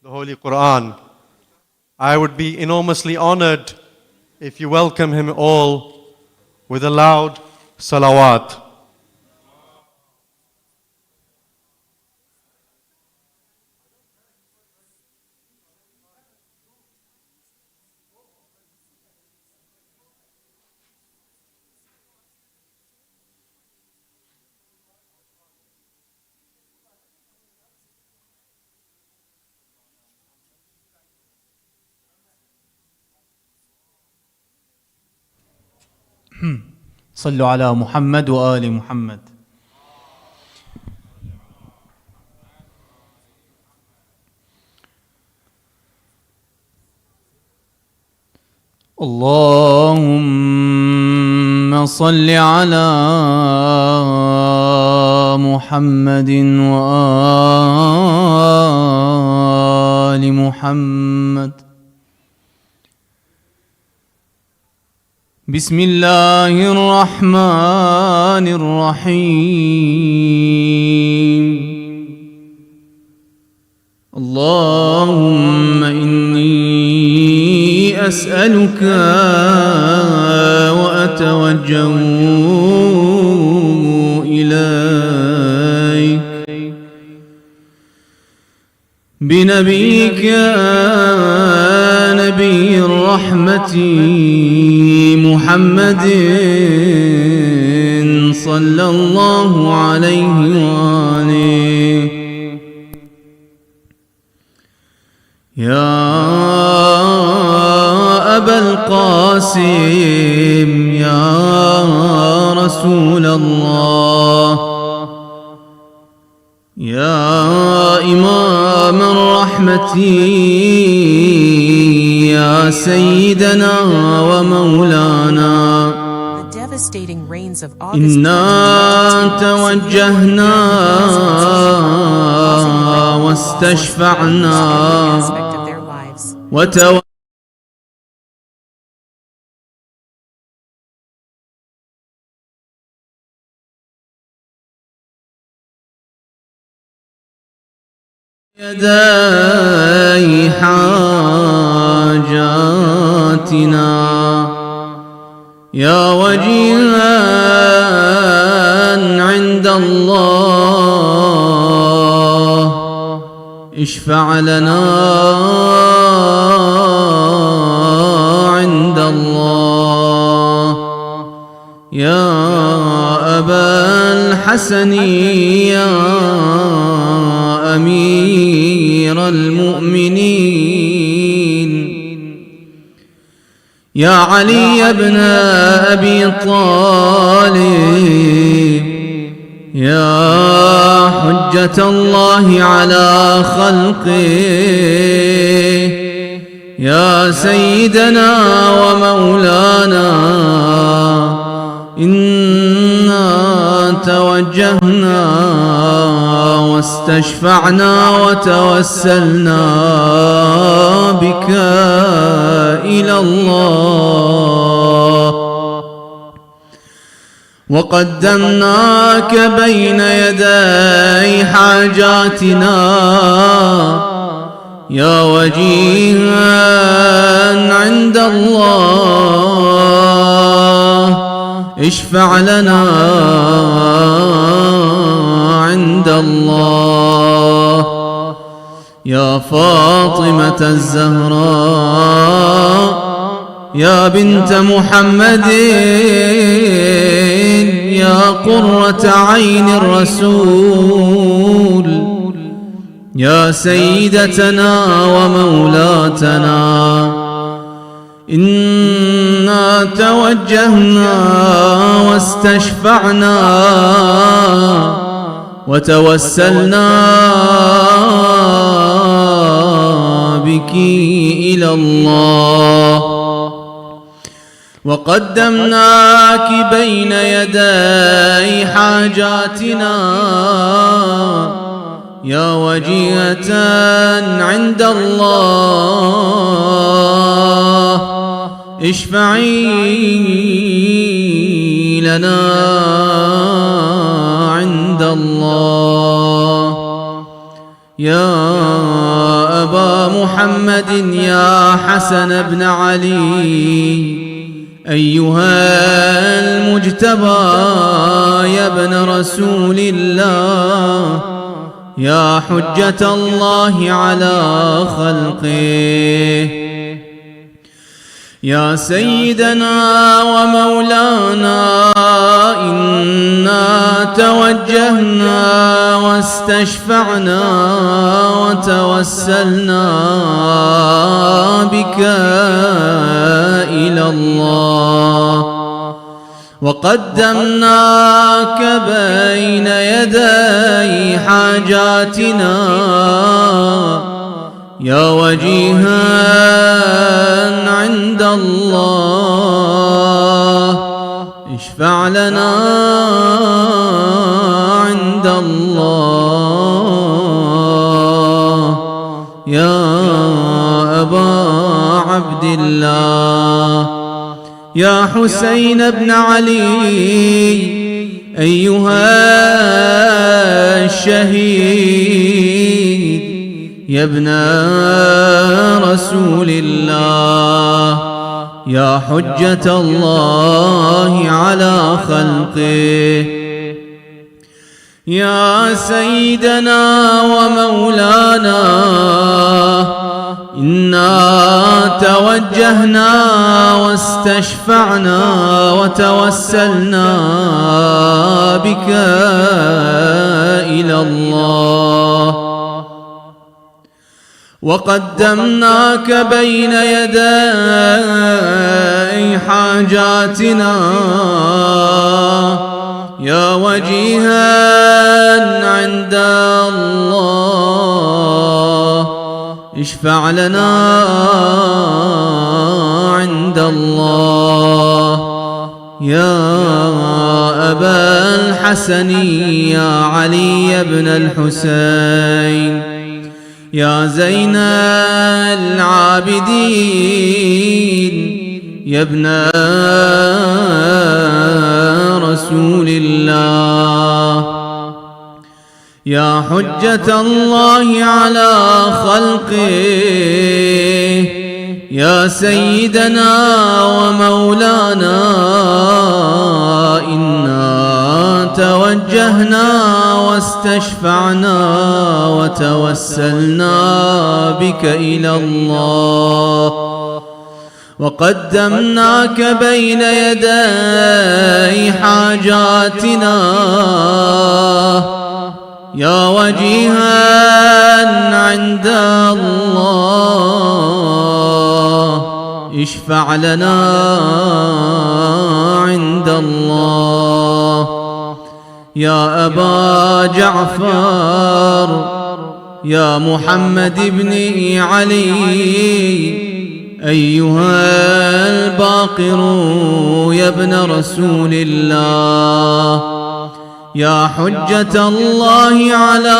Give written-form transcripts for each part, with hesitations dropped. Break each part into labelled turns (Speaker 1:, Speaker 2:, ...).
Speaker 1: the Holy Quran. I would be enormously honored if you welcome him all with a loud salawat.
Speaker 2: صلوا على محمد وآل محمد. اللهم صل على محمد وآل محمد. بسم الله الرحمن الرحيم. اللهم إني أسألك وأتوجه إليك بنبيك نبي الرحمة محمد صلى الله عليه وآله. يا أبا القاسم يا رسول الله، يا إمام الرحمة يا سيدنا ومولانا، إنا توجهنا واستشفعنا يدي حاجاتنا يا وجيها عند الله، اشفع لنا عند الله. يا أبا الحسن يا أمير المؤمنين، يا علي بن أبي طالب، يا حجة الله على خلقه، يا سيدنا ومولانا، إنا توجهنا واستشفعنا وتوسلنا بك إلى الله، وقدمناك بين يدي حاجاتنا يا وجيها عند الله، اشفع لنا عند الله. يا فاطمة الزهراء يا بنت محمد، يا قرة عين الرسول، يا سيدتنا ومولاتنا، إنا توجهنا واستشفعنا وتوسلنا بك إلى الله، وقدمناك بين يدي حاجاتنا يا وجيهة عند الله، اشفعي لنا عند الله. يا أبا محمد يا حسن بن علي أيها المجتبى يا ابن رسول الله يا حجة الله على خلقه يا سيدنا ومولانا إنا توجهنا واستشفعنا وتوسلنا بك إلى الله وقدمناك بين يدي حاجاتنا يا وجيها عند الله اشفع لنا عند الله يا أبا عبد الله يا حسين بن علي أيها الشهيد يا ابن رسول الله يا حجة الله على خلقه يا سيدنا ومولانا إنا توجهنا واستشفعنا وتوسلنا بك إلى الله وقدمناك بين يدي حاجاتنا يا وجيها عند الله اشفع لنا عند الله يا أبا الحسن يا علي بن الحسين يا زين العابدين يا ابن رسول الله يا حجة الله على خلقه يا سيدنا ومولانا إنا توجهنا واستشفعنا وتوسلنا بك إلى الله وقدمناك بين يدي حاجاتنا يا وجيها عند الله اشفع لنا عند الله يا أبا جعفر يا محمد بن علي أيها الباقر يا ابن رسول الله يا حجة الله على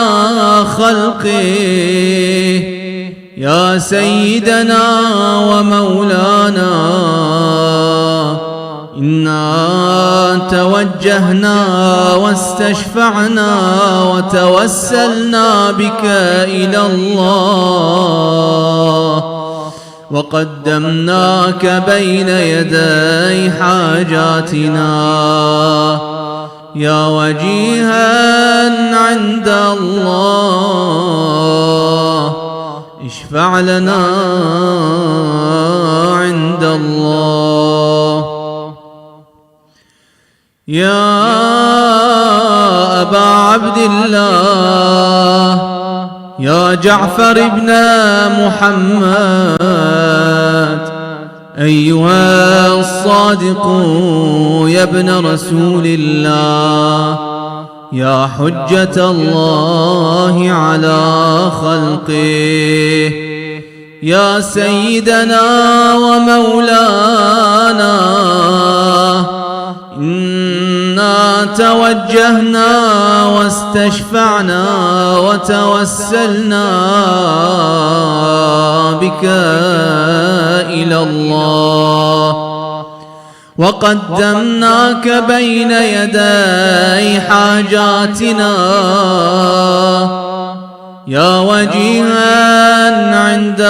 Speaker 2: خلقه يا سيدنا ومولانا إنا توجهنا واستشفعنا وتوسلنا بك إلى الله وقدمناك بين يدي حاجاتنا يا وجيها عند الله اشفع لنا عند الله يا أبا عبد الله يا جعفر بن محمد أيها الصادق يا ابن رسول الله يا حجة الله على خلقه يا سيدنا ومولانا إنا توجهنا واستشفعنا وتوسلنا بك إلى الله وقدمناك بين يدي حاجاتنا يا وجيها عند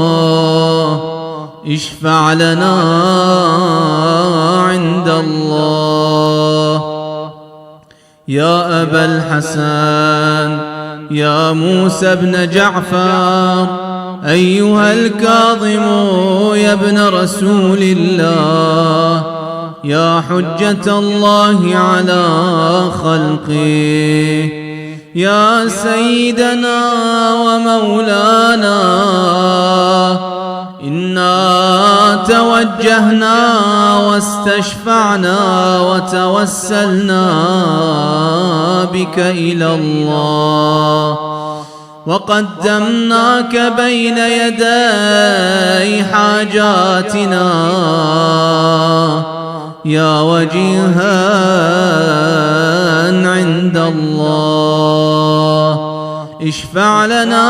Speaker 2: الله اشفع لنا عند الله. يا أبا الحسن يا موسى بن جعفر أيها الكاظم يا ابن رسول الله يا حجة الله على خلقه يا سيدنا ومولانا إنا توجهنا واستشفعنا وتوسلنا بك إلى الله وقدمناك بين يدي حاجاتنا يا وجيها عند الله اشفع لنا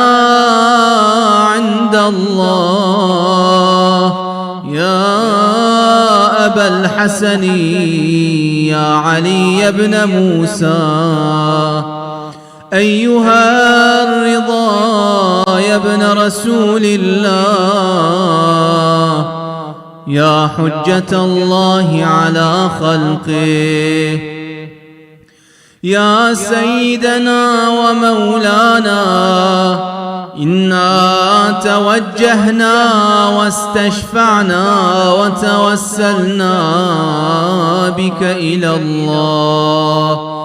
Speaker 2: عند الله. يا أبا الحسن يا علي بن موسى أيها الرضا يا ابن رسول الله يا حجة الله على خلقه يا سيدنا ومولانا إنا توجهنا واستشفعنا وتوسلنا بك إلى الله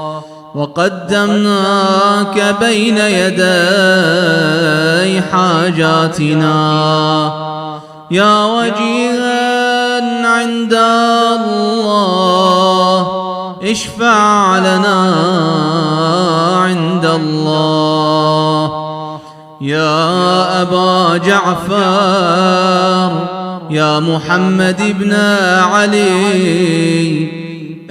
Speaker 2: وقدمناك بين يدي حاجاتنا يا وجيها عند الله اشفع لنا عند الله. يا أبا جعفر يا محمد بن علي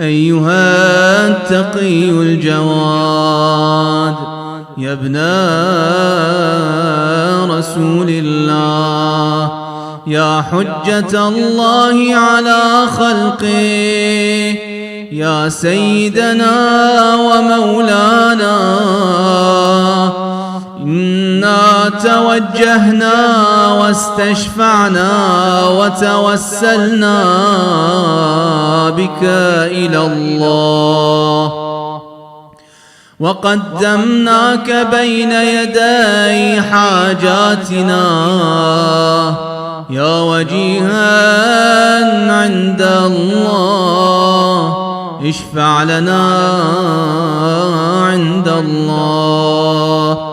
Speaker 2: أيها التقي الجواد يا ابن رسول الله يا حجة الله على خلقه يا سيدنا ومولانا إنا توجهنا واستشفعنا وتوسلنا بك إلى الله وقدمناك بين يدي حاجاتنا يا وجيها عند الله اشفع لنا عند الله.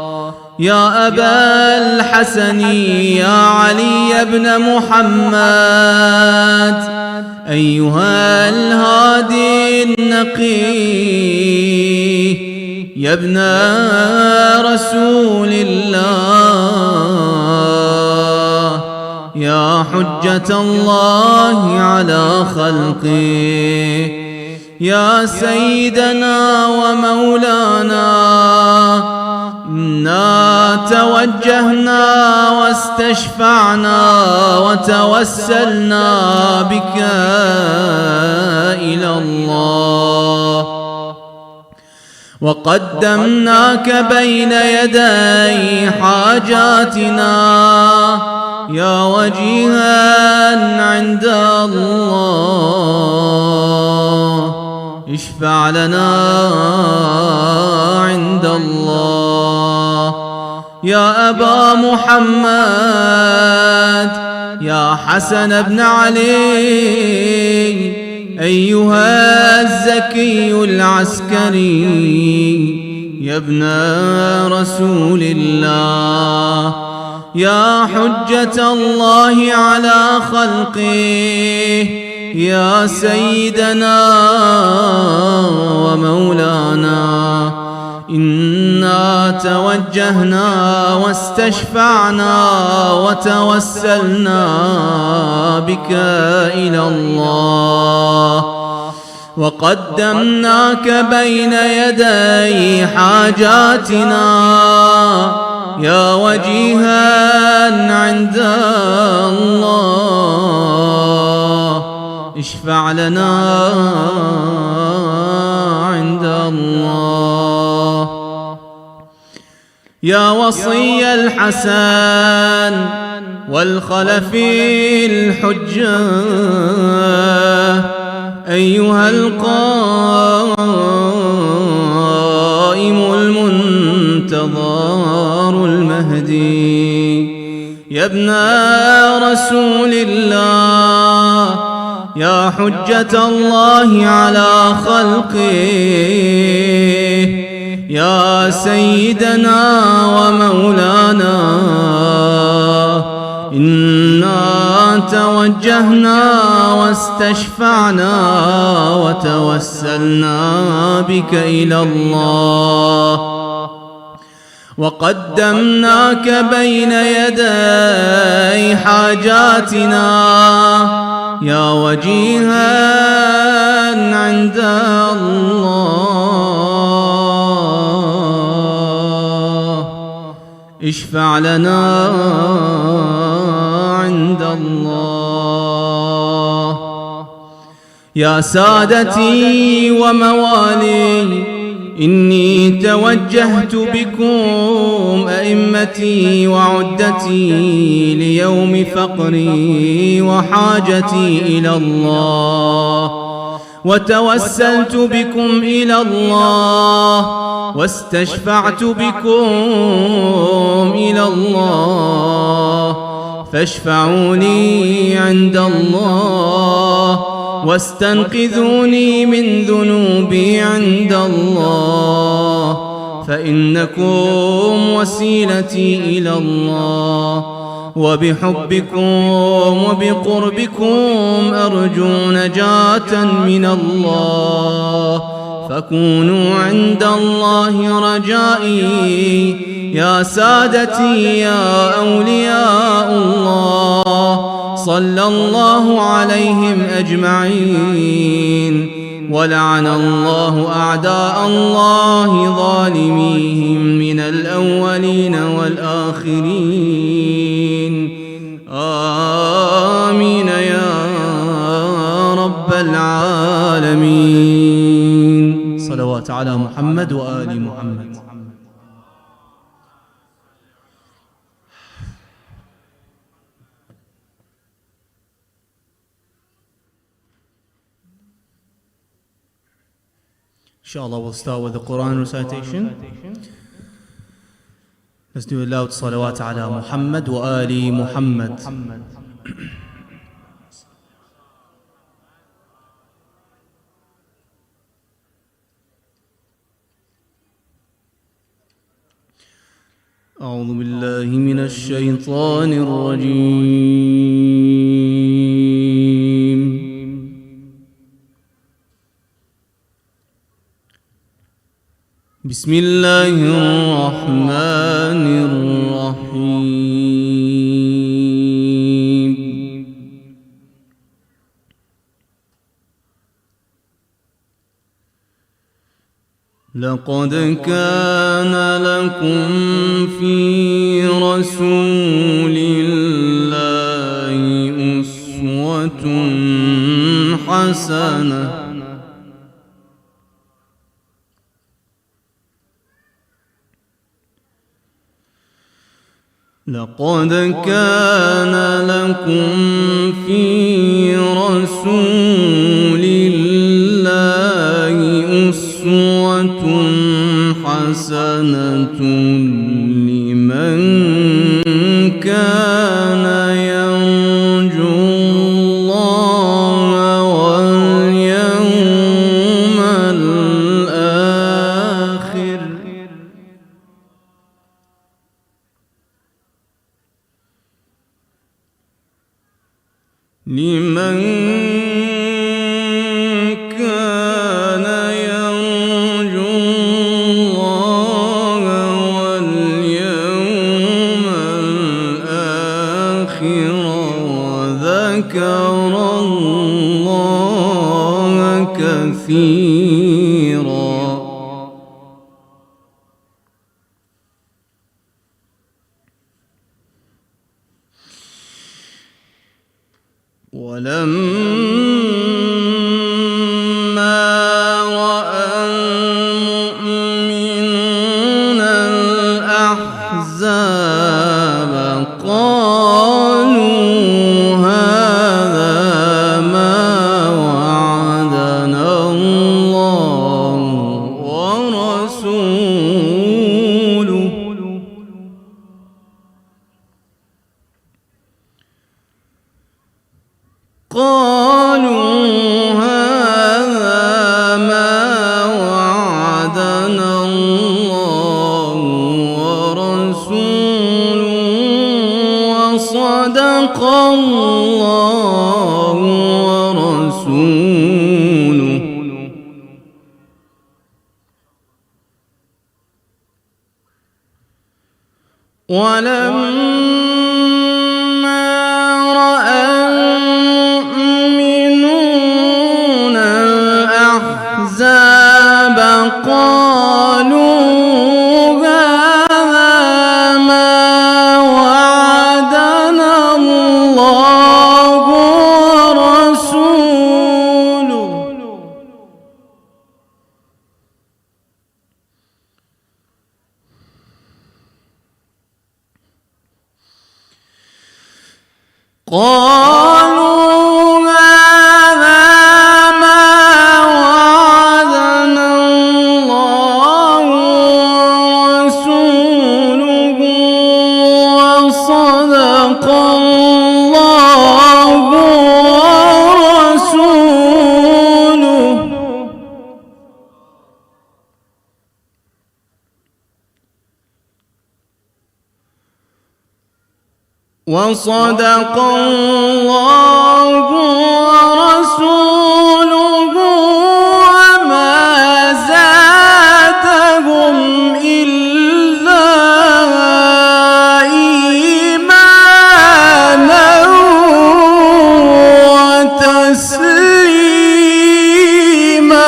Speaker 2: يا أبا الحسن يا علي بن محمد أيها الهادي النقي يا ابن رسول الله يا حجة الله على خلقه يا سيدنا ومولانا إنا توجهنا واستشفعنا وتوسلنا بك إلى الله وقدمناك بين يدي حاجاتنا يا وجيها عند الله اشفع لنا عند الله. يا أبا محمد يا حسن بن علي أيها الزكي العسكري يا ابن رسول الله يا حجة الله على خلقه يا سيدنا ومولانا إنا توجهنا واستشفعنا وتوسلنا بك إلى الله وقدمناك بين يدي حاجاتنا يا وجيها عند الله اشفع لنا عند الله. يا وصي الحسن والخلف الحجة أيها القائم المنتظر المهدي يا ابن رسول الله يا حجة الله على خلقه يا سيدنا ومولانا إنا توجهنا واستشفعنا وتوسلنا بك إلى الله وقدمناك بين يدي حاجاتنا يا وجيها عند الله اشفع لنا عند الله يا سادتي وموالي إني توجهت بكم أئمتي وعدتي ليوم فقري وحاجتي إلى الله وتوسلت بكم إلى الله واستشفعت بكم إلى الله فاشفعوا لي عند الله واستنقذوني من ذنوبي عند الله فإنكم وسيلتي إلى الله وبحبكم وبقربكم أرجو نجاة من الله فكونوا عند الله رجائي يا سادتي يا أولياء الله صلى الله عليهم أجمعين ولعن الله أعداء الله ظالميهم من الأولين والآخرين آمين يا رب العالمين صلوات على محمد وآل محمد. Inshallah, we'll start with the Quran recitation. Let's do a loud salawat ala Muhammad wa ali Muhammad. أعوذ بالله من الشيطان الرجيم. بسم الله الرحمن الرحيم. لقد كان لكم في رسول الله أسوة حسنة لقد كان لكم في رسول الله أسوة حسنة لمن كان يرجو الله واليوم الآخر لمن كان يرجو الله واليوم الآخر وذكر الله كثيرا. ولما رأى المؤمنون الأحزاب قالوا هذا ما وعدنا الله ورسوله قالوا هذا ما وعدنا الله ورسوله وصدق الله ورسوله ولما رأى المؤمنون الأحزاب قالوا هذا ما وعدنا الله ورسوله قالوا هذا ما وعدنا الله ورسوله وصدق الله ورسوله وصدق الله ورسوله وما زادهم إلا إيمانا وتسليما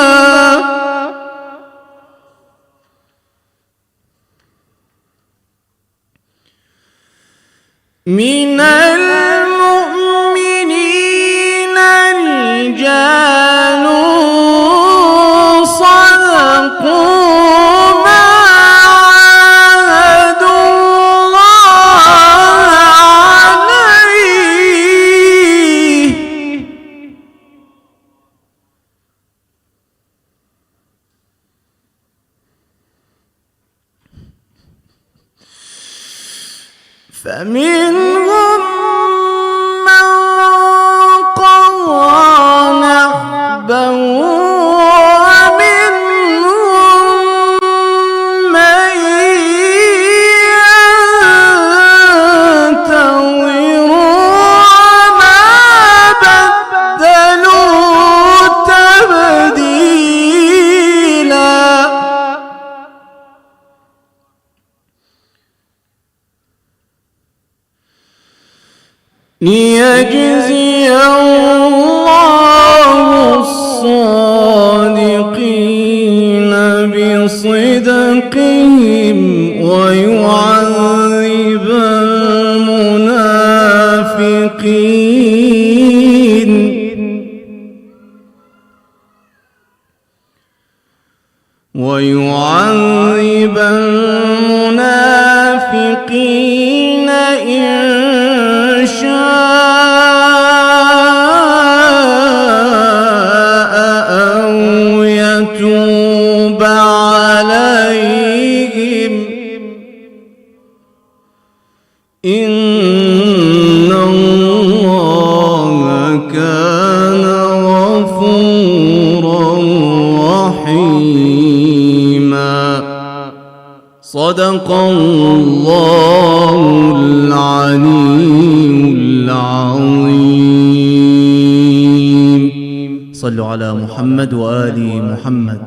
Speaker 2: من المؤمنين رجال صدقوا ما عاهدوا الله عليه فمنهم من قضى نحبه ومنهم من ينتظر وما بدلوا تبديلا ليجزي الله الصادقين بصدقهم ويعذب المنافقين ويعذب المنافقين إن شاء أو يتوب عليهم إن الله كان غفورا رحيما صدق الله العلي العظيم صلوا على محمد وآل محمد.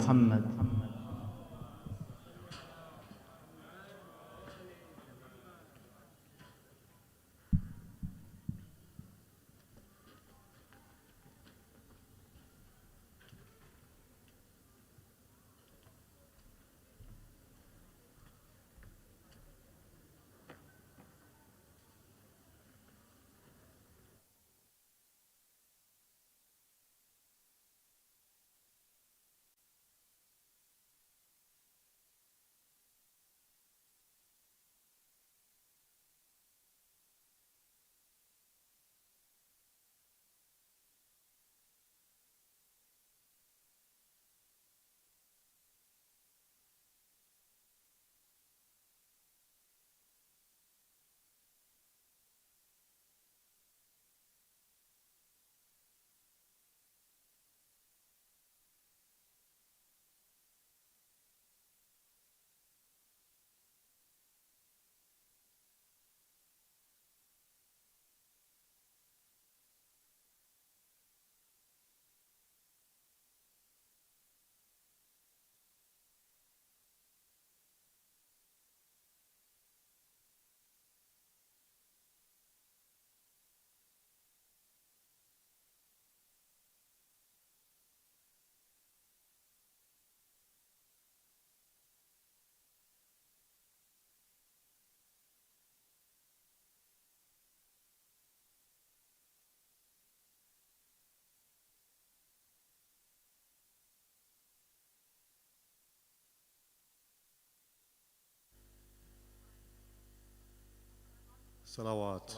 Speaker 1: Salawat.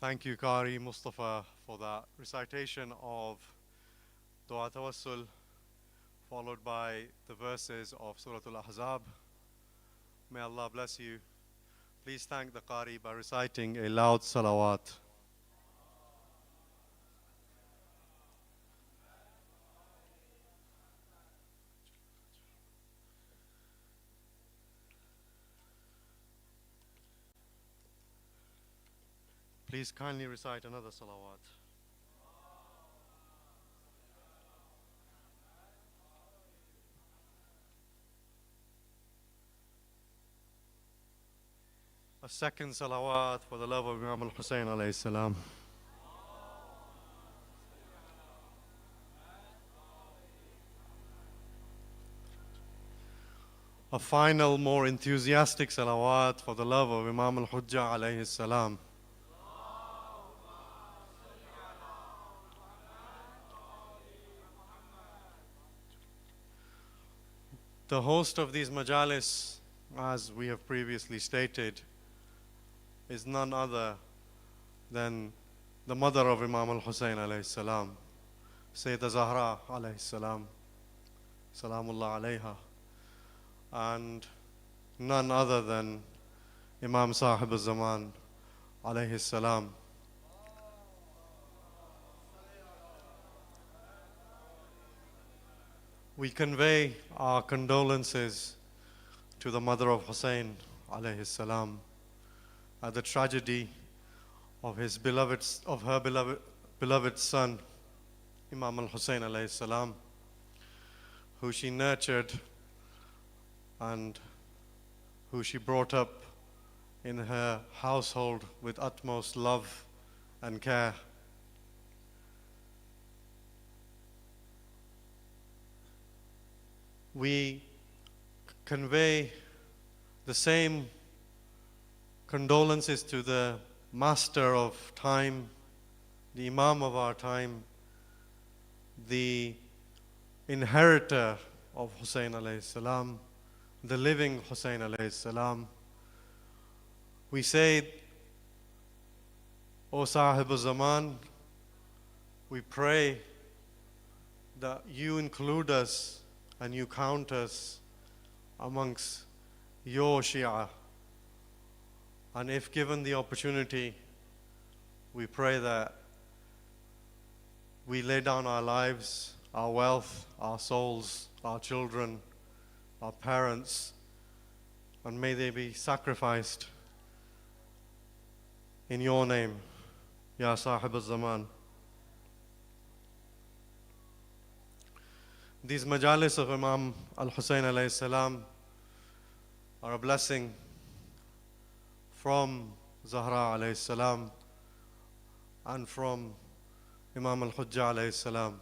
Speaker 1: Thank you, Qari Mustafa, for that recitation of Dua Tawassul, followed by the verses of Surah Al-Ahzab. May Allah bless you. Please thank the Qari by reciting a loud salawat. Please kindly recite another salawat. A second salawat for the love of Imam Hussain alayhi salam. A final, more enthusiastic salawat for the love of Imam al-Hujjah alayhi salam. The host of these majalis, as we have previously stated, is none other than the mother of Imam al-Hussain alayhi salam, Sayyidah Zahra alayhi salam, salamullah alayha, and none other than Imam Sahib al-Zaman alayhi salam. We convey our condolences to the mother of Hussain alayhi salam at the tragedy of her beloved son, Imam al-Hussain alayhi salam, who she nurtured and who she brought up in her household with utmost love and care. We convey the same condolences to the master of time, the Imam of our time, the inheritor of Hussain alayhi salam, the living Hussain alayhi salam. We say, O Sahib al-Zaman, we pray that you include us and you count us amongst your Shia. And if given the opportunity, we pray that we lay down our lives, our wealth, our souls, our children, our parents, and may they be sacrificed in your name, Ya Sahib al-Zaman. These majalis of Imam al-Hussain alayhi salam are a blessing from Zahra alayhi salam and from Imam al-Hujjah alayhi salam.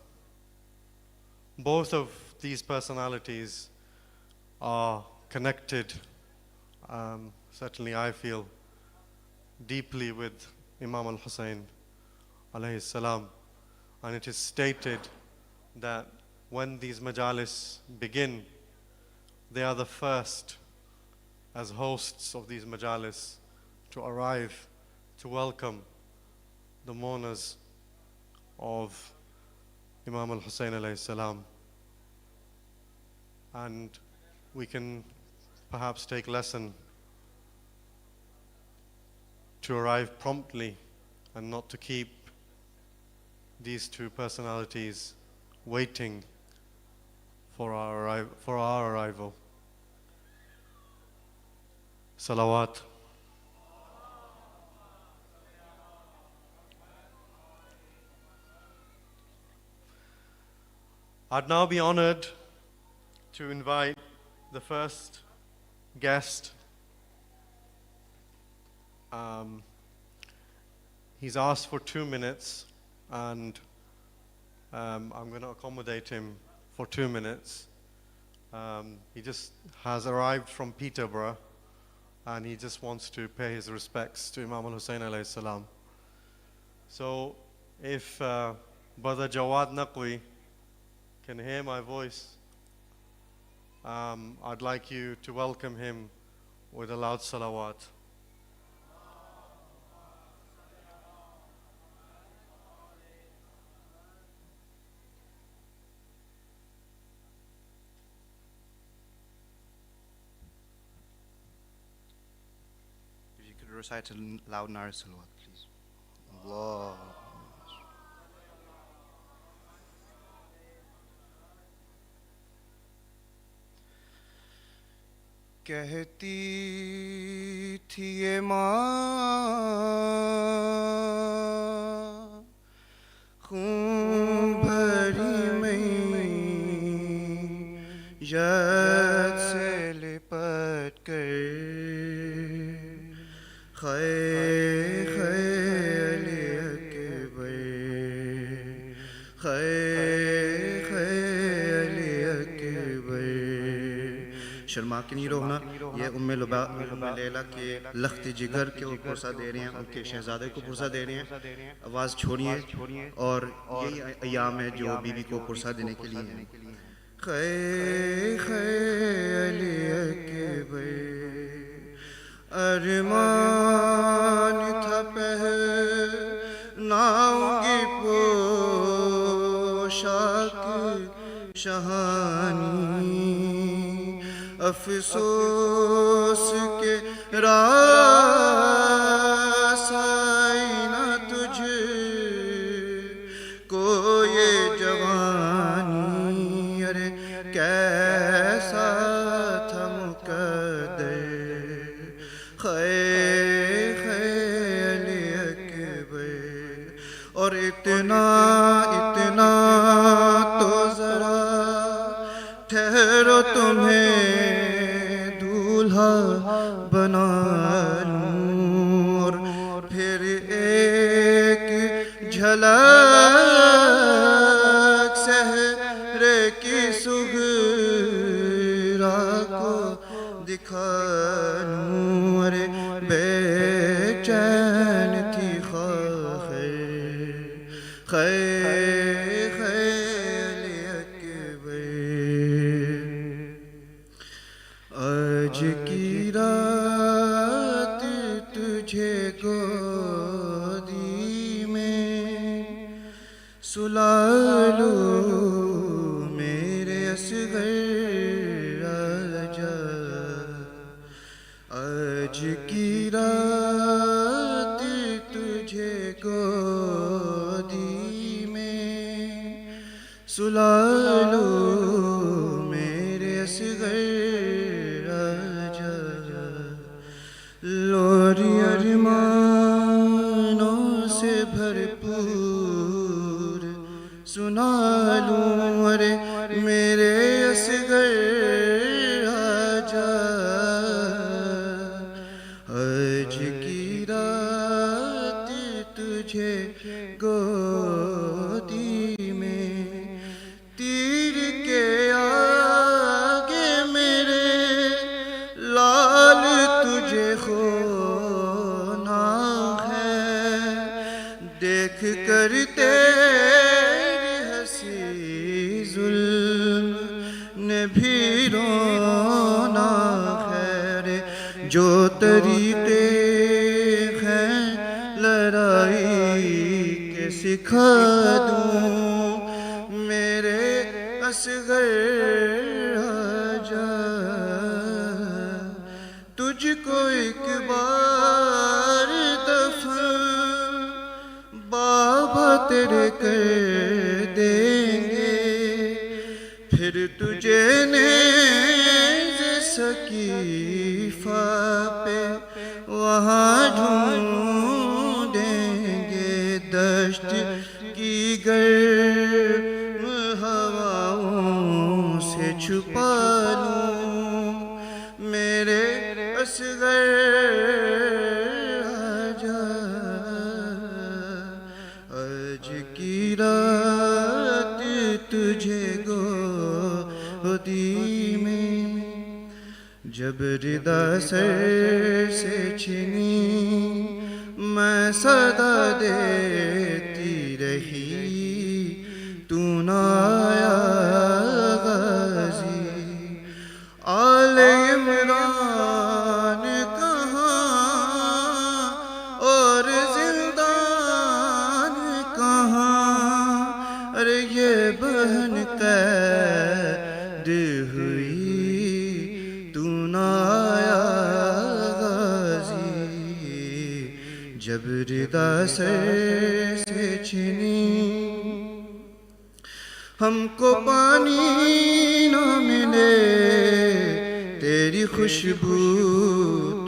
Speaker 1: Both of these personalities are connected, certainly I feel, deeply with Imam al-Hussain alayhi salam. And it is stated that when these majalis begin, they are the first, as hosts of these majalis, to arrive to welcome the mourners of Imam al-Hussain alayhi salam. And we can perhaps take lesson to arrive promptly and not to keep these two personalities waiting for our arrival. Salawat. I'd now be honored to invite the first guest. He's asked for 2 minutes, and I'm going to accommodate him for 2 minutes. He just has arrived from Peterborough, and he just wants to pay his respects to Imam al-Hussain alayhi salam. So if Brother Jawad Naqvi can hear my voice, I'd like you to welcome him with a loud salawat.
Speaker 3: If you could recite a loud Nari salawat, please. Allah. کہتی تھی یہ ماں خون بھری میت سے لپٹ کر خیر خیر اکبر خیر خیر اکبر. شرما کے نہیں رونا. یہ ام لیلہ کے لخت جگر کے پرسہ دے رہے ہیں, ان کے شہزادے کو پرسہ دے رہے ہیں. آواز چھوڑیے, اور یہی ایام ہے جو بی بی کو پرسہ دینے کے لیے ہیں. خیر خیر اکبر ارمان تھا پہناؤں گی پوشاک شہانی, افسوس کے راس آئی نہ تجھ کو یہ جوانی. ارے کیسا تھا مقدر خیر خیر اکبر. اور اتنا اتنا تو ذرا ٹھہرو تمہیں دولہا بنا لوں, اور پھر ایک جھلک صحرے کی صغرا کو دکھا لوں. ارے بے چین تھی خیر خیر خیر اکبر. آج کی رات تجھے گودی میں سلا لوں میرے اصغر راجا. آج کی رات تجھے گودی میں سلا لوں میرے اصغر راجا. لوری ارمانوں سے بھرپور سنا لوں. ارے میرے اصغر راجا, آج کی رات تجھے گودی میں تیر کے آگے میرے لال تجھے ہونا ہے. دیکھ کر تیری ہنسی ظلم نے بھی رونا ہے. جو طریقے ہیں لڑائی کے سکھا دوں میرے اصغر راجا. تجھ کو ایک بار دفن بابا تیرے کر دیں گے, پھر تجھے نیز سقیفہ پہ وہاں ڈھونڈیں گے. دشت کی گرم ہواؤں سے چھپا لوں میرے اصغر راجا. آج کی رات تجھے گودی میں جب ردا سر سے چھنی میں صدا دیتی رہی, تو نہ آیا غازی. जब रिदा सर से छिनी हमको पानी ना मिले तेरी खुशबू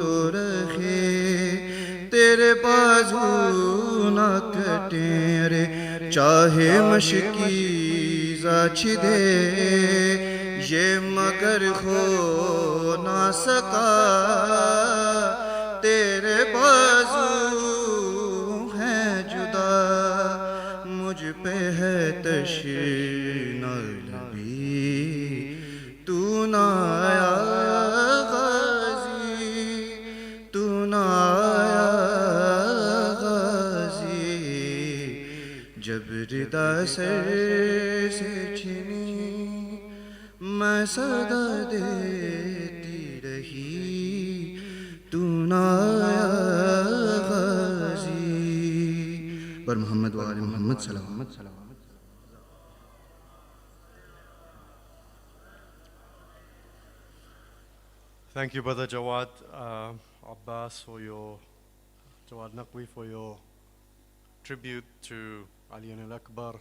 Speaker 3: तो रखे तेरे बाजू ना कटे रे चाहे मशकी जाची दे ये मगर हो ना सका तेरे बाजू हैं जुदा मुझ पे है तशना लबी तू ना आया गाजी तू ना आया गाजी जब रिदा सर से छिनी मैं सदा देती रही तू ना आया गाजी पर मोहम्मद वाले मोहम्मद सलावत
Speaker 1: Thank you, Brother Jawad Abbas, for your Jawad Naqvi for your tribute to Ali al-Akbar,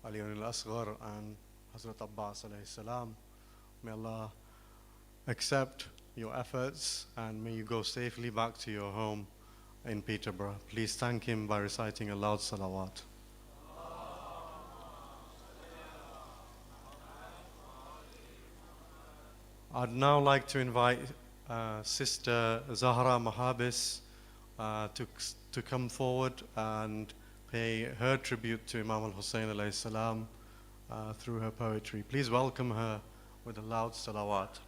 Speaker 1: Ali al-Asghar, and Hazrat Abbas alayhi salam. May Allah accept your efforts and may you go safely back to your home in Peterborough. Please thank him by reciting a loud salawat. I'd now like to invite Sister Zahra Mahabis to come forward and pay her tribute to Imam al-Hussain alayhi salam through her poetry. Please welcome her with a loud salawat.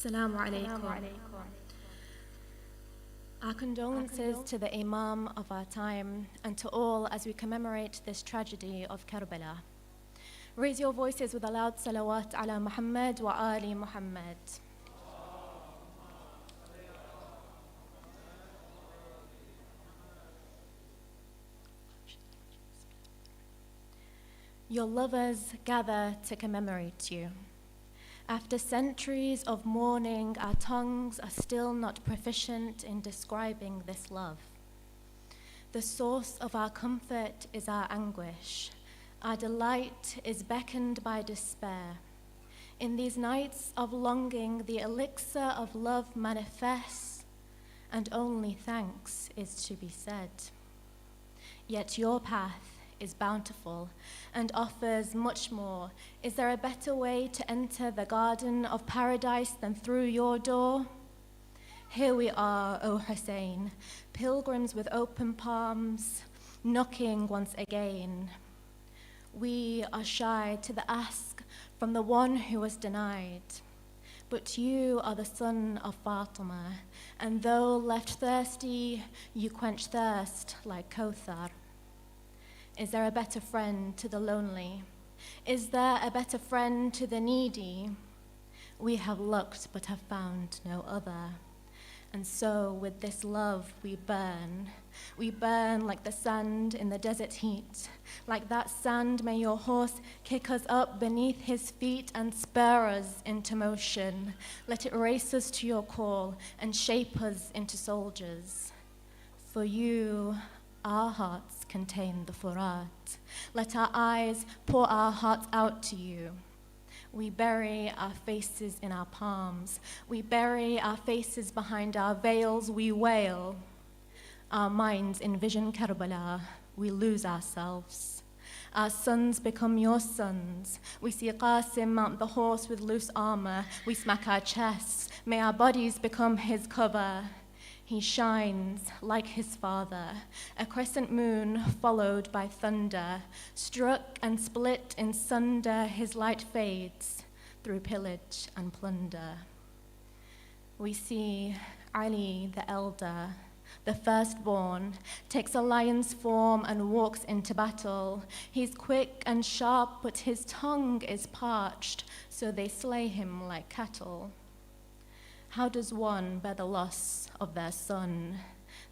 Speaker 4: Assalamu alaikum. Our condolences to the Imam of our time and to all as we commemorate this tragedy of Karbala. Raise your voices with a loud salawat ala Muhammad wa ali Muhammad. Your lovers gather to commemorate you. After centuries of mourning, our tongues are still not proficient in describing this love. The source of our comfort is our anguish. Our delight is beckoned by despair. In these nights of longing, the elixir of love manifests, and only thanks is to be said. Yet your path is bountiful and offers much more. Is there a better way to enter the garden of paradise than through your door? Here we are, O Hussain, pilgrims with open palms, knocking once again. We are shy to the ask from the one who was denied. But you are the son of Fatima, and though left thirsty, you quench thirst like Kauthar. Is there a better friend to the lonely? Is there a better friend to the needy? We have looked but have found no other. And so with this love we burn. We burn like the sand in the desert heat. Like that sand may your horse kick us up beneath his feet and spur us into motion. Let it race us to your call and shape us into soldiers. For you, our hearts contain the Furat. Let our eyes pour our hearts out to you. We bury our faces in our palms. We bury our faces behind our veils. We wail. Our minds envision Karbala. We lose ourselves. Our sons become your sons. We see Qasim mount the horse with loose armor. We smack our chests. May our bodies become his cover. He shines like his father, a crescent moon followed by thunder. Struck and split in sunder, his light fades through pillage and plunder. We see Ali the elder, the firstborn, takes a lion's form and walks into battle. He's quick and sharp, but his tongue is parched, so they slay him like cattle. How does one bear the loss of their son?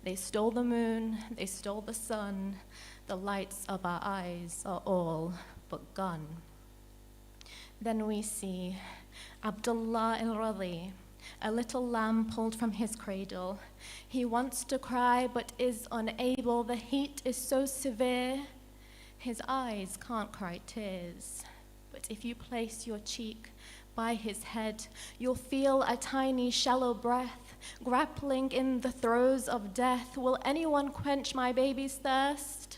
Speaker 4: They stole the moon, they stole the sun. The lights of our eyes are all but gone. Then we see Abdullah al-Radi, a little lamb pulled from his cradle. He wants to cry but is unable. The heat is so severe. His eyes can't cry tears. But if you place your cheek by his head, you'll feel a tiny shallow breath grappling in the throes of death. Will anyone quench my baby's thirst?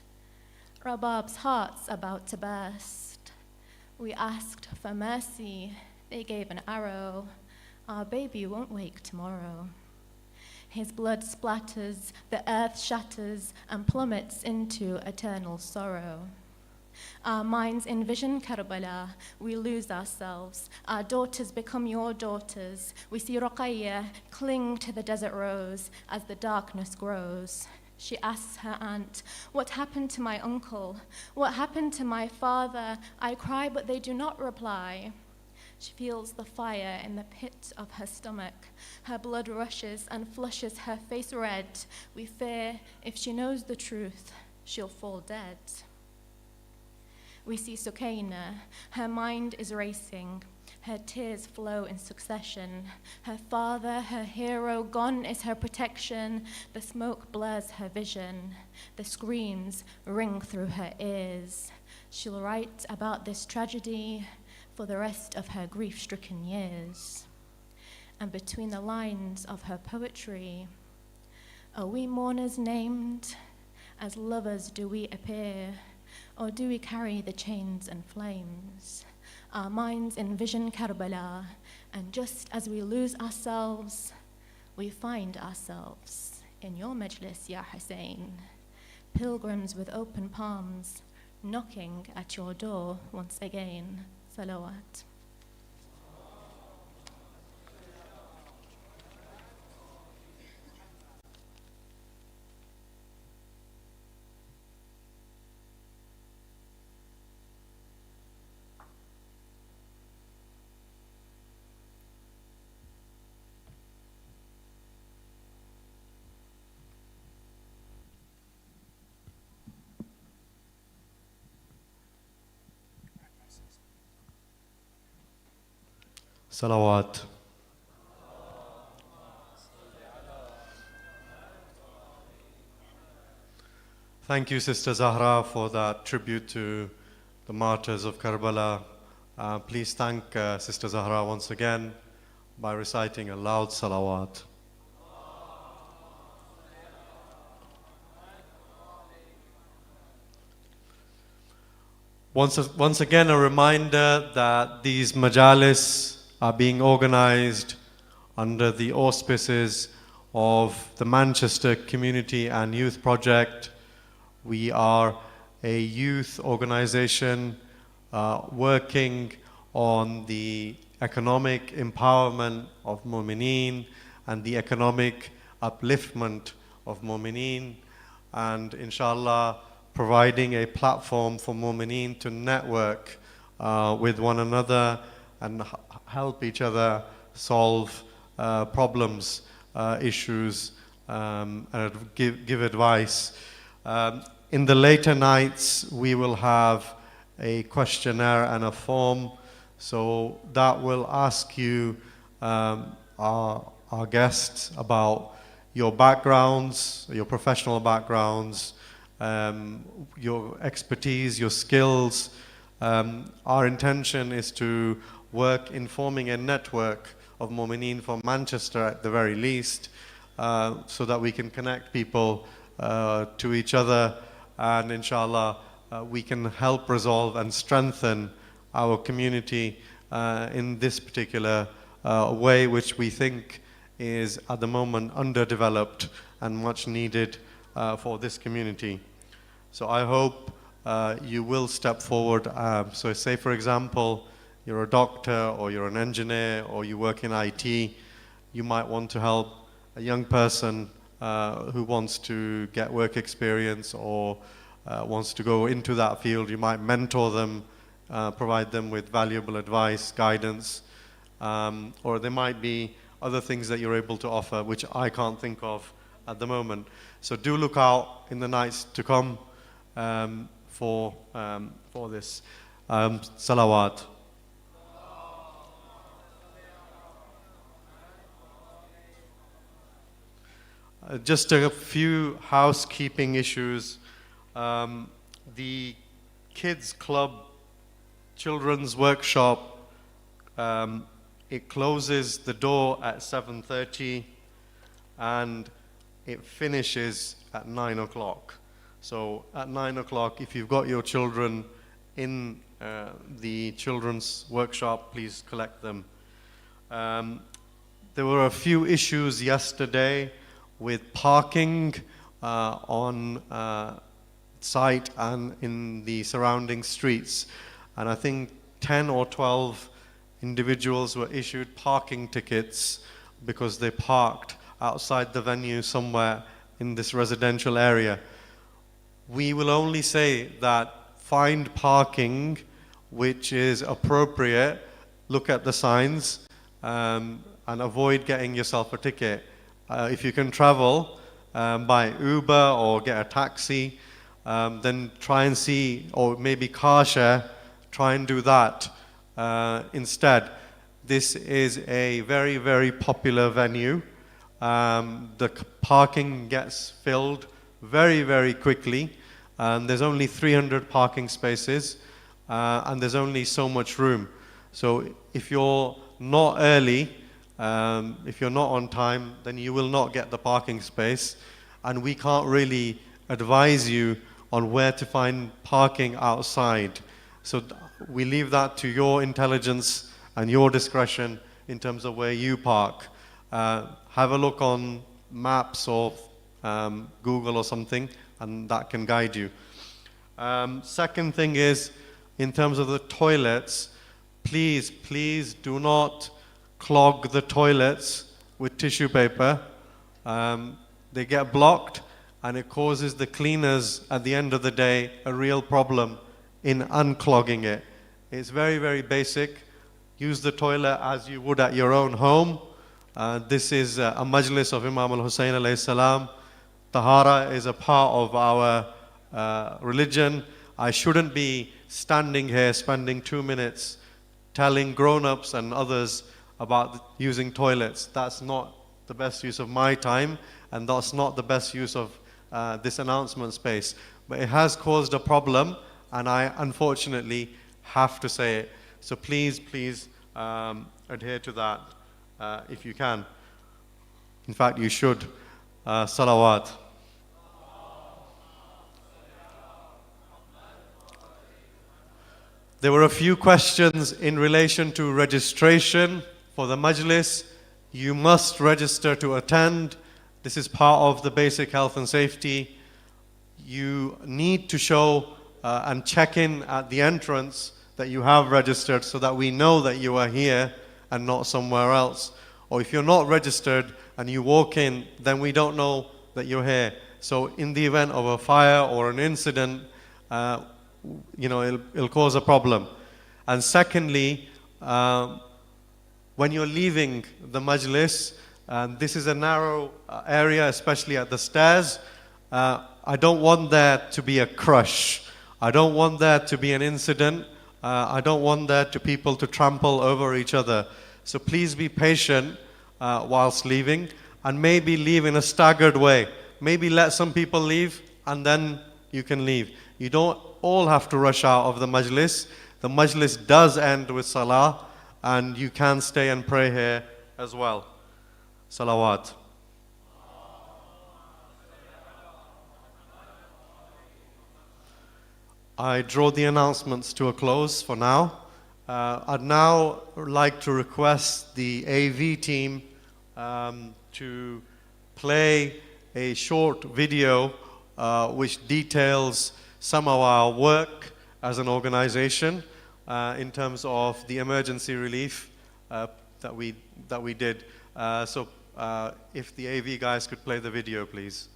Speaker 4: Rabab's heart's about to burst. We asked for mercy, they gave an arrow. Our baby won't wake tomorrow. His blood splatters, the earth shatters and plummets into eternal sorrow. Our minds envision Karbala, we lose ourselves. Our daughters become your daughters. We see Ruqayya cling to the desert rose as the darkness grows. She asks her aunt, what happened to my uncle? What happened to my father? I cry, but they do not reply. She feels the fire in the pit of her stomach. Her blood rushes and flushes her face red. We fear if she knows the truth, she'll fall dead. We see Sukaina, her mind is racing. Her tears flow in succession. Her father, her hero, gone is her protection. The smoke blurs her vision. The screams ring through her ears. She'll write about this tragedy for the rest of her grief-stricken years. And between the lines of her poetry, are we mourners named? As lovers do we appear? Or do we carry the chains and flames? Our minds envision Karbala, and just as we lose ourselves, we find ourselves in your Majlis, Ya Hussain. Pilgrims with open palms, knocking at your door once again. Salawat.
Speaker 1: Salawat. Thank you, Sister Zahra, for that tribute to the martyrs of Karbala. Please thank Sister Zahra once again by reciting a loud salawat. Once again, a reminder that these Majalis are being organized under the auspices of the Manchester Community and Youth Project. We are a youth organization working on the economic empowerment of Mu'mineen and the economic upliftment of Mu'mineen, and inshallah providing a platform for Mu'mineen to network with one another and help each other solve problems, issues, and give advice. In the later nights, we will have a questionnaire and a form, so that will ask you, our guests, about your backgrounds, your professional backgrounds, your expertise, your skills. Our intention is to work in forming a network of Mu'mineen from Manchester at the very least, so that we can connect people to each other and inshallah we can help resolve and strengthen our community in this particular way, which we think is at the moment underdeveloped and much needed for this community. So I hope you will step forward. So say, for example, you're a doctor or you're an engineer or you work in IT, you might want to help a young person who wants to get work experience or wants to go into that field. You might mentor them, provide them with valuable advice, guidance, or there might be other things that you're able to offer, which I can't think of at the moment. So do look out in the nights to come for this. Salawat. Just a few housekeeping issues. The kids club children's workshop, it closes the door at 7:30 and it finishes at 9 o'clock. So at 9 o'clock, if you've got your children in the children's workshop, please collect them. There were a few issues yesterday with parking on site and in the surrounding streets. And I think 10 or 12 individuals were issued parking tickets because they parked outside the venue somewhere in this residential area. We will only say that find parking which is appropriate, look at the signs, and avoid getting yourself a ticket. If you can travel by Uber or get a taxi, then try and see, or maybe car share, try and do that instead. This is a very, very popular venue. The parking gets filled very, very quickly. There's only 300 parking spaces, and there's only so much room. So if you're not early, if you're not on time, then you will not get the parking space, and we can't really advise you on where to find parking outside. So we leave that to your intelligence and your discretion in terms of where you park. Have a look on maps or Google or something, and that can guide you. Second thing is, in terms of the toilets, please do not clog the toilets with tissue paper. They get blocked and it causes the cleaners at the end of the day a real problem in unclogging it. It's very, very basic. Use the toilet as you would at your own home. This is a Majlis of Imam Al Hussain alayhi salam. Tahara is a part of our religion. I shouldn't be standing here spending 2 minutes telling grown-ups and others about using toilets. That's not the best use of my time, and that's not the best use of this announcement space. But it has caused a problem, and I unfortunately have to say it. So please adhere to that if you can. In fact, you should. Salawat. There were a few questions in relation to registration for the Majlis. You must register to attend. This is part of the basic health and safety. You need to show and check in at the entrance that you have registered so that we know that you are here and not somewhere else. Or if you're not registered and you walk in, then we don't know that you're here. So in the event of a fire or an incident, it'll cause a problem. And secondly, when you're leaving the Majlis, this is a narrow area, especially at the stairs. I don't want there to be a crush. I don't want there to be an incident. I don't want there to people to trample over each other. So please be patient whilst leaving, and maybe leave in a staggered way. Maybe let some people leave and then you can leave. You don't all have to rush out of the Majlis. The Majlis does end with Salah, and you can stay and pray here as well. Salawat. I draw the announcements to a close for now. I'd now like to request the AV team to play a short video which details some of our work as an organization in terms of the emergency relief that we did. So if the AV guys could play the video, please.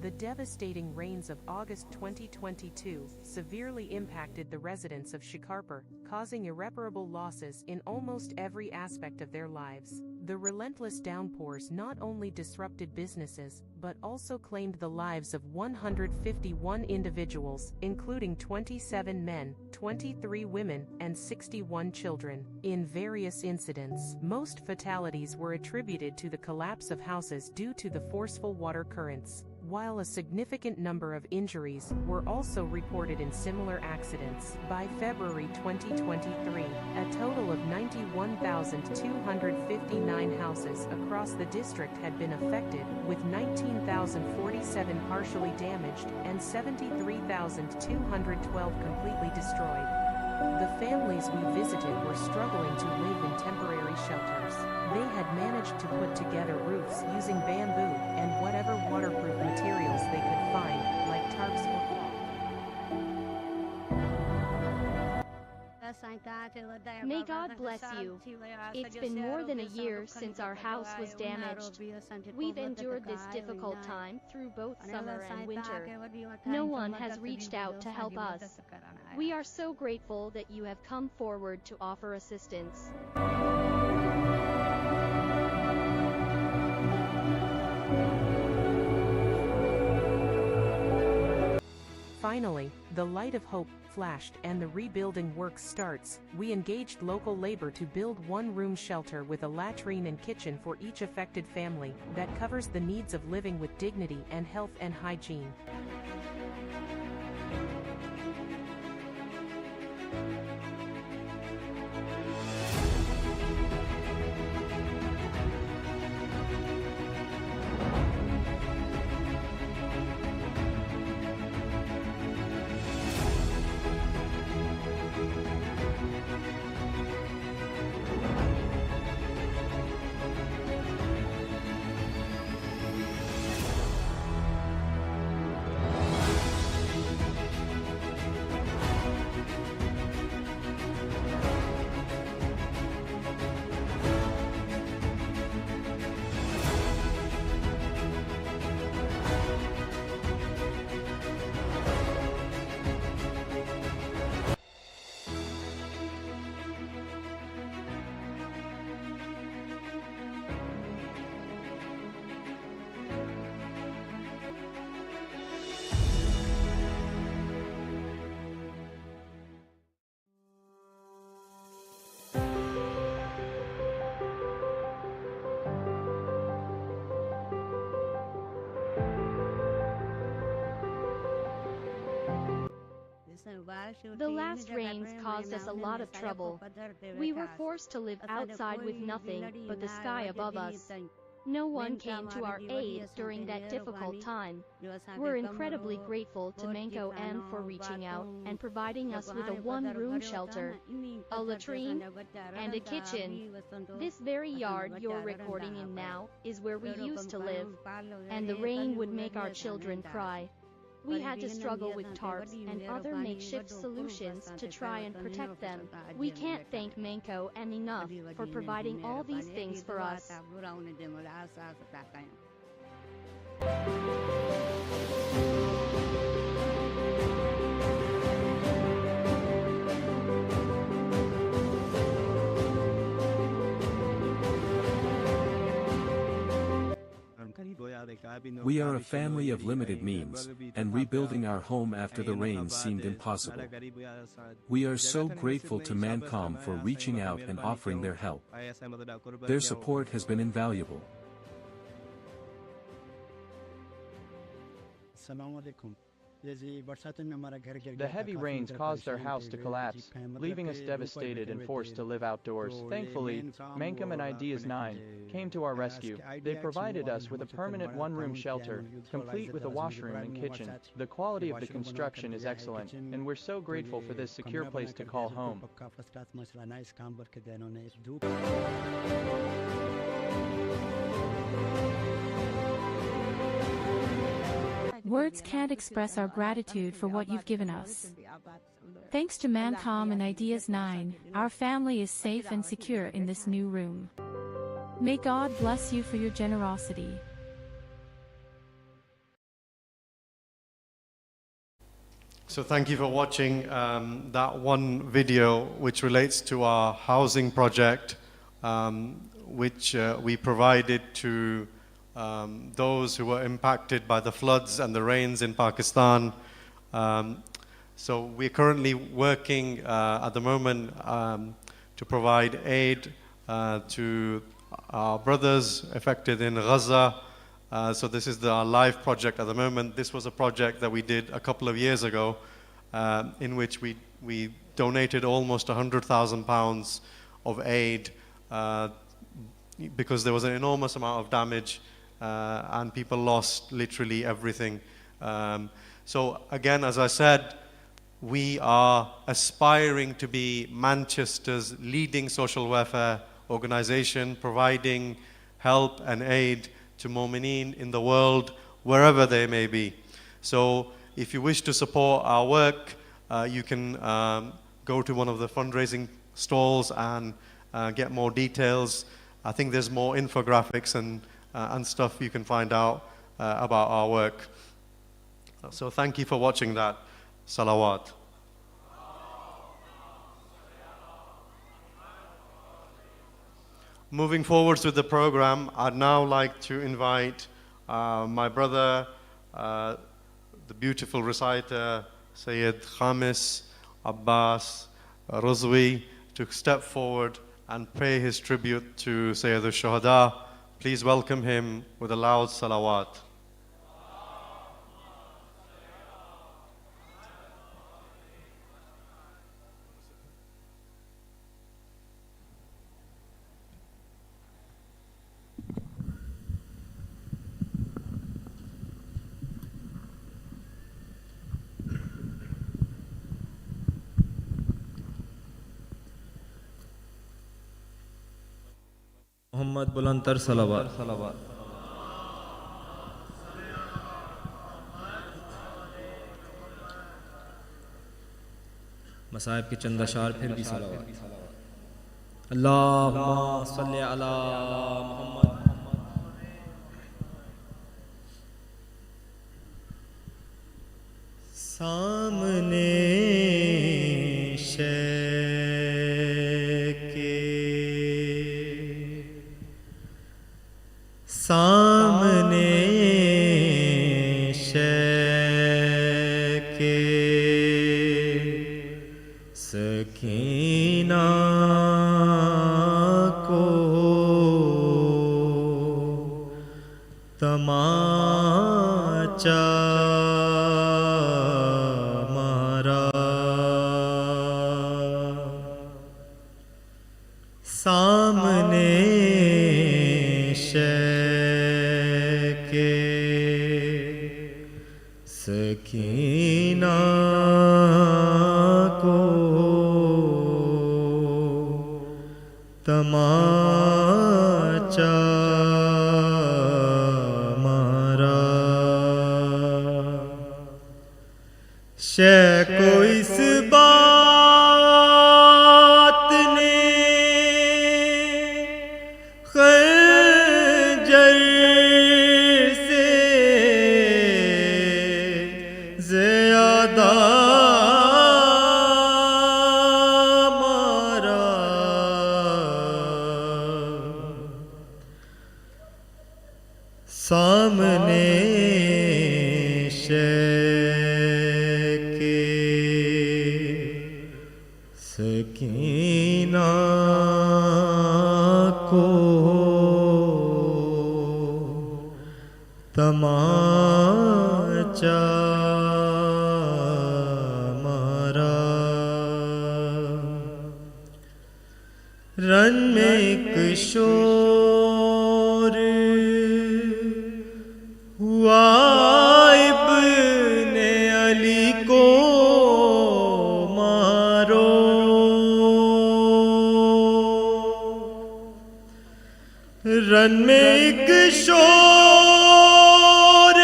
Speaker 5: The devastating rains of August 2022 severely impacted the residents of Shikarpur, causing irreparable losses in almost every aspect of their lives. The relentless downpours not only disrupted businesses, but also claimed the lives of 151 individuals, including 27 men, 23 women, and 61 children. In various incidents, most fatalities were attributed to the collapse of houses due to the forceful water currents, while a significant number of injuries were also reported in similar accidents. By February 2023, a total of 91,259 houses across the district had been affected, with 19,047 partially damaged and 73,212 completely destroyed. The families we visited were struggling to live in temporary shelters. They had managed to put together roofs using bamboo and whatever waterproof materials they could find, like tarps or cloth.
Speaker 6: May God bless you. It's been more than a year since our house was damaged. We've endured this difficult time through both summer and winter. No one has reached out to help us. We are so grateful that you have come forward to offer assistance.
Speaker 5: Finally, the light of hope flashed and the rebuilding work starts. We engaged local labor to build one-room shelter with a latrine and kitchen for each affected family that covers the needs of living with dignity and health and hygiene.
Speaker 6: The last rains caused us a lot of trouble. We were forced to live outside with nothing but the sky above us. No one came to our aid during that difficult time. We're incredibly grateful to MANCOM for reaching out and providing us with a one-room shelter, a latrine, and a kitchen. This very yard you're recording in now is where we used to live, and the rain would make our children cry. We had to struggle with tarps and other makeshift solutions to try and protect them. We can't thank MANCOM enough for providing all these things for us.
Speaker 7: We are a family of limited means, and rebuilding our home after the rains seemed impossible. We are so grateful to MANCOM for reaching out and offering their help. Their support has been invaluable.
Speaker 8: The heavy rains caused our house to collapse, leaving us devastated and forced to live outdoors. Thankfully, MANCOM and Ideas 9 came to our rescue. They provided us with a permanent one-room shelter, complete with a washroom and kitchen. The quality of the construction is excellent, and we're so grateful for this secure place to call home.
Speaker 9: Words can't express our gratitude for what you've given us. Thanks to MANCOM and Ideas 9, our family is safe and secure in this new room. May God bless you for your generosity.
Speaker 1: So thank you for watching that one video which relates to our housing project, which we provided to those who were impacted by the floods and the rains in Pakistan. So we're currently working at the moment to provide aid to our brothers affected in Gaza. So this is our live project at the moment. This was a project that we did a couple of years ago in which we donated almost £100,000 of aid because there was an enormous amount of damage and people lost literally everything. So again, as I said, we are aspiring to be Manchester's leading social welfare organization, providing help and aid to mu'mineen in the world, wherever they may be. So if you wish to support our work, you can go to one of the fundraising stalls and get more details. I think there's more infographics and stuff you can find out about our work. So thank you for watching that. Salawat. Moving forwards with the program, I'd now like to invite my brother, the beautiful reciter, Syed Khamis Abbas Rozwi, to step forward and pay his tribute to Sayyid al-Shuhada. Please welcome him with a loud salawat.
Speaker 10: Mohammad बुलंदतर सलावत। मसाइब के चंद अशार फिर भी सलावत। अल्लाहुम्मा सल्ली अला मुहम्मद। सामने सामने शके सकीना को तमाचा मारा सामने सकीना को तमाचा मारा शे को इस बात ने सामने शके सकीना को तमाचा شور ہوا ابن علی کو مارو، رن میں ایک شور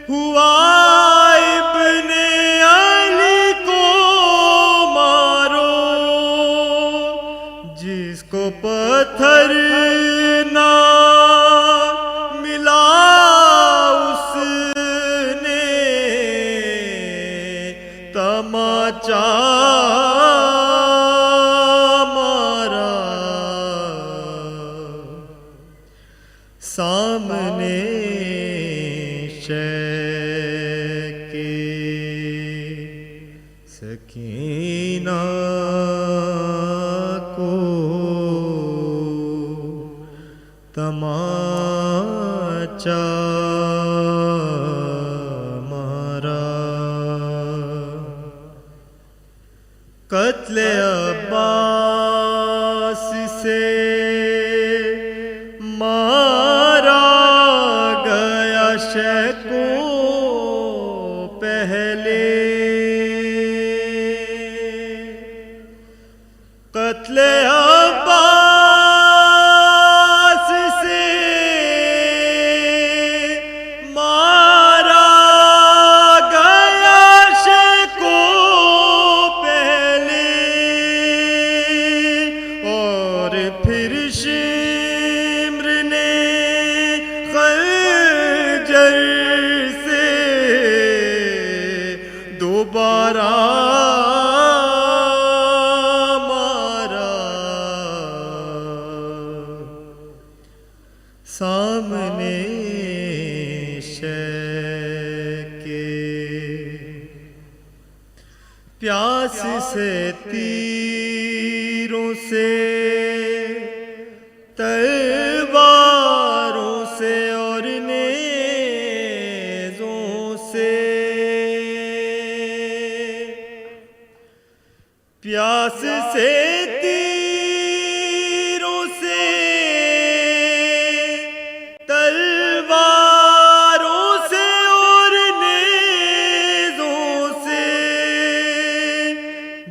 Speaker 10: ہوا ابن علی کو مارو، جس کو پتھر نہ ملا اس نے تماچا مارا، سامنے شے کے سکینہ کو تماچا مارا، قتل عباس سے مارا گیا شیخوں پہلے، قتل عباس سے مارا گیا شیخوں پہلے، اور پھر شمر نے خنجر سے دوبارہ مارا، سامنے شے کے پیاس سے تیروں سے تلواروں سے اور نیزوں سے، پیاس سے تیروں سے تلواروں سے اور نیزوں سے،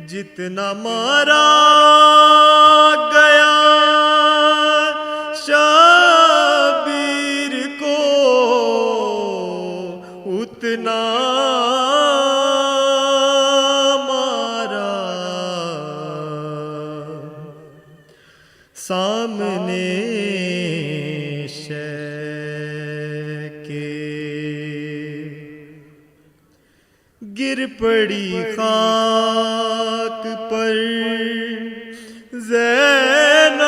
Speaker 10: جتنا مارا گیا شبیر کو اتنا مارا، سامنے شے کے گر پڑی خاک پر زینب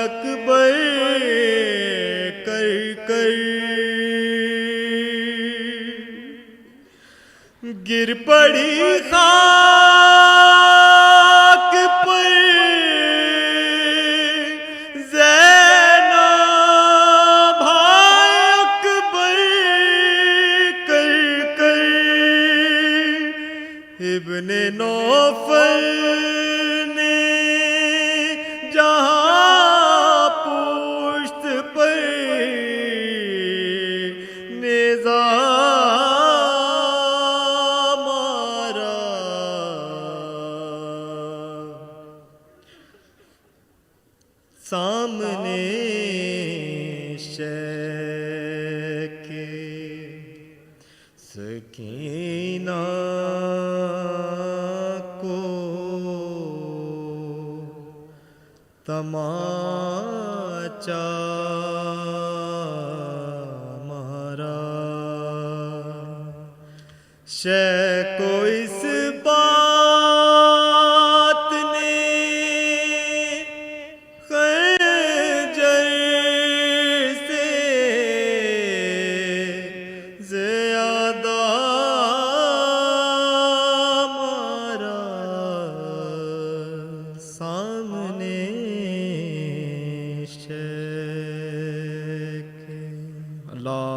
Speaker 10: اکبر کر کر، گر پڑی خاک پر زینب اکبر کر کر، ابن نوفل نے جہاں پشت پر نیزہ مارا، سامنے شے کے سکینہ کو تماچا مارا، شے کو اس بات نے خنجر سے زیادہ مارا، سامنے شے کے اللہ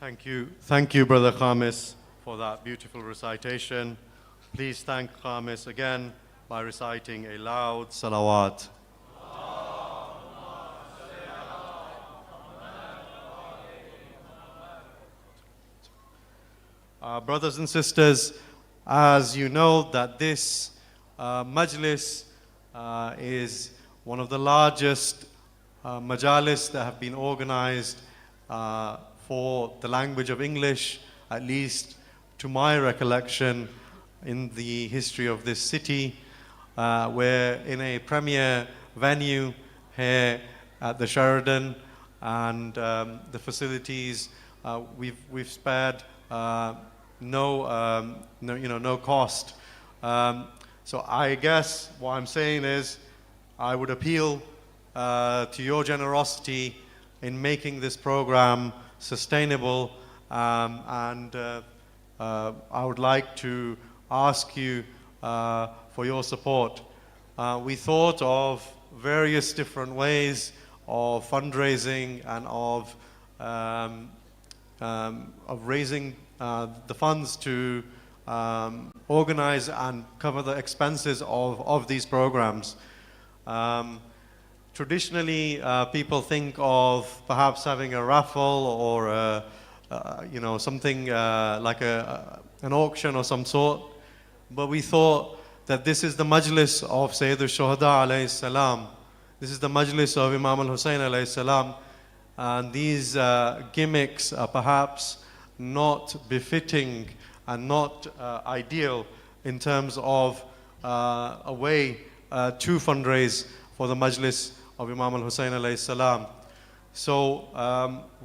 Speaker 1: Thank you, Brother Khamis, for that beautiful recitation. Please thank Khamis again by reciting a loud salawat. Brothers and sisters, as you know that this Majlis is one of the largest Majalis that have been organized for the language of English, at least to my recollection, in the history of this city. We're in a premier venue here at the Sheraton, and the facilities we've spared no cost. So I guess what I'm saying is I would appeal to your generosity in making this program sustainable, and I would like to ask you for your support. We thought of various different ways of fundraising and of raising the funds to organize and cover the expenses of these programs. Traditionally, people think of perhaps having a raffle or something like an auction or some sort, but we thought that this is the Majlis of Sayyid al-Shuhada alayhi salam. This is the Majlis of Imam al-Hussain alayhi salam, and these gimmicks are perhaps not befitting and not ideal in terms of a way to fundraise for the Majlis of Imam al-Hussain alayhi salam. So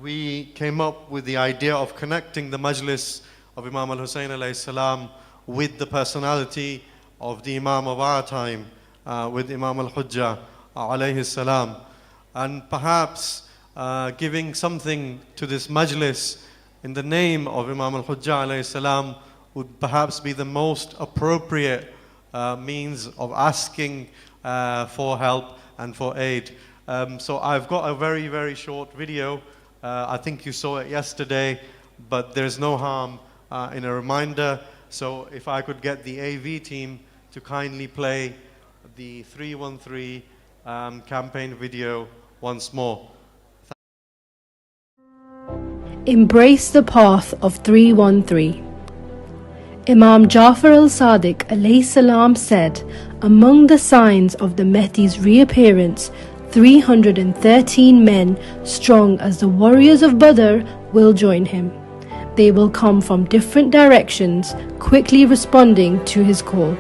Speaker 1: we came up with the idea of connecting the Majlis of Imam al-Hussain alayhi salam with the personality of the Imam of our time, with Imam al-Hujjah alayhi salam, and perhaps giving something to this Majlis in the name of Imam al-Hujjah alayhi salam would perhaps be the most appropriate means of asking for help and for aid. So I've got a very, very short video. I think you saw it yesterday, but there's no harm in a reminder. So if I could get the AV team to kindly play the 313 campaign video once more.
Speaker 11: Embrace the path of 313. Imam Jafar al-Sadiq alayhi salam said, among the signs of the Mahdi's reappearance, 313 men, strong as the warriors of Badr, will join him. They will come from different directions, quickly responding to his call.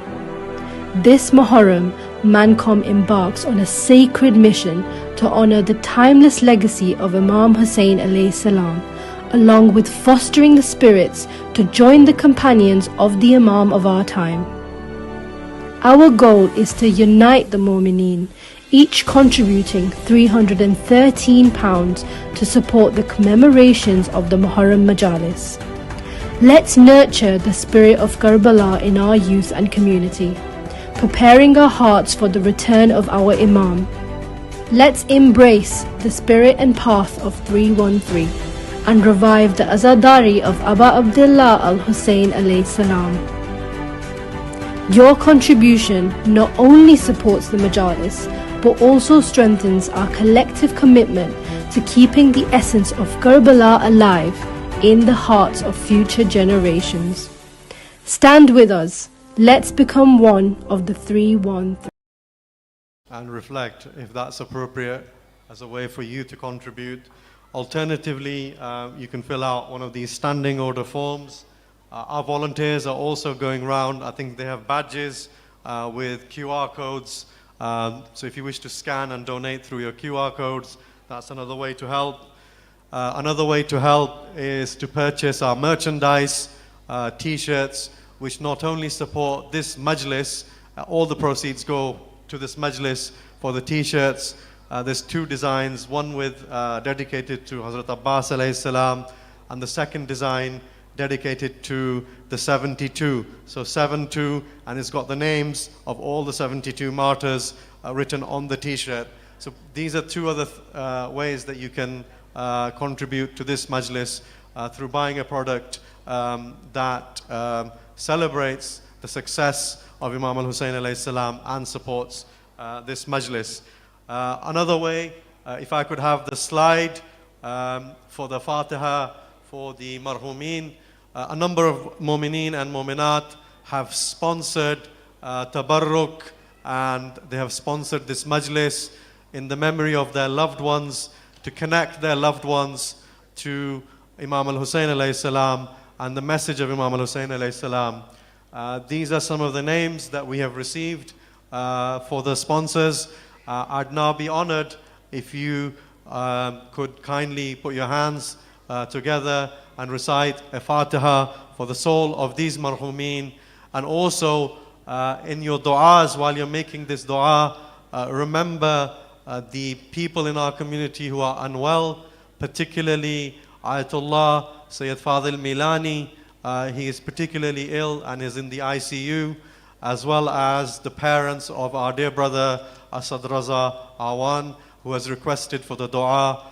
Speaker 11: This Muharram, MANCOM embarks on a sacred mission to honor the timeless legacy of Imam Hussain alayhi salam, along with fostering the spirits to join the companions of the Imam of our time. Our goal is to unite the Mu'mineen, each contributing £313 to support the commemorations of the Muharram Majalis. Let's nurture the spirit of Karbala in our youth and community, preparing our hearts for the return of our Imam. Let's embrace the spirit and path of 313 and revive the Azadari of Aba Abdullah al-Hussain alayhi salam. Your contribution not only supports the Majalis, but also strengthens our collective commitment to keeping the essence of Karbala alive in the hearts of future generations. Stand with us. Let's become one of the 313.
Speaker 1: And reflect if that's appropriate as a way for you to contribute. Alternatively, you can fill out one of these standing order forms. Our volunteers are also going around. I think they have badges with QR codes. So if you wish to scan and donate through your QR codes, that's another way to help. Another way to help is to purchase our merchandise, t-shirts, which not only support this Majlis, all the proceeds go to this Majlis for the t-shirts. There's two designs, one with dedicated to Hazrat Abbas alayhi salam, and the second design dedicated to the 72. So 72, and it's got the names of all the 72 martyrs written on the t-shirt. So these are two other ways that you can contribute to this Majlis. through buying a product that celebrates the success of Imam al-Hussain alayhi salam and supports this Majlis. Another way, if I could have the slide for the Fatiha for the marhumin, a number of mu'mineen and mu'minat have sponsored Tabarruk, and they have sponsored this Majlis in the memory of their loved ones, to connect their loved ones to Imam al-Hussain alayhi salam and the message of Imam al-Hussain alayhi salam. These are some of the names that we have received for the sponsors. I'd now be honored if you could kindly put your hands together and recite a Fatiha for the soul of these marhumin, and also in your du'as, while you're making this du'a, remember the people in our community who are unwell, particularly Ayatollah Syed Fadil Milani. He is particularly ill and is in the ICU, as well as the parents of our dear brother Asad Raza Awan, who has requested for the dua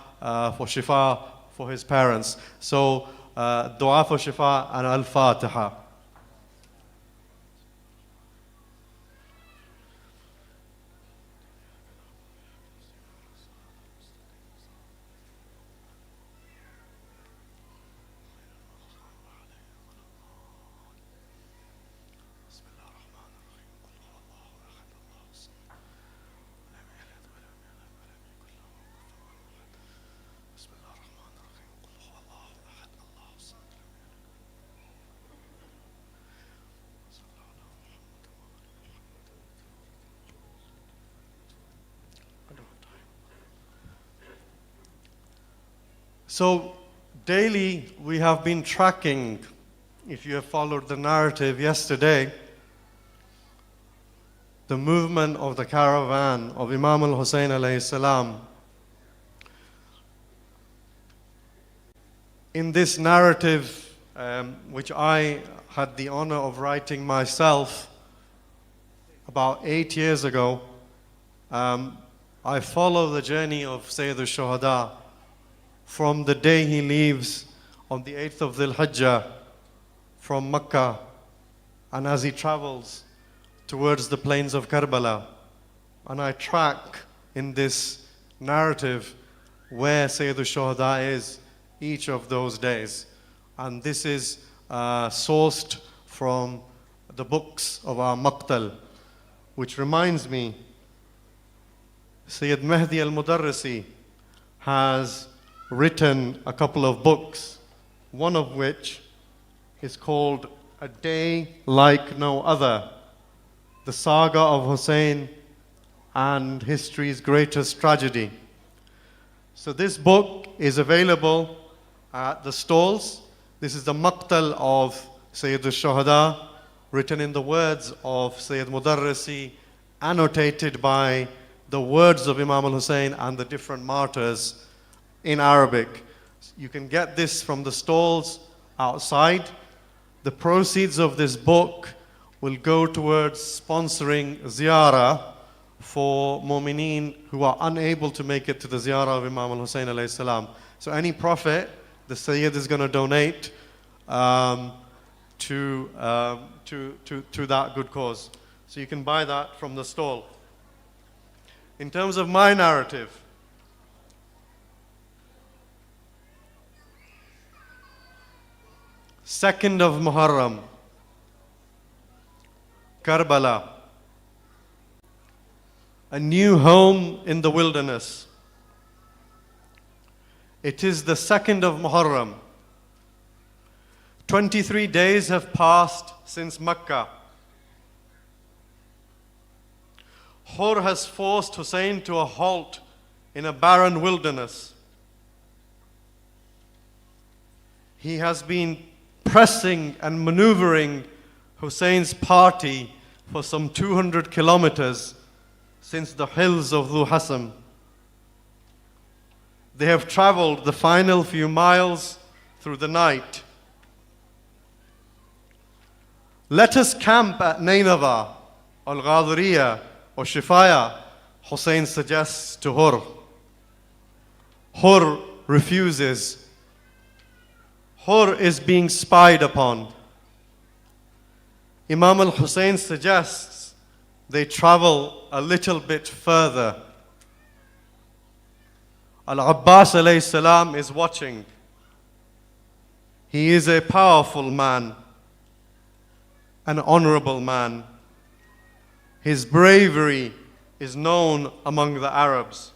Speaker 1: for shifa for his parents. So dua for shifa and al-Fatiha. So daily we have been tracking, if you have followed the narrative yesterday, the movement of the caravan of Imam al-Hussain alayhi salam. In this narrative, which I had the honor of writing myself about 8 years ago, I follow the journey of Sayyid al-Shuhada from the day he leaves on the 8th of Dhul Hijjah from Mecca, and as he travels towards the plains of Karbala. And I track in this narrative where Sayyid al-Shuhada is each of those days. And this is sourced from the books of our Maqtal, which reminds me, Sayyid Mahdi Al Modarresi has written a couple of books, one of which is called A Day Like No Other, the saga of Hussain and history's greatest tragedy. So this book is available at the stalls. This is the Maqtal of Sayyid al-Shuhada, written in the words of Sayyid Modarresi, annotated by the words of Imam al-Hussain and the different martyrs in Arabic. You can get this from the stalls outside. The proceeds of this book will go towards sponsoring ziyarah for mu'mineen who are unable to make it to the ziyarah of Imam al-Hussain alayhi salam. So any profit the Syed is going to donate to that good cause. So you can buy that from the stall. In terms of my narrative, Second of Muharram, Karbala, a new home in the wilderness. It is the 2nd of Muharram. 23 days have passed since Mecca. Hur has forced Hussain to a halt in a barren wilderness. He has been pressing and maneuvering Hussein's party for some 200 kilometers since the hills of Dhu Hasam. They have traveled the final few miles through the night. Let us camp at Nainava, Al-Ghadiriya, or Shifaya, Hussain suggests to Hur. Hur refuses. Hur is being spied upon. Imam al-Hussain suggests they travel a little bit further. Al-Abbas alayhi salam is watching. He is a powerful man, an honorable man. His bravery is known among the Arabs.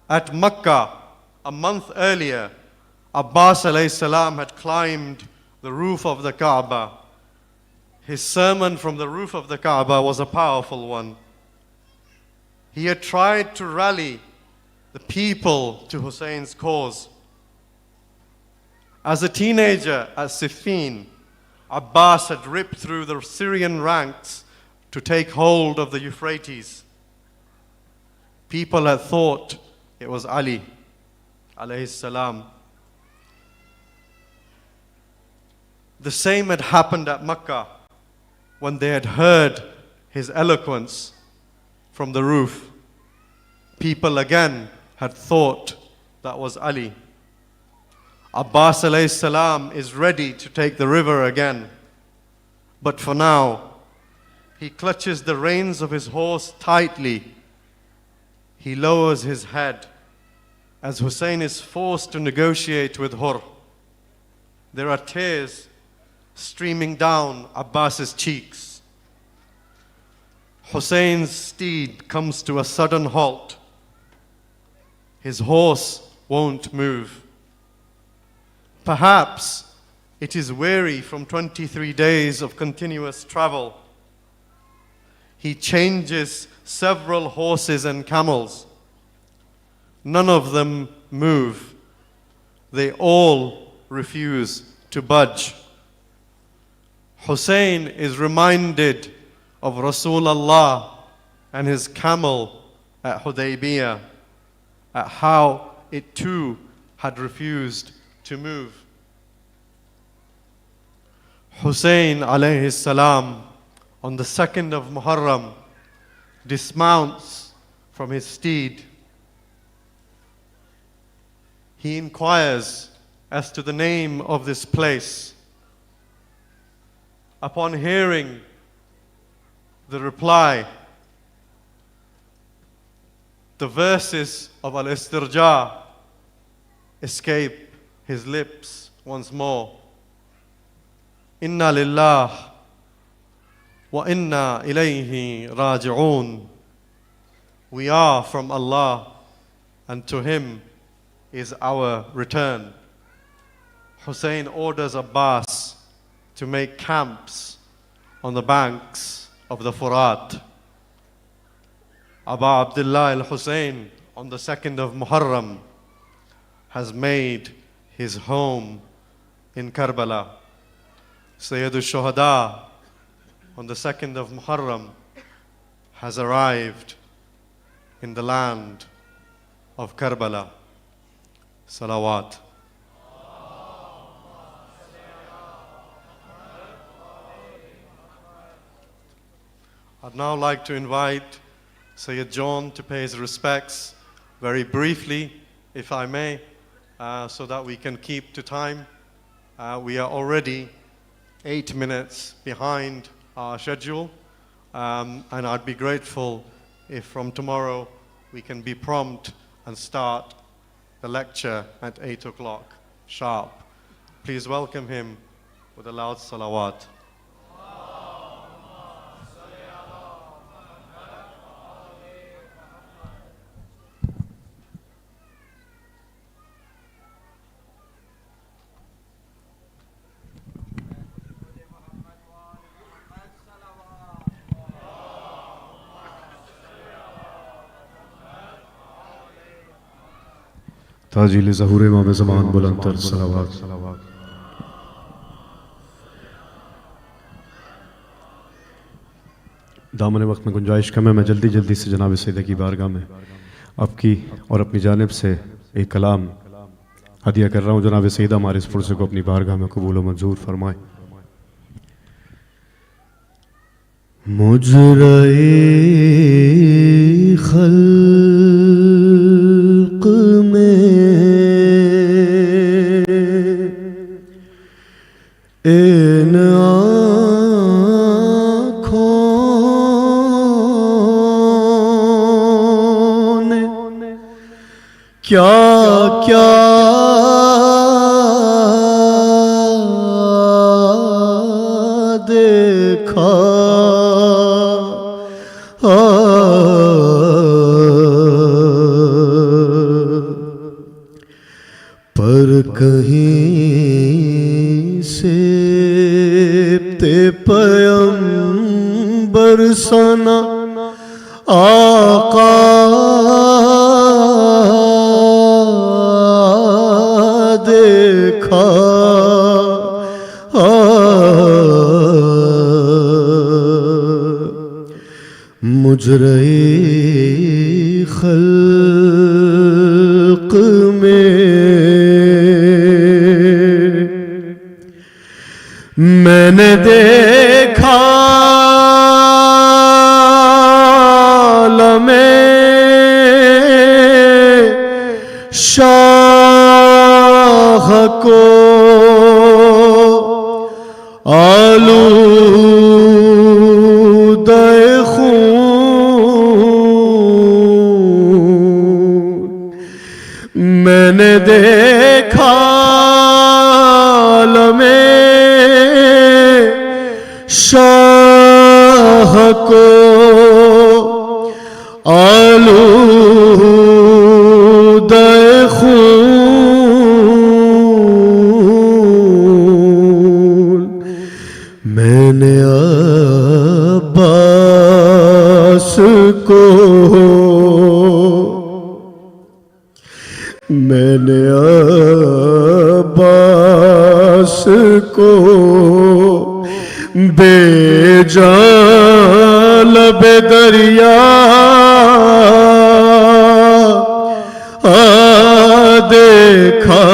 Speaker 1: At Makkah, a month earlier, Abbas alayhi salam had climbed the roof of the Kaaba. His sermon from the roof of the Kaaba was a powerful one. He had tried to rally the people to Hussein's cause. As a teenager at Siffin, Abbas had ripped through the Syrian ranks to take hold of the Euphrates. People had thought it was Ali alayhi salam. The same had happened at Makkah when they had heard his eloquence from the roof. People again had thought that was Ali. Abbas alayhi salam is ready to take the river again. But for now, he clutches the reins of his horse tightly. He lowers his head as Hussein is forced to negotiate with Hur. There are tears streaming down Abbas's cheeks. Hussein's steed comes to a sudden halt. His horse won't move. Perhaps it is weary from 23 days of continuous travel. He changes several horses and camels. None of them move. They all refuse to budge. Hussein is reminded of Rasulullah and his camel at Hudaybiyah, at how it too had refused to move. Hussein alayhi salam on the 2nd of Muharram dismounts from his steed. He inquires as to the name of this place. Upon hearing the reply, the verses of Al-Istirja escape his lips once more. Inna lillah wa inna ilayhi raji'un. We are from Allah and to Him is our return. Hussein orders Abbas to make camps on the banks of the Furat. Abu Abdullah al-Hussein on the 2nd of Muharram has made his home in Karbala. Syed Shuhada on the 2nd of Muharram has arrived in the land of Karbala. Salawat. I'd now like to invite Syed John to pay his respects very briefly, if I may, so that we can keep to time. We are already 8 minutes behind our schedule, and I'd be grateful if from tomorrow we can be prompt and start the lecture at 8 o'clock sharp. Please welcome him with a loud salawat.
Speaker 12: ताजील ज़हूर इमाम ज़मान बुलंदतर सलावत। दामन वक्त में गुंजाइश कम है, मैं जल्दी जल्दी से जनाब सैयद की बारगाह में आपकी और अपनी जानिब से एक कलाम हदिया कर रहा हूँ। जनाब सैयद हमारे इस पुरसे को अपनी बारगाह में कबूल व मंजूर फरमाए। मुजराए खल्क़ में
Speaker 10: کیا کیا دیکھا پر کہیں سے پیغمبر سنا آقا دیکھا مجرے خلق میں نے دیکھا شاہ کو آلودہ خون میں نے دیکھا شاہ کو آلودہ خون میں نے عباس کو میں نے عباس کو بے جان لب دریا دیکھا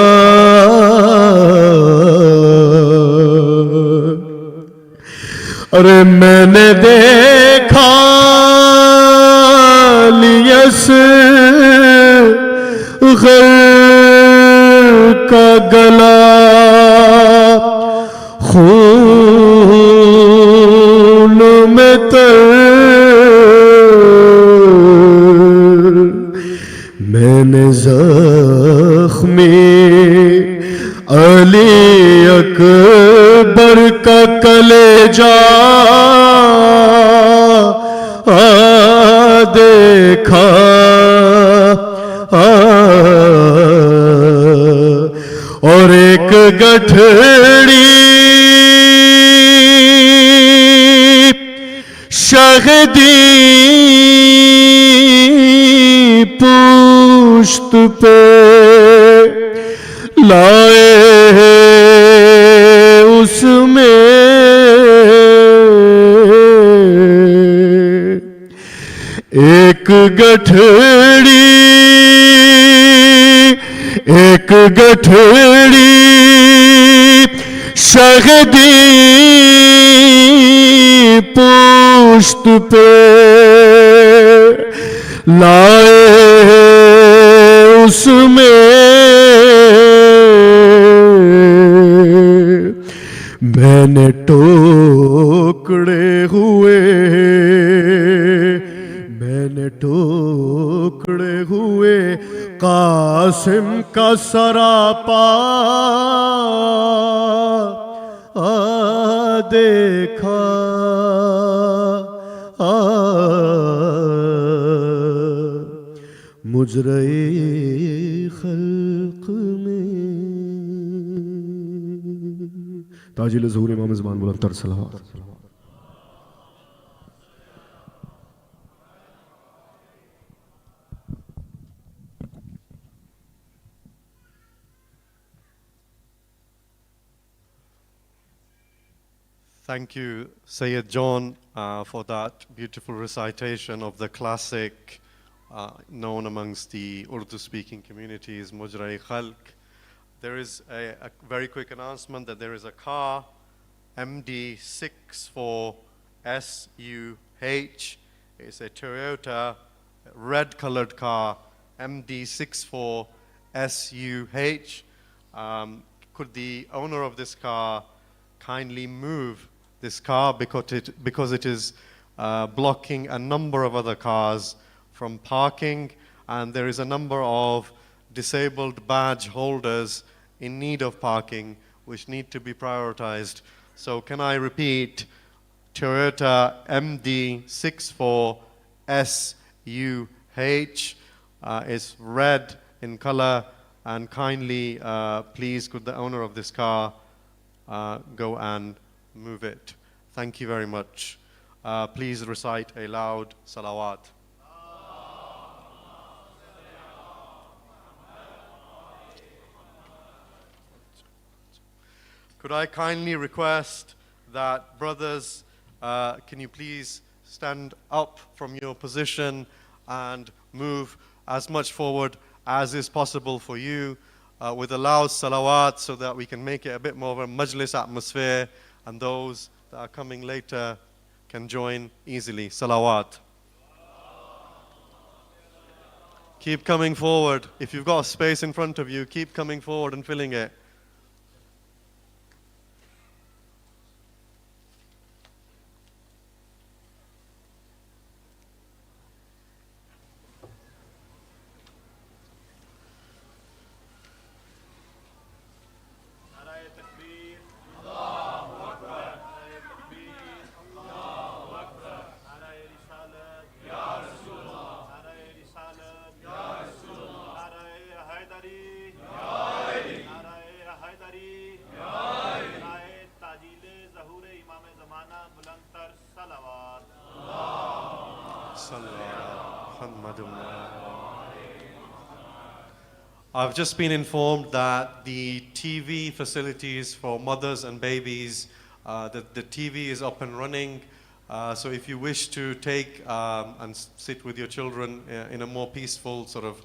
Speaker 10: ارے میں نے دیکھا لیس غر کا گلا خون میں تر میں نے زخمی علی اکبر کا کلیجہ دیکھا اور ایک گٹھڑی شہدی پشت پہ لائے اس میں ایک گٹھڑی شہدی پشت پہ لائے اس میں میں نے ٹوکڑے ہوئے قاسم کا سراپا دیکھا مجرے خلق میں تاجل ظہور امام زمان بلند تر صلوات.
Speaker 1: Thank you, Syed John, for that beautiful recitation of the classic known amongst the Urdu-speaking communities, Mujra-e Khalq. There is a very quick announcement that there is a car, MD64SUH. It's a Toyota red-colored car, MD64SUH. Could the owner of this car kindly move this car because it is blocking a number of other cars from parking, and there is a number of disabled badge holders in need of parking, which need to be prioritized. So can I repeat? Toyota MD64SUH is red in color, and kindly please could the owner of this car go and move it. Thank you very much. Please recite a loud salawat. Could I kindly request that brothers, can you please stand up from your position and move as much forward as is possible for you with a loud salawat, so that we can make it a bit more of a majlis atmosphere, and those that are coming later can join easily. Salawat. Keep coming forward. If you've got a space in front of you, keep coming forward and filling it. I've just been informed that the TV facilities for mothers and babies, that the TV is up and running. So if you wish to take and sit with your children in a more peaceful sort of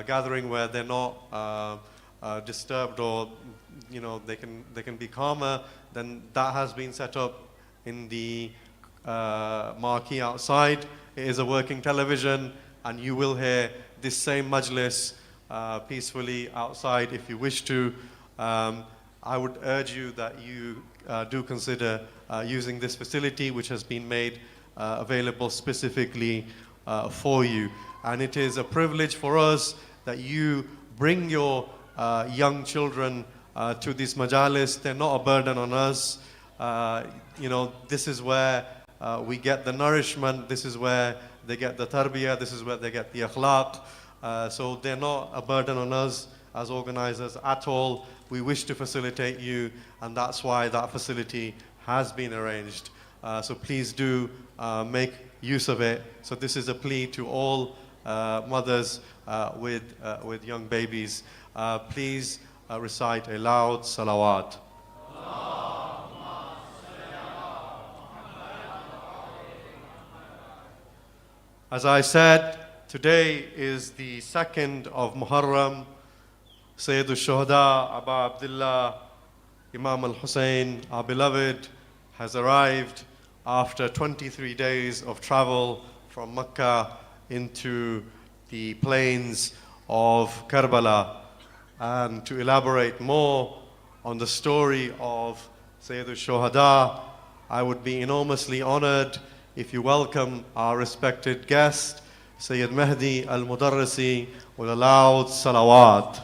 Speaker 1: gathering where they're not disturbed, or they can be calmer, then that has been set up in the marquee outside. It is a working television, and you will hear this same majlis peacefully outside if you wish to. I would urge you that you do consider using this facility, which has been made available specifically for you. And it is a privilege for us that you bring your young children to this majalis. They're not a burden on us. This is where we get the nourishment. This is where they get the tarbiyah. This is where they get the akhlaq. So they're not a burden on us as organizers at all. We wish to facilitate you, and that's why that facility has been arranged. So please do make use of it. So this is a plea to all mothers with young babies. Please recite a loud salawat. As I said, today is the 2nd of Muharram. Syed Shuhada, Abu Abdullah, Imam Al Hussain, our beloved, has arrived after 23 days of travel from Mecca into the plains of Karbala. And to elaborate more on the story of Syed Shuhada, I would be enormously honored if you welcome our respected guest, Syed Mahdi Al Modarresi, with a loud salawat.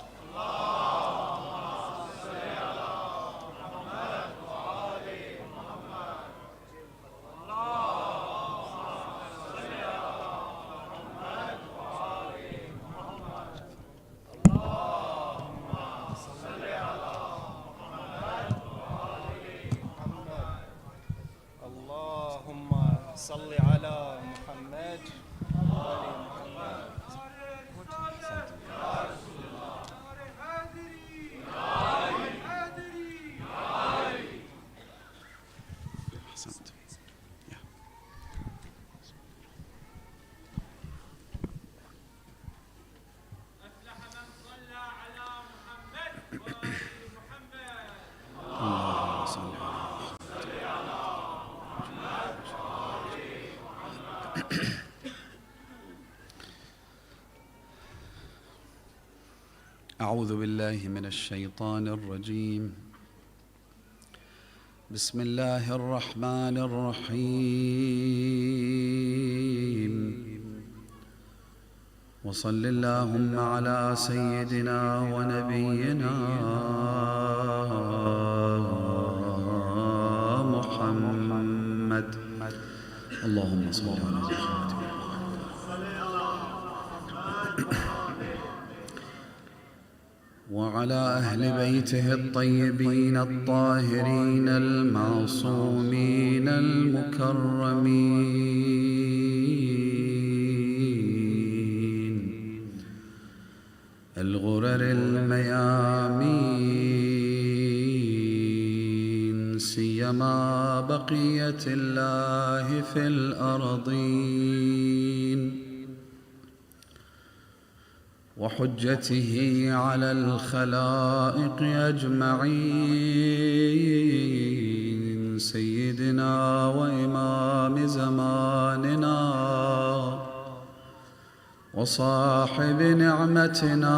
Speaker 13: أعوذ بالله من الشيطان الرجيم بسم الله الرحمن الرحيم وصل اللهم على سيدنا ونبينا محمد. اللهم صل على محمد وعلى أهل بيته الطيبين الطاهرين المعصومين المكرمين الغرر الميامين، سيما بقية الله في الأرضين وحجته على الخلائق أجمعين، سيدنا وإمام زماننا وصاحب نعمتنا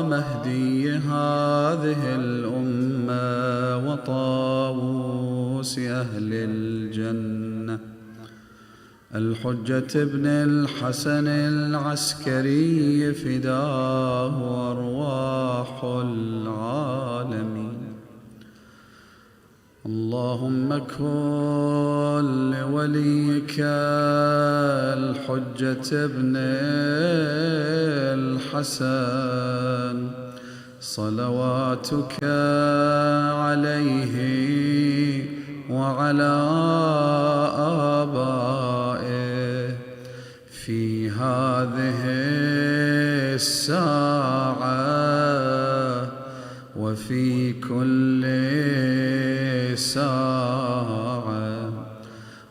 Speaker 13: مهدي هذه الأمة وطاووس أهل الجنة الحجة ابن الحسن العسكري فداه أرواح العالمين. اللهم كن لوليك الحجة ابن الحسن صلواتك عليه وعلى آبائه في هذه الساعة وفي كل ساعة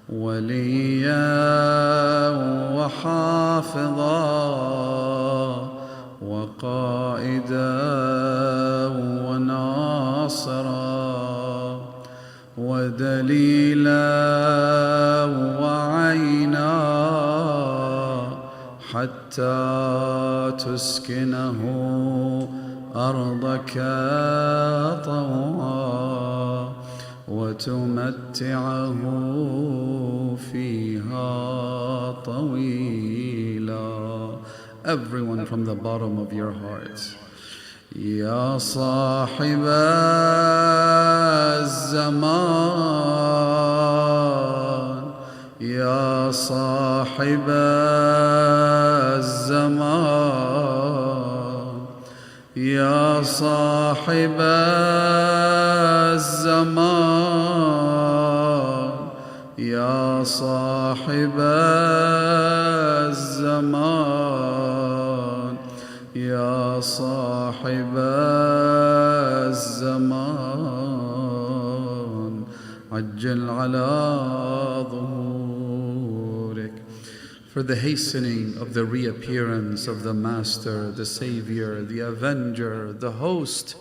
Speaker 13: وليا وحافظا وقائدا وناصرا ودليلا وعينا حتى تسكنه أرضك طوعا وتمتعه فيها طويلا. Everyone from the bottom of your hearts. يا صاحب الزمان يا صاحب الزمان يا صاحب الزمان يا صاحب الزمان يا صاحب الزمان عجل على ظهورك. For the hastening of the reappearance of the Master, the Savior, the Avenger, the Host,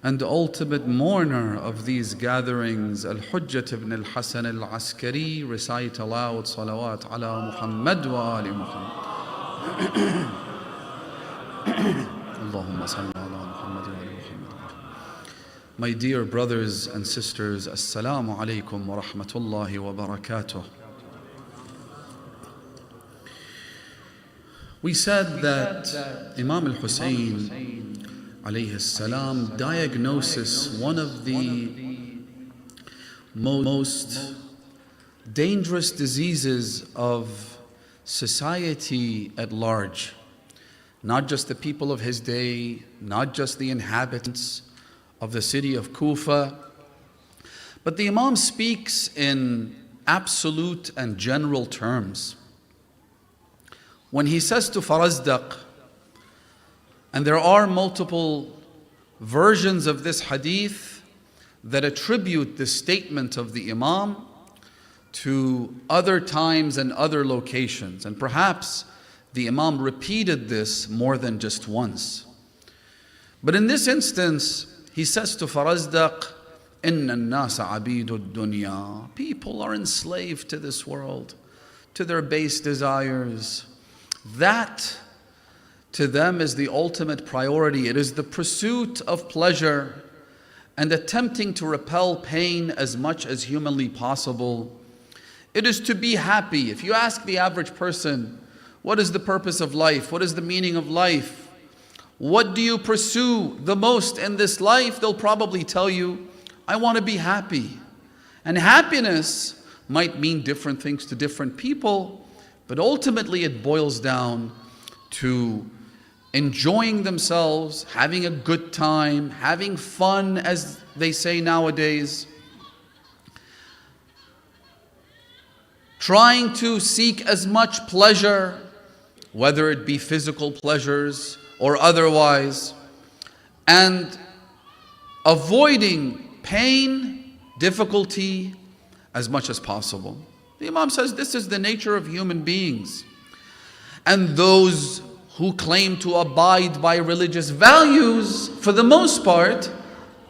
Speaker 13: and ultimate mourner of these gatherings, Al-Hujjat ibn al-Hasan al-Askari, recite aloud salawat ala Muhammad wa ali Muhammad. Allahumma salli ala Muhammad wa ali Muhammad. My dear brothers and sisters, Assalamu alaikum wa rahmatullahi wa barakatuh. We said that Imam al-Hussain alayhi salam diagnosis one of the most dangerous diseases of society at large. Not just the people of his day, not just the inhabitants of the city of Kufa, but the Imam speaks in absolute and general terms. When he says to Farazdaq, and there are multiple versions of this hadith that attribute this statement of the Imam to other times and other locations, and perhaps the Imam repeated this more than just once. But in this instance, he says to Farazdaq, Inna an-nasa abidu ad-dunya. People are enslaved to this world, to their base desires. That to them is the ultimate priority. It is the pursuit of pleasure and attempting to repel pain as much as humanly possible. It is to be happy. If you ask the average person, What is the purpose of life? What is the meaning of life? What do you pursue the most in this life? They'll probably tell you, I want to be happy. And happiness might mean different things to different people, but ultimately it boils down to enjoying themselves, having a good time, having fun, as they say nowadays, trying to seek as much pleasure, whether it be physical pleasures or otherwise, and avoiding pain, difficulty as much as possible. The Imam says this is the nature of human beings. And those who claim to abide by religious values, for the most part,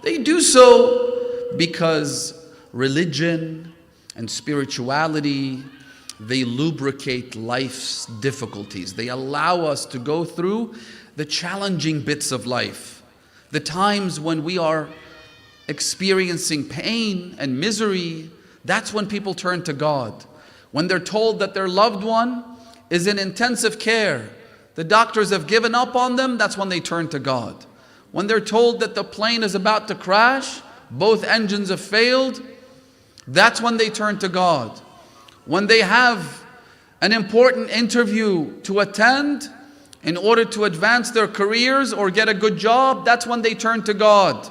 Speaker 13: they do so because religion and spirituality, they lubricate life's difficulties. They allow us to go through the challenging bits of life, the times when we are experiencing pain and misery. That's when people turn to God. When they're told that their loved one is in intensive care, the doctors have given up on them, that's when they turn to God. When they're told that the plane is about to crash, both engines have failed, that's when they turn to God. When they have an important interview to attend in order to advance their careers or get a good job, that's when they turn to God.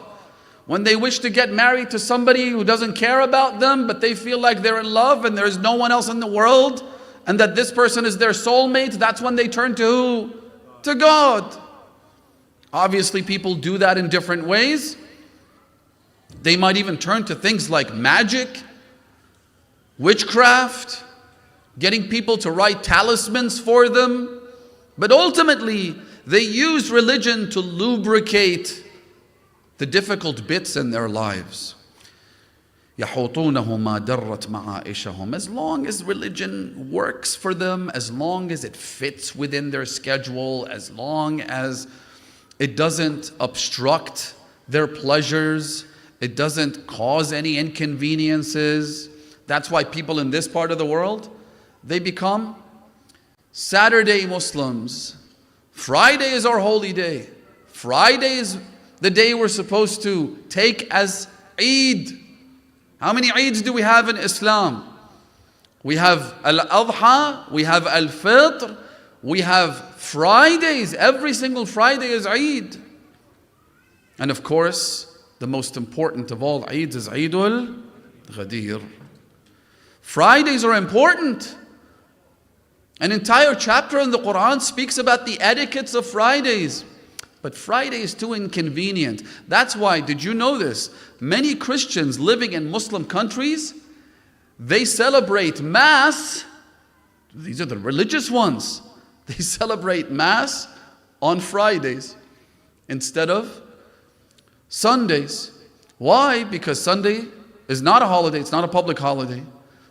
Speaker 13: When they wish to get married to somebody who doesn't care about them, but they feel like they're in love and there's no one else in the world, and that this person is their soulmate, that's when they turn to who? To God. Obviously, people do that in different ways. They might even turn to things like magic, witchcraft, getting people to write talismans for them. But ultimately, they use religion to lubricate the difficult bits in their lives. يَحُوطُونَهُ مَا دَرَّتْ مَعَائِشَهُم. As long as religion works for them, as long as it fits within their schedule, as long as it doesn't obstruct their pleasures, it doesn't cause any inconveniences. That's why people in this part of the world, they become Saturday Muslims. Friday is our holy day. Friday is the day we're supposed to take as Eid. How many Eids do we have in Islam? We have Al-Adha, we have Al-Fitr, we have Fridays. Every single Friday is Eid. And of course, the most important of all Eids is Eid al-Ghadir. Fridays are important. An entire chapter in the Quran speaks about the etiquettes of Fridays. But Friday is too inconvenient. That's why, did you know this? Many Christians living in Muslim countries, they celebrate Mass. These are the religious ones. They celebrate Mass on Fridays instead of Sundays. Why? Because Sunday is not a holiday. It's not a public holiday.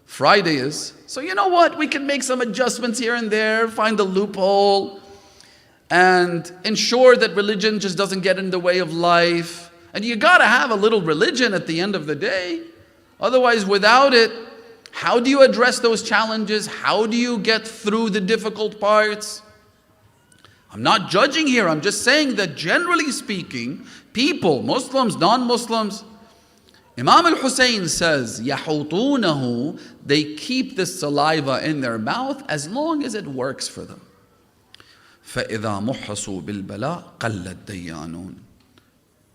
Speaker 13: Friday is. So you know what? We can make some adjustments here and there, find a loophole, and ensure that religion just doesn't get in the way of life. And you got to have a little religion at the end of the day. Otherwise, without it, how do you address those challenges? How do you get through the difficult parts? I'm not judging here. I'm just saying that generally speaking, people, Muslims, non-Muslims, Imam al-Hussain says, يَحُوطُونَهُ, they keep this saliva in their mouth as long as it works for them. فَإِذَا مُحَّصُوا بِالْبَلَاءِ قَلَّ الدَّيَّانُونَ.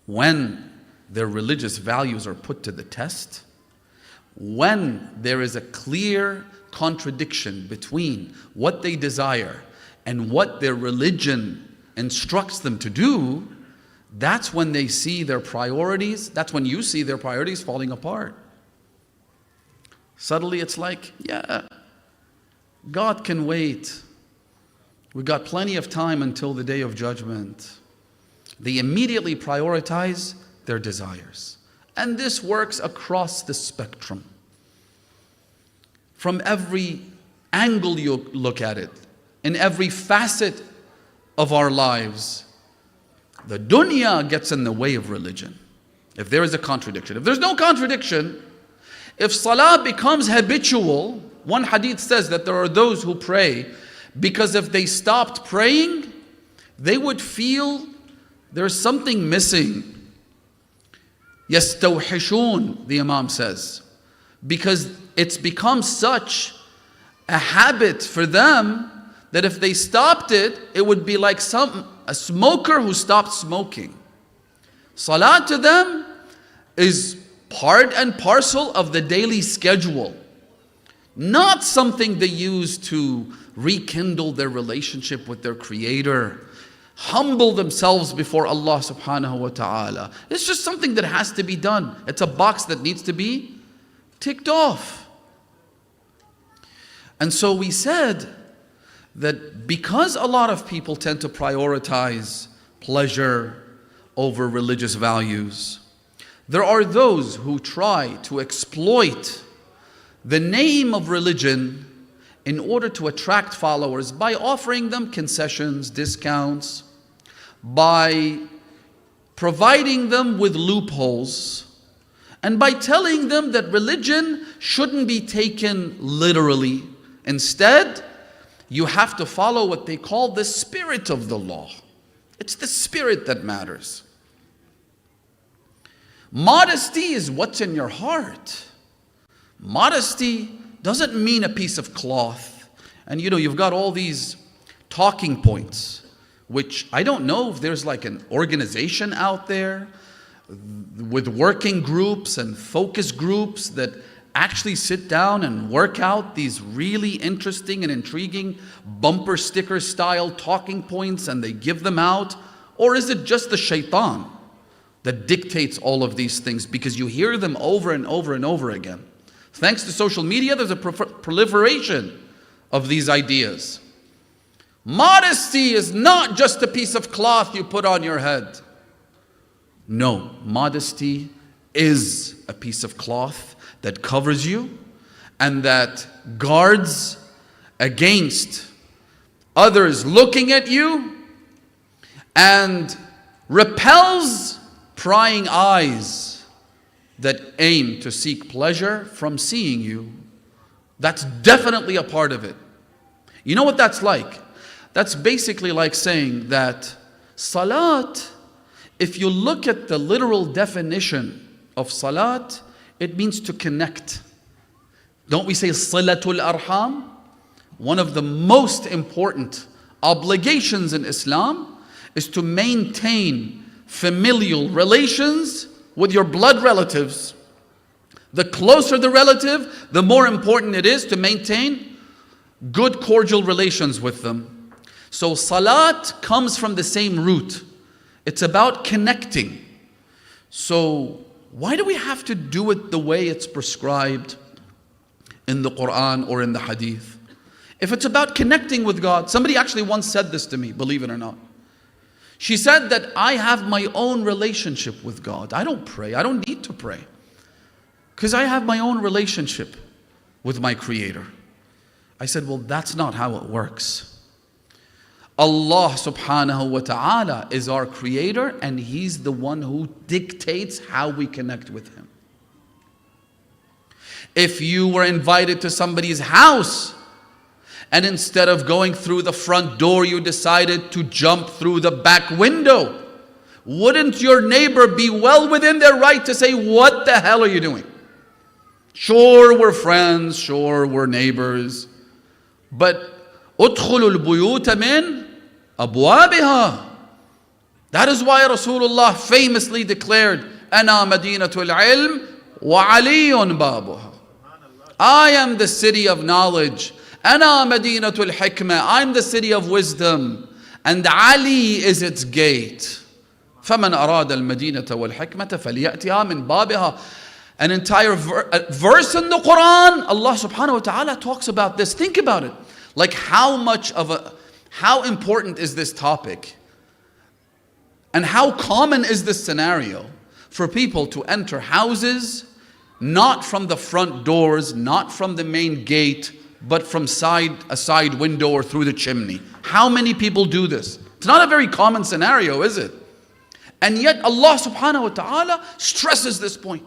Speaker 13: When their religious values are put to the test, when there is a clear contradiction between what they desire and what their religion instructs them to do, that's when they see their priorities, that's when you see their priorities falling apart. Suddenly it's like, yeah, God can wait. We've got plenty of time until the day of judgment. They immediately prioritize their desires. And this works across the spectrum. From every angle you look at it, in every facet of our lives, the dunya gets in the way of religion. If there is a contradiction. If there's no contradiction, if salah becomes habitual, one hadith says that there are those who pray Because if they stopped praying, they would feel there's something missing. يَسْتَوْحِشُونَ, the Imam says. Because it's become such a habit for them that if they stopped it, it would be like a smoker who stopped smoking. Salat to them is part and parcel of the daily schedule, not something they use to rekindle their relationship with their Creator, humble themselves before Allah subhanahu wa ta'ala. It's just something that has to be done. It's a box that needs to be ticked off. And so we said that because a lot of people tend to prioritize pleasure over religious values, there are those who try to exploit the name of religion in order to attract followers by offering them concessions, discounts, by providing them with loopholes, and by telling them that religion shouldn't be taken literally. Instead, you have to follow what they call the spirit of the law. It's the spirit that matters. Modesty is what's in your heart. Modesty doesn't mean a piece of cloth. And you've got all these talking points, which I don't know if there's like an organization out there with working groups and focus groups that actually sit down and work out these really interesting and intriguing bumper sticker style talking points and they give them out. Or is it just the shaitan that dictates all of these things because you hear them over and over and over again? Thanks to social media, there's a proliferation of these ideas. Modesty is not just a piece of cloth you put on your head. No, modesty is a piece of cloth that covers you and that guards against others looking at you and repels prying eyes that aim to seek pleasure from seeing you. That's definitely a part of it. You know what that's like? That's basically like saying that salat, if you look at the literal definition of salat, it means to connect. Don't we say silatul arham? One of the most important obligations in Islam is to maintain familial relations with your blood relatives. The closer the relative, the more important it is to maintain good cordial relations with them. So salat comes from the same root. It's about connecting. So why do we have to do it the way it's prescribed in the Quran or in the Hadith? If it's about connecting with God, somebody actually once said this to me, believe it or not. She said that I have my own relationship with God. I don't pray. I don't need to pray. Because I have my own relationship with my Creator. I said, well, that's not how it works. Allah subhanahu wa ta'ala is our Creator and He's the one who dictates how we connect with Him. If you were invited to somebody's house and instead of going through the front door, you decided to jump through the back window, wouldn't your neighbor be well within their right to say, what the hell are you doing? Sure, we're friends, sure, we're neighbors, but أُدْخُلُوا الْبُيُوتَ مِنْ أَبْوَابِهَا. That is why Rasulullah famously declared, أَنَا مَدِينَةُ الْعِلْمِ وَعَلِيٌّ بَابُهَا. I am the city of knowledge. أَنَا مَدِينَةُ الْحِكْمَةِ. I'm the city of wisdom. And Ali is its gate. فَمَنْ أَرَادَ الْمَدِينَةَ وَالْحِكْمَةَ فَلْيَأْتِهَا مِنْ بَابِهَا. An entire verse in the Quran, Allah subhanahu wa ta'ala talks about this. Think about it. Like how important is this topic? And how common is this scenario for people to enter houses, not from the front doors, not from the main gate, but from a side window or through the chimney? How many people do this? It's not a very common scenario, is it? And yet Allah subhanahu wa ta'ala stresses this point.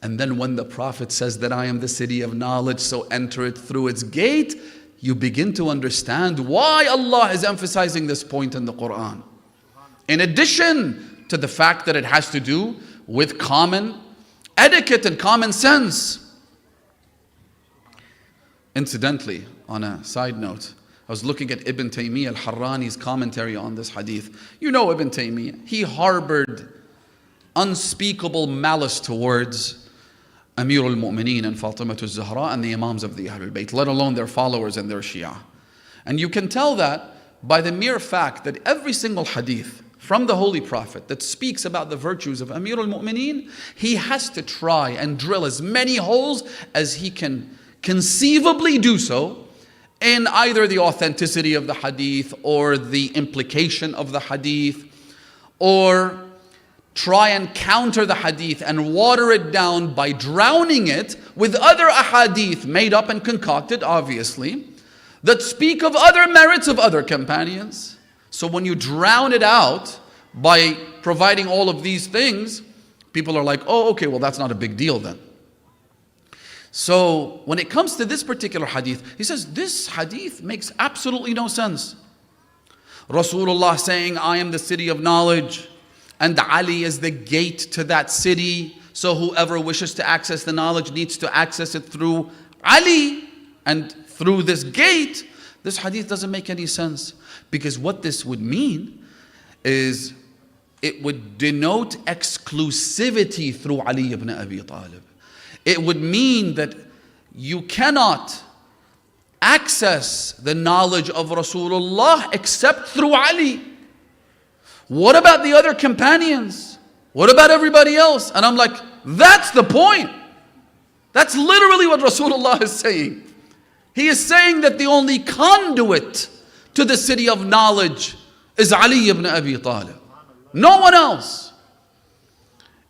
Speaker 13: And then when the Prophet says that I am the city of knowledge, so enter it through its gate, you begin to understand why Allah is emphasizing this point in the Quran. In addition to the fact that it has to do with common etiquette and common sense. Incidentally, on a side note, I was looking at Ibn Taymiyyah al-Harrani's commentary on this hadith. You know Ibn Taymiyyah, he harbored unspeakable malice towards Amir al-Mu'mineen and Fatima Zahra and the Imams of the Ahlul Bayt, let alone their followers and their Shia. And you can tell that by the mere fact that every single hadith from the Holy Prophet that speaks about the virtues of Amir al-Mu'mineen, he has to try and drill as many holes as he can conceivably do so in either the authenticity of the hadith or the implication of the hadith, or try and counter the hadith and water it down by drowning it with other ahadith made up and concocted, obviously, that speak of other merits of other companions. So when you drown it out by providing all of these things, people are like, oh, okay, well, that's not a big deal then. So when it comes to this particular hadith, he says, this hadith makes absolutely no sense. Rasulullah saying, I am the city of knowledge, and Ali is the gate to that city. So whoever wishes to access the knowledge needs to access it through Ali and through this gate. This hadith doesn't make any sense, because what this would mean is it would denote exclusivity through Ali ibn Abi Talib. It would mean that you cannot access the knowledge of Rasulullah except through Ali. What about the other companions? What about everybody else? And I'm like, that's the point. That's literally what Rasulullah is saying. He is saying that the only conduit to the city of knowledge is Ali ibn Abi Talib. No one else.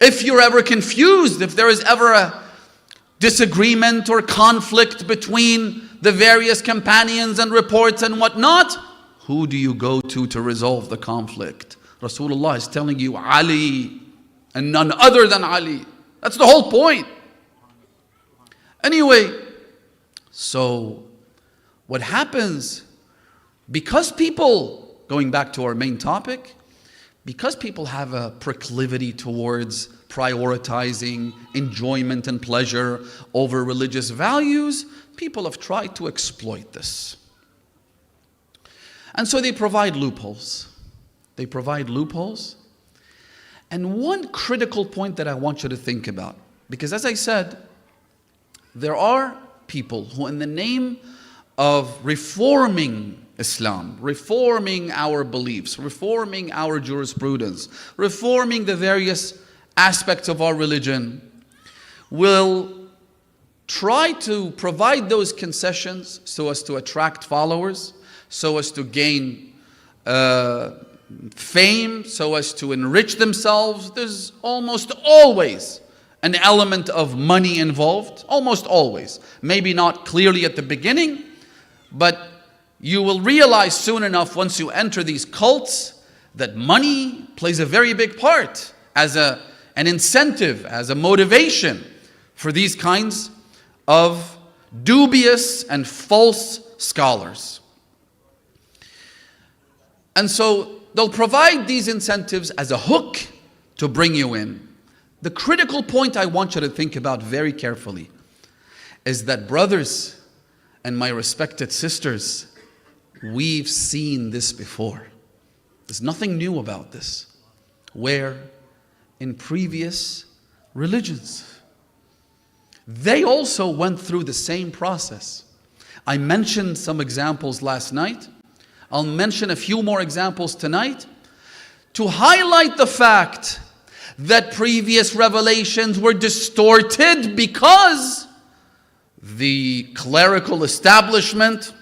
Speaker 13: If you're ever confused, if there is ever a disagreement or conflict between the various companions and reports and whatnot, who do you go to resolve the conflict? Rasulullah is telling you Ali and none other than Ali. That's the whole point. Anyway, so what happens, because people, going back to our main topic, because people have a proclivity towards prioritizing enjoyment and pleasure over religious values, people have tried to exploit this. And so they provide loopholes. They provide loopholes. And one critical point that I want you to think about, because as I said, there are people who, in the name of reforming Islam, reforming our beliefs, reforming our jurisprudence, reforming the various aspects of our religion, will try to provide those concessions so as to attract followers, so as to gain fame, so as to enrich themselves. There's almost always an element of money involved, almost always. Maybe not clearly at the beginning, but you will realize soon enough once you enter these cults that money plays a very big part as an incentive, as a motivation for these kinds of dubious and false scholars. And so they'll provide these incentives as a hook to bring you in. The critical point I want you to think about very carefully is that, brothers and my respected sisters, we've seen this before. There's nothing new about this. Where in previous religions, they also went through the same process. I mentioned some examples last night. I'll mention a few more examples tonight to highlight the fact that previous revelations were distorted because the clerical establishment,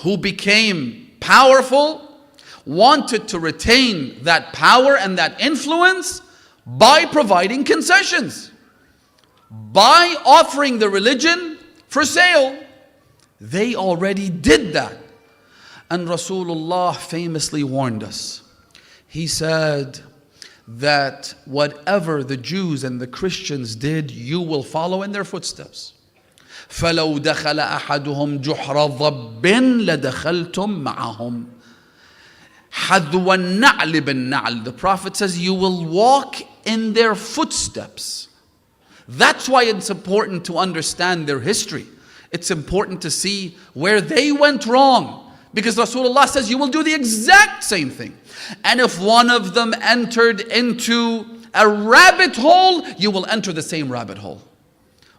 Speaker 13: who became powerful, wanted to retain that power and that influence by providing concessions, by offering the religion for sale. They already did that. And Rasulullah famously warned us. He said that whatever the Jews and the Christians did, you will follow in their footsteps. فَلَوْ دَخَلَ أَحَدُهُمْ جُحْرَ ضَبٍّ لَدَخَلْتُمْ مَعَهُمْ حَذْوَ النَّعْلِ بِالنَّعْلِ. The Prophet says, you will walk in their footsteps. That's why it's important to understand their history. It's important to see where they went wrong. Because Rasulullah says you will do the exact same thing. And if one of them entered into a rabbit hole, you will enter the same rabbit hole.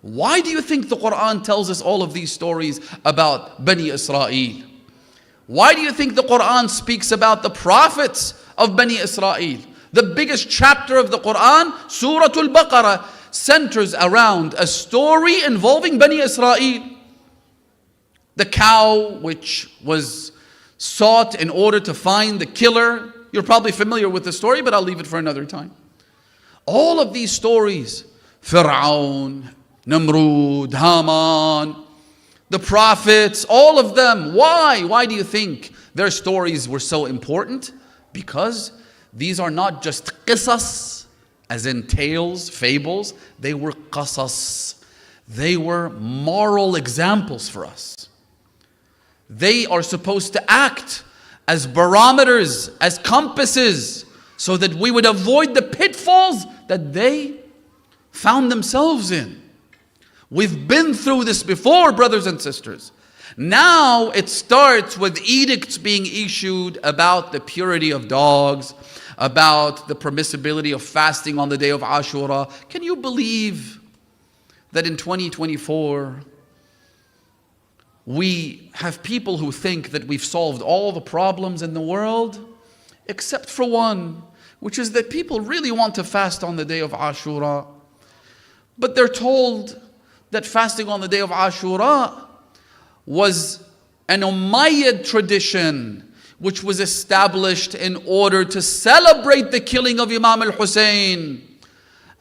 Speaker 13: Why do you think the Quran tells us all of these stories about Bani Israel? Why do you think the Quran speaks about the prophets of Bani Israel? The biggest chapter of the Quran, Surah Al-Baqarah, centers around a story involving Bani Israel. The cow which was sought in order to find the killer. You're probably familiar with the story, but I'll leave it for another time. All of these stories, Fir'aun, Namrud, Haman, the prophets, all of them. Why? Why do you think their stories were so important? Because these are not just qisas, as in tales, fables. They were qasas. They were moral examples for us. They are supposed to act as barometers, as compasses, so that we would avoid the pitfalls that they found themselves in. We've been through this before, brothers and sisters. Now it starts with edicts being issued about the purity of dogs, about the permissibility of fasting on the day of Ashura. Can you believe that in 2024, we have people who think that we've solved all the problems in the world, except for one, which is that people really want to fast on the day of Ashura. But they're told that fasting on the day of Ashura was an Umayyad tradition which was established in order to celebrate the killing of Imam al-Hussain.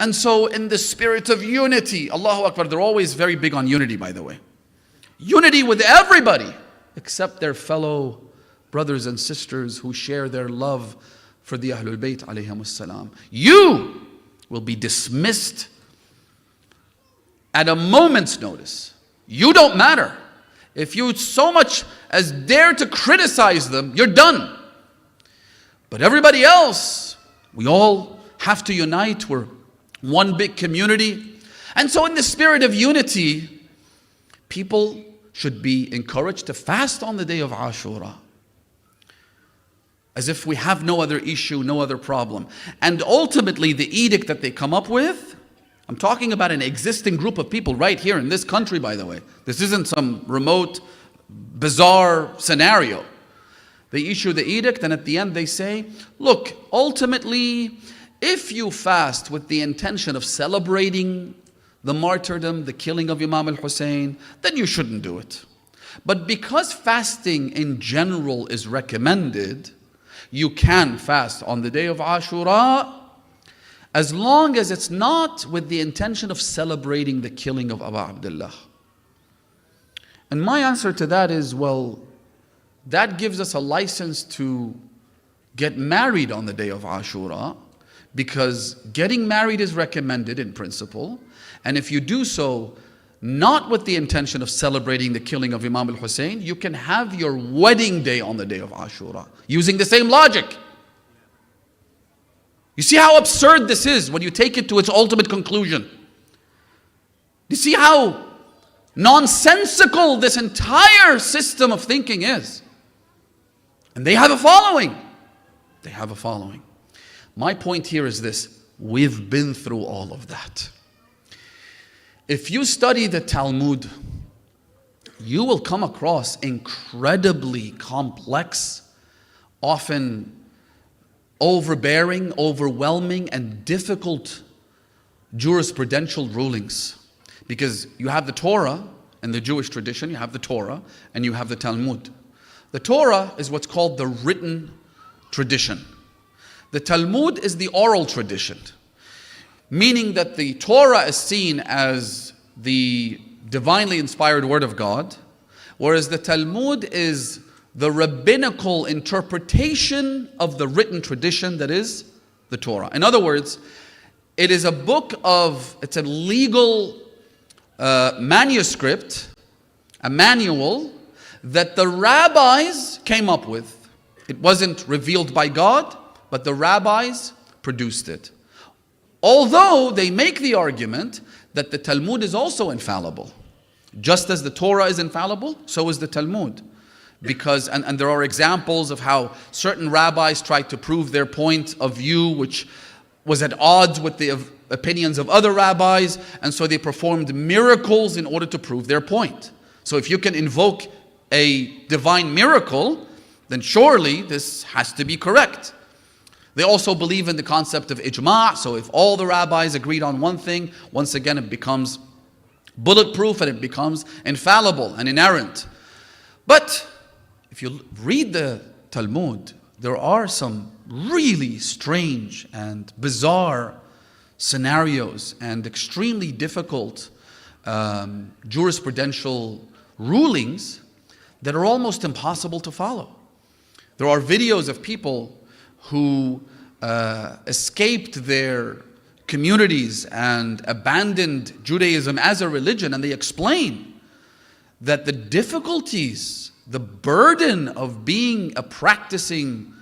Speaker 13: And so in the spirit of unity, Allahu Akbar, they're always very big on unity, by the way. Unity with everybody except their fellow brothers and sisters who share their love for the Ahlul Bayt alayhimus salam. You will be dismissed at a moment's notice. You don't matter. If you so much as dare to criticize them, you're done. But everybody else, we all have to unite. We're one big community. And so in the spirit of unity, people should be encouraged to fast on the day of Ashura, as if we have no other issue, no other problem. And ultimately, the edict that they come up with, I'm talking about an existing group of people right here in this country, by the way. This isn't some remote, bizarre scenario. They issue the edict, and at the end they say, look, ultimately, if you fast with the intention of celebrating the martyrdom, the killing of Imam al-Hussain, then you shouldn't do it. But because fasting in general is recommended, you can fast on the day of Ashura, as long as it's not with the intention of celebrating the killing of Abu Abdullah. And my answer to that is, well, that gives us a license to get married on the day of Ashura, because getting married is recommended in principle. And if you do so not with the intention of celebrating the killing of Imam al-Hussain, you can have your wedding day on the day of Ashura, using the same logic. You see how absurd this is when you take it to its ultimate conclusion? You see how nonsensical this entire system of thinking is? And they have a following. They have a following. My point here is this: we've been through all of that. If you study the Talmud, you will come across incredibly complex, often overbearing, overwhelming, and difficult jurisprudential rulings. Because you have the Torah in the Jewish tradition, you have the Torah, and you have the Talmud. The Torah is what's called the written tradition. The Talmud is the oral tradition, meaning that the Torah is seen as the divinely inspired word of God, whereas the Talmud is the rabbinical interpretation of the written tradition that is the Torah. In other words, it is a book of, it's a legal manuscript, a manual that the rabbis came up with. It wasn't revealed by God, but the rabbis produced it. Although they make the argument that the Talmud is also infallible. Just as the Torah is infallible, so is the Talmud. Because, and there are examples of how certain rabbis tried to prove their point of view, which was at odds with the opinions of other rabbis, and so they performed miracles in order to prove their point. So if you can invoke a divine miracle, then surely this has to be correct. They also believe in the concept of ijma', so if all the rabbis agreed on one thing, once again it becomes bulletproof and it becomes infallible and inerrant. But if you read the Talmud, there are some really strange and bizarre scenarios and extremely difficult jurisprudential rulings that are almost impossible to follow. There are videos of people who escaped their communities and abandoned Judaism as a religion, and they explain that the difficulties, the burden of being a practicing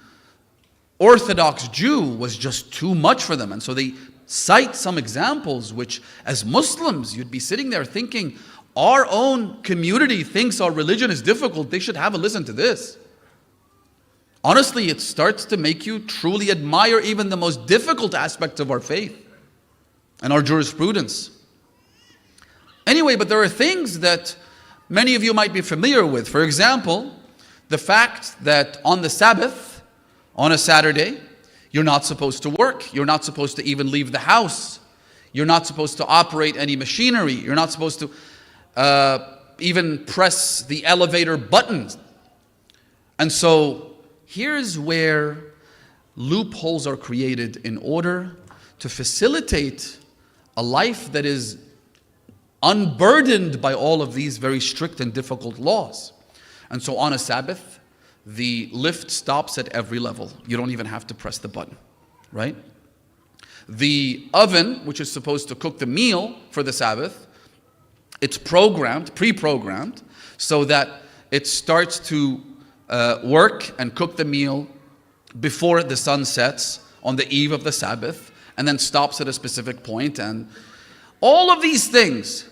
Speaker 13: Orthodox Jew was just too much for them. And so they cite some examples which, as Muslims, you'd be sitting there thinking, our own community thinks our religion is difficult, they should have a listen to this. Honestly, it starts to make you truly admire even the most difficult aspects of our faith and our jurisprudence. Anyway, but there are things that many of you might be familiar with. For example, the fact that on the Sabbath, on a Saturday, you're not supposed to work. You're not supposed to even leave the house. You're not supposed to operate any machinery. You're not supposed to even press the elevator buttons. And so here's where loopholes are created in order to facilitate a life that is unburdened by all of these very strict and difficult laws. And so on a Sabbath, the lift stops at every level. You don't even have to press the button, right? The oven, which is supposed to cook the meal for the Sabbath, it's programmed, pre-programmed, so that it starts to work and cook the meal before the sun sets on the eve of the Sabbath, and then stops at a specific point. And all of these things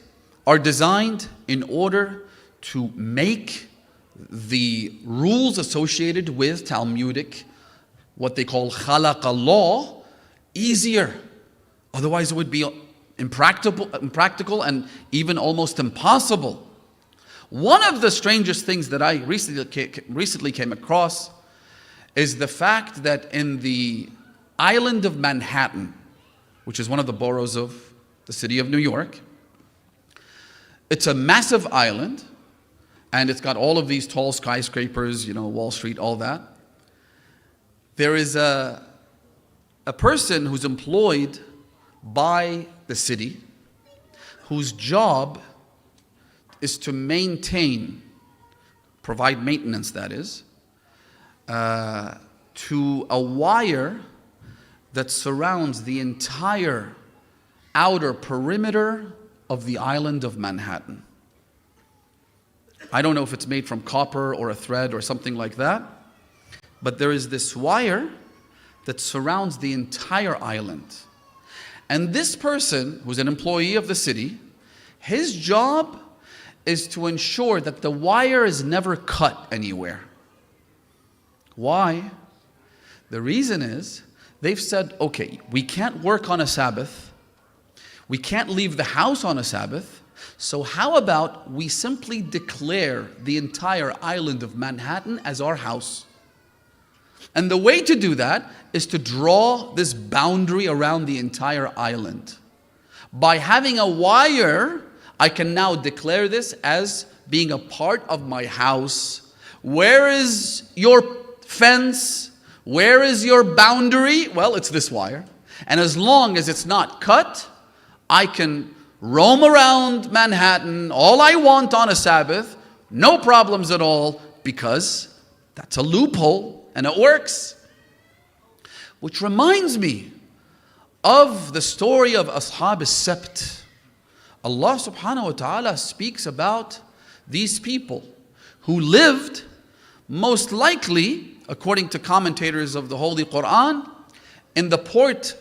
Speaker 13: are designed in order to make the rules associated with Talmudic, what they call khalaqa law, easier. Otherwise it would be impractical and even almost impossible. One of the strangest things that I recently came across is the fact that in the island of Manhattan, which is one of the boroughs of the city of New York, it's a massive island, and it's got all of these tall skyscrapers, you know, Wall Street, all that. There is a person who's employed by the city, whose job is to provide maintenance, that is, to a wire that surrounds the entire outer perimeter of the island of Manhattan. I don't know if it's made from copper or a thread or something like that, but there is this wire that surrounds the entire island. And this person, who's an employee of the city, his job is to ensure that the wire is never cut anywhere. Why? The reason is, they've said, okay, we can't work on a Sabbath, we can't leave the house on a Sabbath, so how about we simply declare the entire island of Manhattan as our house? And the way to do that is to draw this boundary around the entire island. By having a wire, I can now declare this as being a part of my house. Where is your fence? Where is your boundary? Well, it's this wire. And as long as it's not cut, I can roam around Manhattan all I want on a Sabbath, no problems at all, because that's a loophole and it works. Which reminds me of the story of Ashab as-Sabt, Allah subhanahu wa ta'ala speaks about these people who lived most likely, according to commentators of the Holy Quran, in the port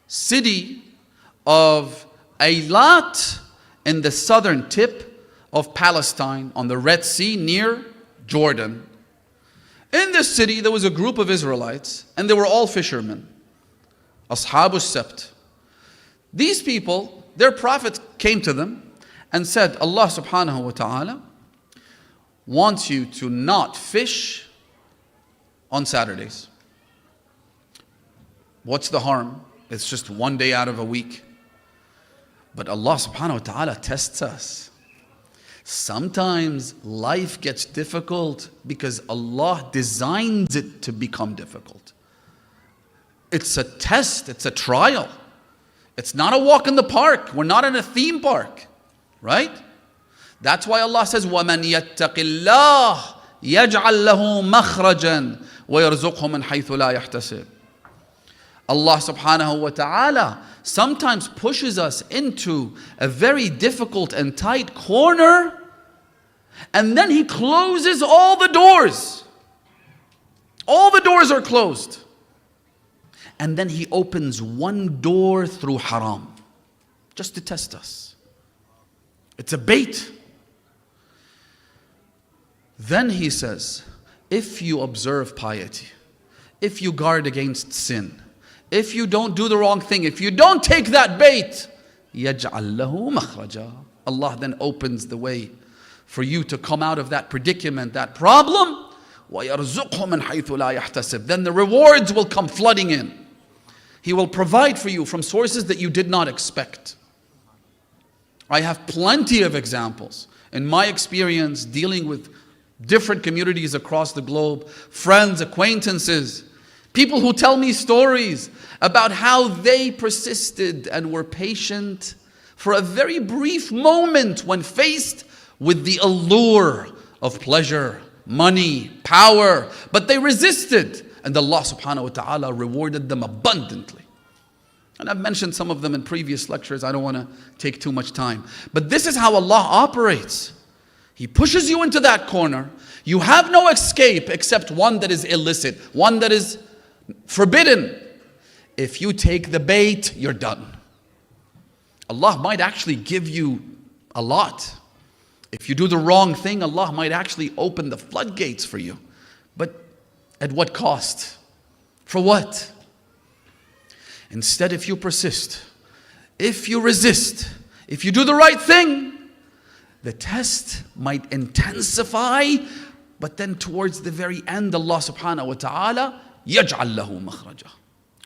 Speaker 13: city of Eilat in the southern tip of Palestine on the Red Sea near Jordan. In this city there was a group of Israelites and they were all fishermen. Ashabus Sabt. These people, their prophet came to them and said, Allah subhanahu wa ta'ala wants you to not fish on Saturdays. What's the harm? It's just one day out of a week. But Allah subhanahu wa ta'ala tests us. Sometimes life gets difficult because Allah designs it to become difficult. It's a test, it's a trial. It's not a walk in the park. We're not in a theme park, right? That's why Allah says, وَمَنْ يَتَّقِ اللَّهِ يَجْعَلْ لَهُ مَخْرَجًا وَيَرْزُقْهُ مِنْ حَيْثُ لَا يَحْتَسِبُ. Allah subhanahu wa ta'ala sometimes pushes us into a very difficult and tight corner, and then He closes all the doors. All the doors are closed. And then He opens one door through haram, just to test us. It's a bait. Then He says, if you observe piety, if you guard against sin, if you don't do the wrong thing, if you don't take that bait, يَجْعَلْ لَهُ مَخْرَجًا. Allah then opens the way for you to come out of that predicament, that problem. وَيَرْزُقْهُ مِنْ حَيْثُ لَا يَحْتَسِبُ. Then the rewards will come flooding in. He will provide for you from sources that you did not expect. I have plenty of examples in my experience dealing with different communities across the globe, friends, acquaintances, people who tell me stories about how they persisted and were patient for a very brief moment when faced with the allure of pleasure, money, power, but they resisted. And Allah subhanahu wa ta'ala rewarded them abundantly. And I've mentioned some of them in previous lectures. I don't want to take too much time. But this is how Allah operates. He pushes you into that corner. You have no escape except one that is illicit, one that is forbidden. If you take the bait, you're done. Allah might actually give you a lot. If you do the wrong thing, Allah might actually open the floodgates for you. But at what cost? For what? Instead, if you persist, if you resist, if you do the right thing, the test might intensify, but then towards the very end, Allah subhanahu wa ta'ala يَجْعَلْ لَهُ مَخْرَجًا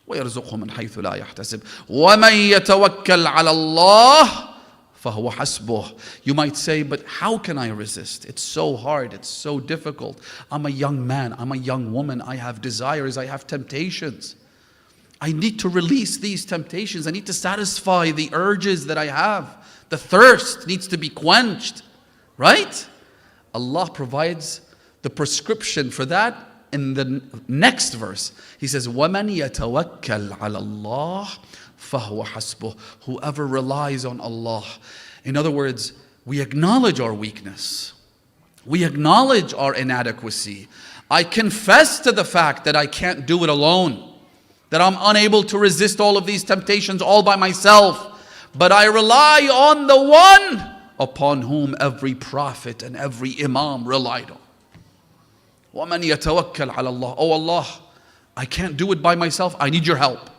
Speaker 13: وَيَرْزُقْهُ مِنْ حَيْثُ لَا يَحْتَسِبُ وَمَنْ يَتَوَكَّلْ عَلَى اللَّهِ فَهُوَ حَسْبُهُ. You might say, but how can I resist? It's so hard, it's so difficult. I'm a young man, I'm a young woman, I have desires, I have temptations. I need to release these temptations. I need to satisfy the urges that I have. The thirst needs to be quenched, right? Allah provides the prescription for that in the next verse. He says, وَمَنْ يَتَوَكَّلْ عَلَى اللَّهِ فَهُوَ حَسْبُهُ. Whoever relies on Allah. In other words, we acknowledge our weakness. We acknowledge our inadequacy. I confess to the fact that I can't do it alone, that I'm unable to resist all of these temptations all by myself. But I rely on the one upon whom every prophet and every imam relied on. وَمَنْ يَتَوَكَّلْ عَلَى اللَّهِ. Oh Allah, I can't do it by myself, I need your help.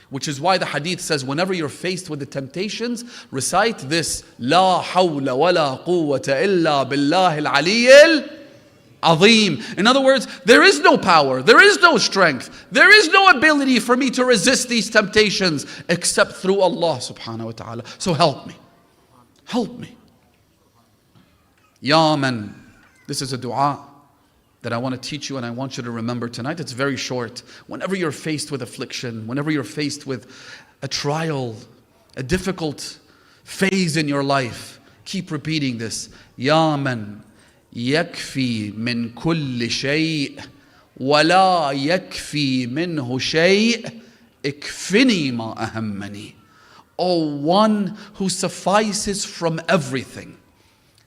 Speaker 13: Which is why the hadith says, whenever you're faced with the temptations, recite this, لَا حَوْلَ وَلَا قُوَّةَ إِلَّا بِاللَّهِ الْعَلِيِّ الْعَظِيمِ. In other words, there is no power, there is no strength, there is no ability for me to resist these temptations except through Allah subhanahu wa ta'ala. So help me. Help me. Ya man. This is a dua that I want to teach you and I want you to remember tonight. It's very short. Whenever you're faced with affliction, whenever you're faced with a trial, a difficult phase in your life, keep repeating this. Ya man yakfi min kulli shay' wala yakfi minhu shay' ikfini ma ahammani. O one who suffices from everything.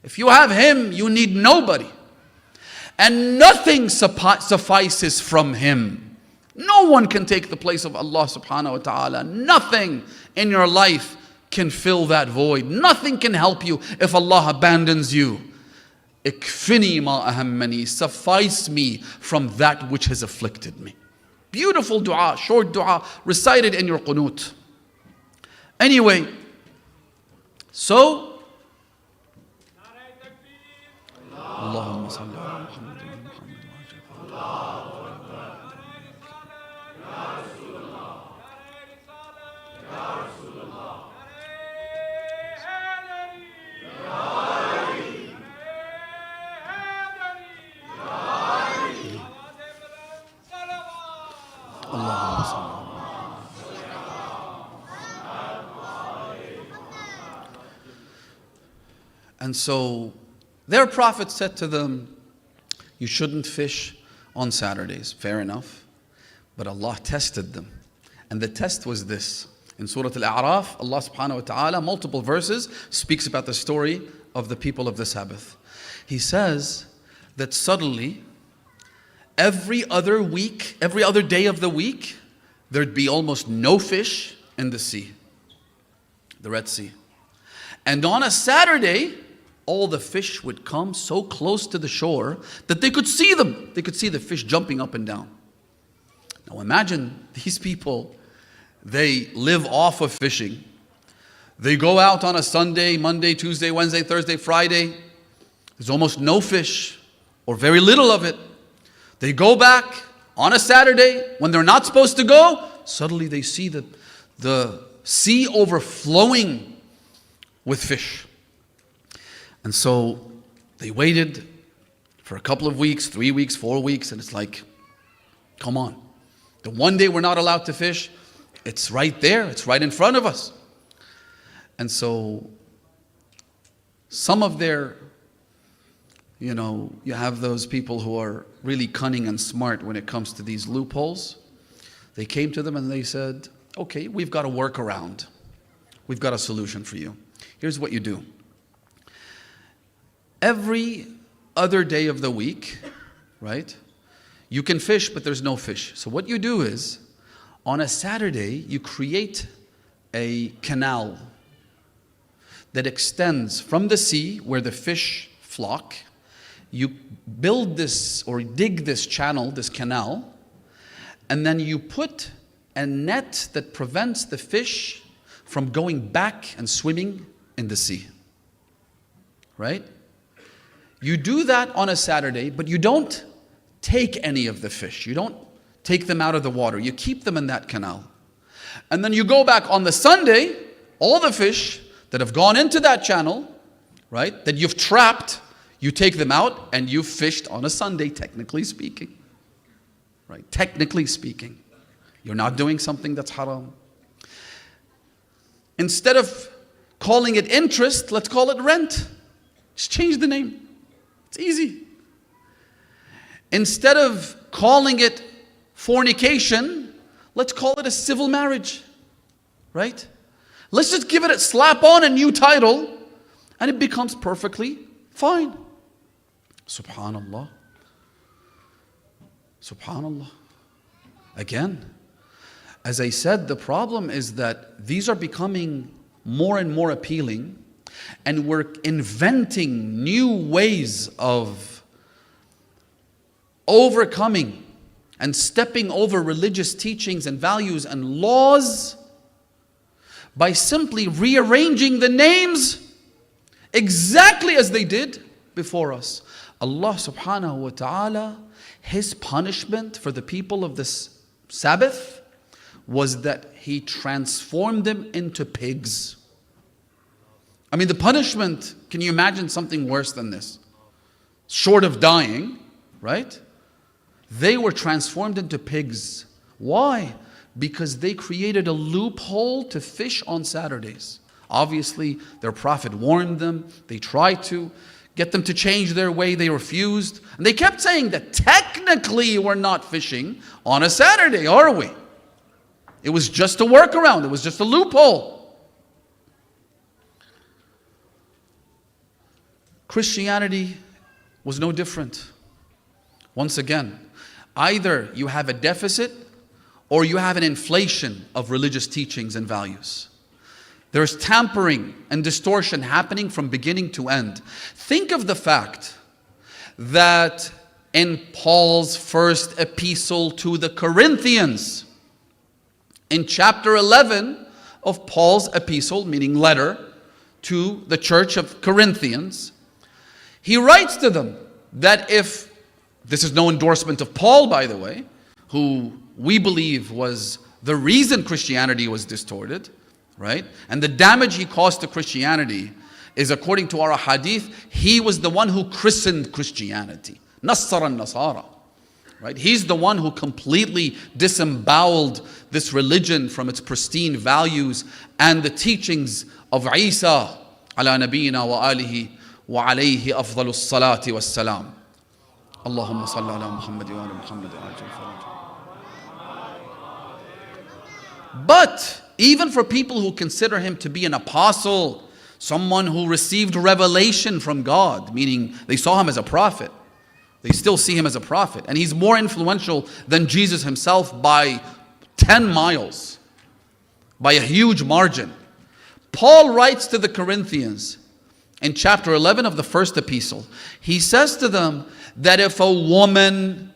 Speaker 13: If you have Him, you need nobody. And nothing suffices from Him. No one can take the place of Allah subhanahu wa ta'ala. Nothing in your life can fill that void. Nothing can help you if Allah abandons you. Ikfini ma ahammani, suffice me from that which has afflicted me. Beautiful dua, short dua, recited in your qunut. Anyway, so Allahumma salli ala Muhammad And so their prophet said to them, you shouldn't fish on Saturdays. Fair enough. But Allah tested them. And the test was this. In Surah Al-A'raf, Allah subhanahu wa ta'ala, multiple verses, speaks about the story of the people of the Sabbath. He says that suddenly, every other week, every other day of the week, there'd be almost no fish in the sea, the Red Sea. And on a Saturday, all the fish would come so close to the shore that they could see them. They could see the fish jumping up and down. Now imagine these people, they live off of fishing. They go out on a Sunday, Monday, Tuesday, Wednesday, Thursday, Friday. There's almost no fish or very little of it. They go back on a Saturday when they're not supposed to go. Suddenly they see the sea overflowing with fish. And so they waited for a couple of weeks, 3 weeks, 4 weeks, and it's like, come on. The one day we're not allowed to fish, it's right there, it's right in front of us. And so some of their, you have those people who are really cunning and smart when it comes to these loopholes. They came to them and they said, okay, we've got a workaround. We've got a solution for you. Here's what you do. Every other day of the week, right, you can fish, but there's no fish. So what you do is, on a Saturday, you create a canal that extends from the sea where the fish flock. You build this or dig this channel, this canal, and then you put a net that prevents the fish from going back and swimming in the sea. Right? You do that on a Saturday, but you don't take any of the fish. You don't take them out of the water. You keep them in that canal. And then you go back on the Sunday, all the fish that have gone into that channel, right, that you've trapped, you take them out and you've fished on a Sunday, technically speaking. Right? Technically speaking. You're not doing something that's haram. Instead of calling it interest, let's call it rent. Just change the name. It's easy. Instead of calling it fornication, let's call it a civil marriage. Right? Let's just give it slap on a new title and it becomes perfectly fine. Subhanallah. Subhanallah. Again, as I said, the problem is that these are becoming more and more appealing, and we're inventing new ways of overcoming and stepping over religious teachings and values and laws by simply rearranging the names exactly as they did before us. Allah subhanahu wa ta'ala, His punishment for the people of this Sabbath was that He transformed them into pigs. I mean, the punishment, can you imagine something worse than this? Short of dying, right? They were transformed into pigs. Why? Because they created a loophole to fish on Saturdays. Obviously, their prophet warned them. They tried to get them to change their way. They refused. And they kept saying that technically we're not fishing on a Saturday, are we? It was just a workaround. It was just a loophole. Christianity was no different. Once again, either you have a deficit or you have an inflation of religious teachings and values. There's tampering and distortion happening from beginning to end. Think of the fact that in Paul's first epistle to the Corinthians, in chapter 11 of Paul's epistle, meaning letter to the church of Corinthians, he writes to them that if, this is no endorsement of Paul, by the way, who we believe was the reason Christianity was distorted, right? And the damage he caused to Christianity is, according to our hadith, he was the one who christened Christianity. Nassara Nasara. Right? He's the one who completely disemboweled this religion from its pristine values and the teachings of Isa ala nabiyina wa alihi wa alayhi afdalus salati was salam. Allahumma salli ala Muhammad wa ala Muhammad. But even for people who consider him to be an apostle, someone who received revelation from God, meaning they saw him as a prophet, they still see him as a prophet, and he's more influential than Jesus himself by 10 miles, by a huge margin. Paul writes to the Corinthians in chapter 11 of the first epistle. He says to them that if a woman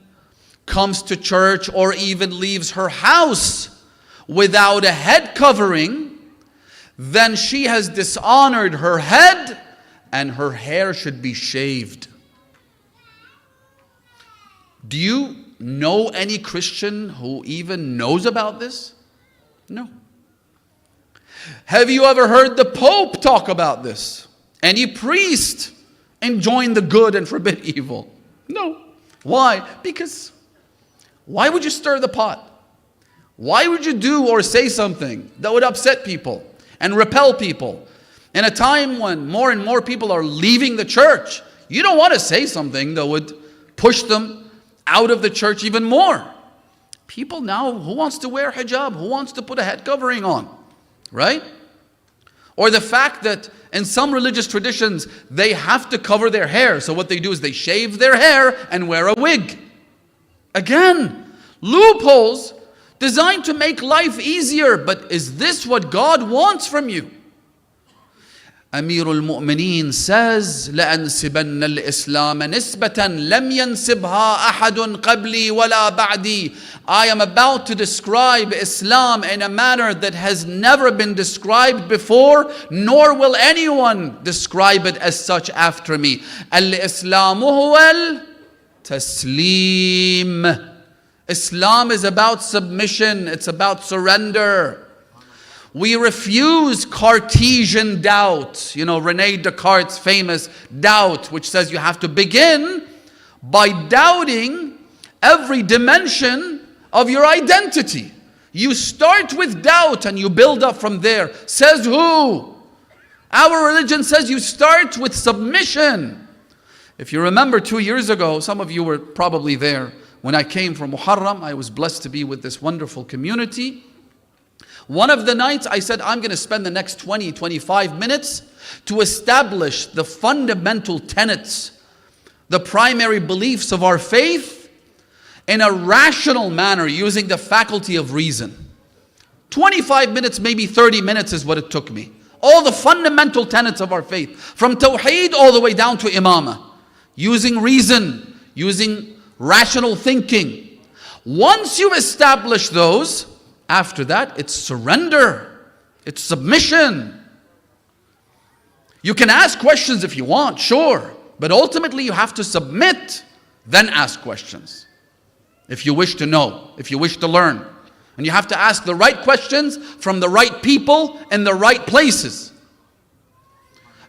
Speaker 13: comes to church or even leaves her house without a head covering, then she has dishonored her head and her hair should be shaved. Do you know any Christian who even knows about this? No. Have you ever heard the Pope talk about this? Any priest enjoin the good and forbid evil? No. Why? Because why would you stir the pot? Why would you do or say something that would upset people and repel people? In a time when more and more people are leaving the church, you don't want to say something that would push them out of the church even more. People now, who wants to wear hijab? Who wants to put a head covering on? Right? Or the fact that in some religious traditions, they have to cover their hair. So what they do is they shave their hair and wear a wig. Again, loopholes designed to make life easier. But is this what God wants from you? Amirul Mu'mineen says, لَأَنْسِبَنَّ الْإِسْلَامَ نِسْبَةً لَمْ يَنْسِبْهَا أَحَدٌ قَبْلِي وَلَا بَعْدِي. I am about to describe Islam in a manner that has never been described before, nor will anyone describe it as such after me. الْإِسْلَامُ هُوَ التسليم. Islam is about submission. It's about surrender. We refuse Cartesian doubt. You know, René Descartes' famous doubt, which says you have to begin by doubting every dimension of your identity. You start with doubt and you build up from there. Says who? Our religion says you start with submission. If you remember 2 years ago, some of you were probably there, when I came from Muharram, I was blessed to be with this wonderful community. One of the nights I said, I'm going to spend the next 20, 25 minutes to establish the fundamental tenets, the primary beliefs of our faith in a rational manner using the faculty of reason. 25 minutes, maybe 30 minutes is what it took me. All the fundamental tenets of our faith, from Tawheed all the way down to Imamah, using reason, using rational thinking. Once you establish those, after that, it's surrender. It's submission. You can ask questions if you want, sure. But ultimately, you have to submit, then ask questions. If you wish to know, if you wish to learn. And you have to ask the right questions from the right people in the right places.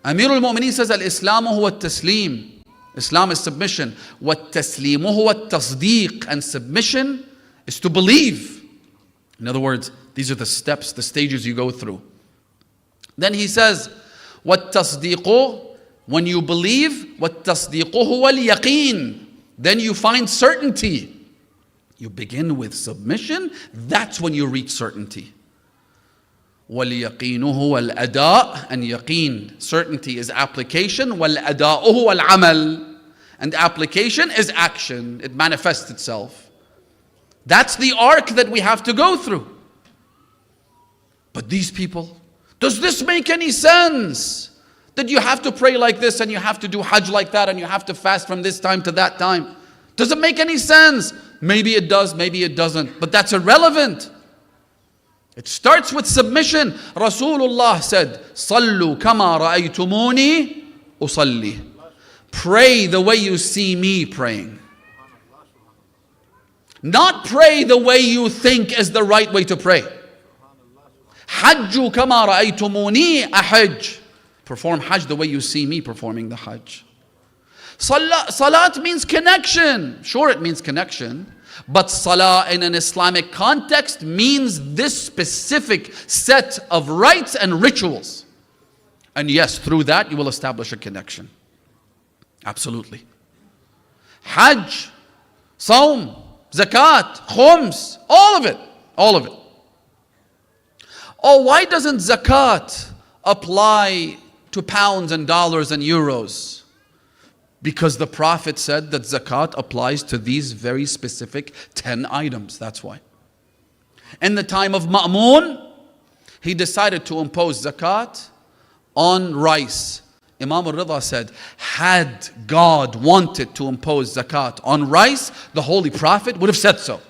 Speaker 13: Amirul Mu'mineen says, Al-Islamu huwa at-taslim. Islam is submission. وَالتَّسْلِيمُ هُوَ التَّصْدِيقُ. And submission is to believe. In other words, these are the steps, the stages you go through. Then he says, وَالتَّصْدِيقُ. When you believe, وَالتَّصْدِيقُ هُوَ الْيَقِينُ. Then you find certainty. You begin with submission, that's when you reach certainty. وَالْيَقِينُ هُوَ الْأَدَاء. And yaqeen, certainty, is application. وَالْأَدَاءُ هُوَ الْعَمَل. And application is action. It manifests itself. That's the arc that we have to go through. But these people, does this make any sense? That you have to pray like this and you have to do hajj like that and you have to fast from this time to that time? Does it make any sense? Maybe it does, maybe it doesn't. But that's irrelevant. It starts with submission. Rasulullah said, "Sallu kama ra'aytumuni usalli." Pray the way you see me praying. Not pray the way you think is the right way to pray. Hajju kama ra'aytumuni ahajj. Perform hajj the way you see me performing the hajj. Salat means connection. Sure, it means connection. But salah in an Islamic context means this specific set of rites and rituals. And yes, through that you will establish a connection. Absolutely. Hajj, Sawm, Zakat, Khums, all of it. All of it. Oh, why doesn't Zakat apply to pounds and dollars and euros? Because the Prophet said that Zakat applies to these very specific 10 items. That's why. In the time of Ma'mun, he decided to impose Zakat on rice. Imam al-Rida said, had God wanted to impose Zakat on rice, the Holy Prophet would have said so.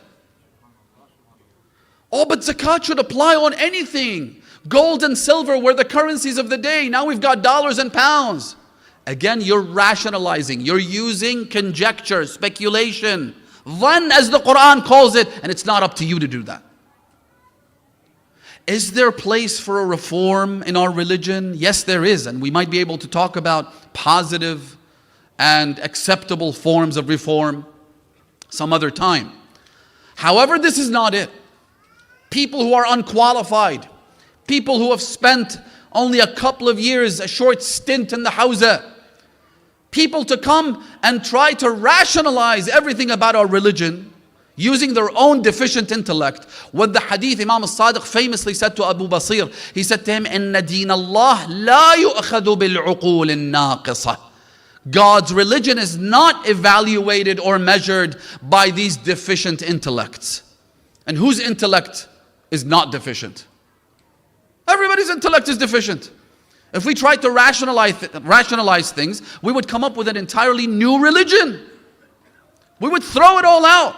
Speaker 13: Oh, but Zakat should apply on anything. Gold and silver were the currencies of the day. Now we've got dollars and pounds. Again, you're rationalizing. You're using conjecture, speculation. Dhann, as the Quran calls it, and it's not up to you to do that. Is there place for a reform in our religion? Yes, there is. And we might be able to talk about positive and acceptable forms of reform some other time. However, this is not it. People who are unqualified, people who have spent only a couple of years, a short stint in the Hawza, people to come and try to rationalize everything about our religion using their own deficient intellect. What the hadith Imam al-Sadiq famously said to Abu Basir, he said to him, "Inna deen Allah la yu'khadu bil-uqul an-naqisa." God's religion is not evaluated or measured by these deficient intellects. And whose intellect is not deficient? Everybody's intellect is deficient. If we tried to rationalize things, we would come up with an entirely new religion. We would throw it all out.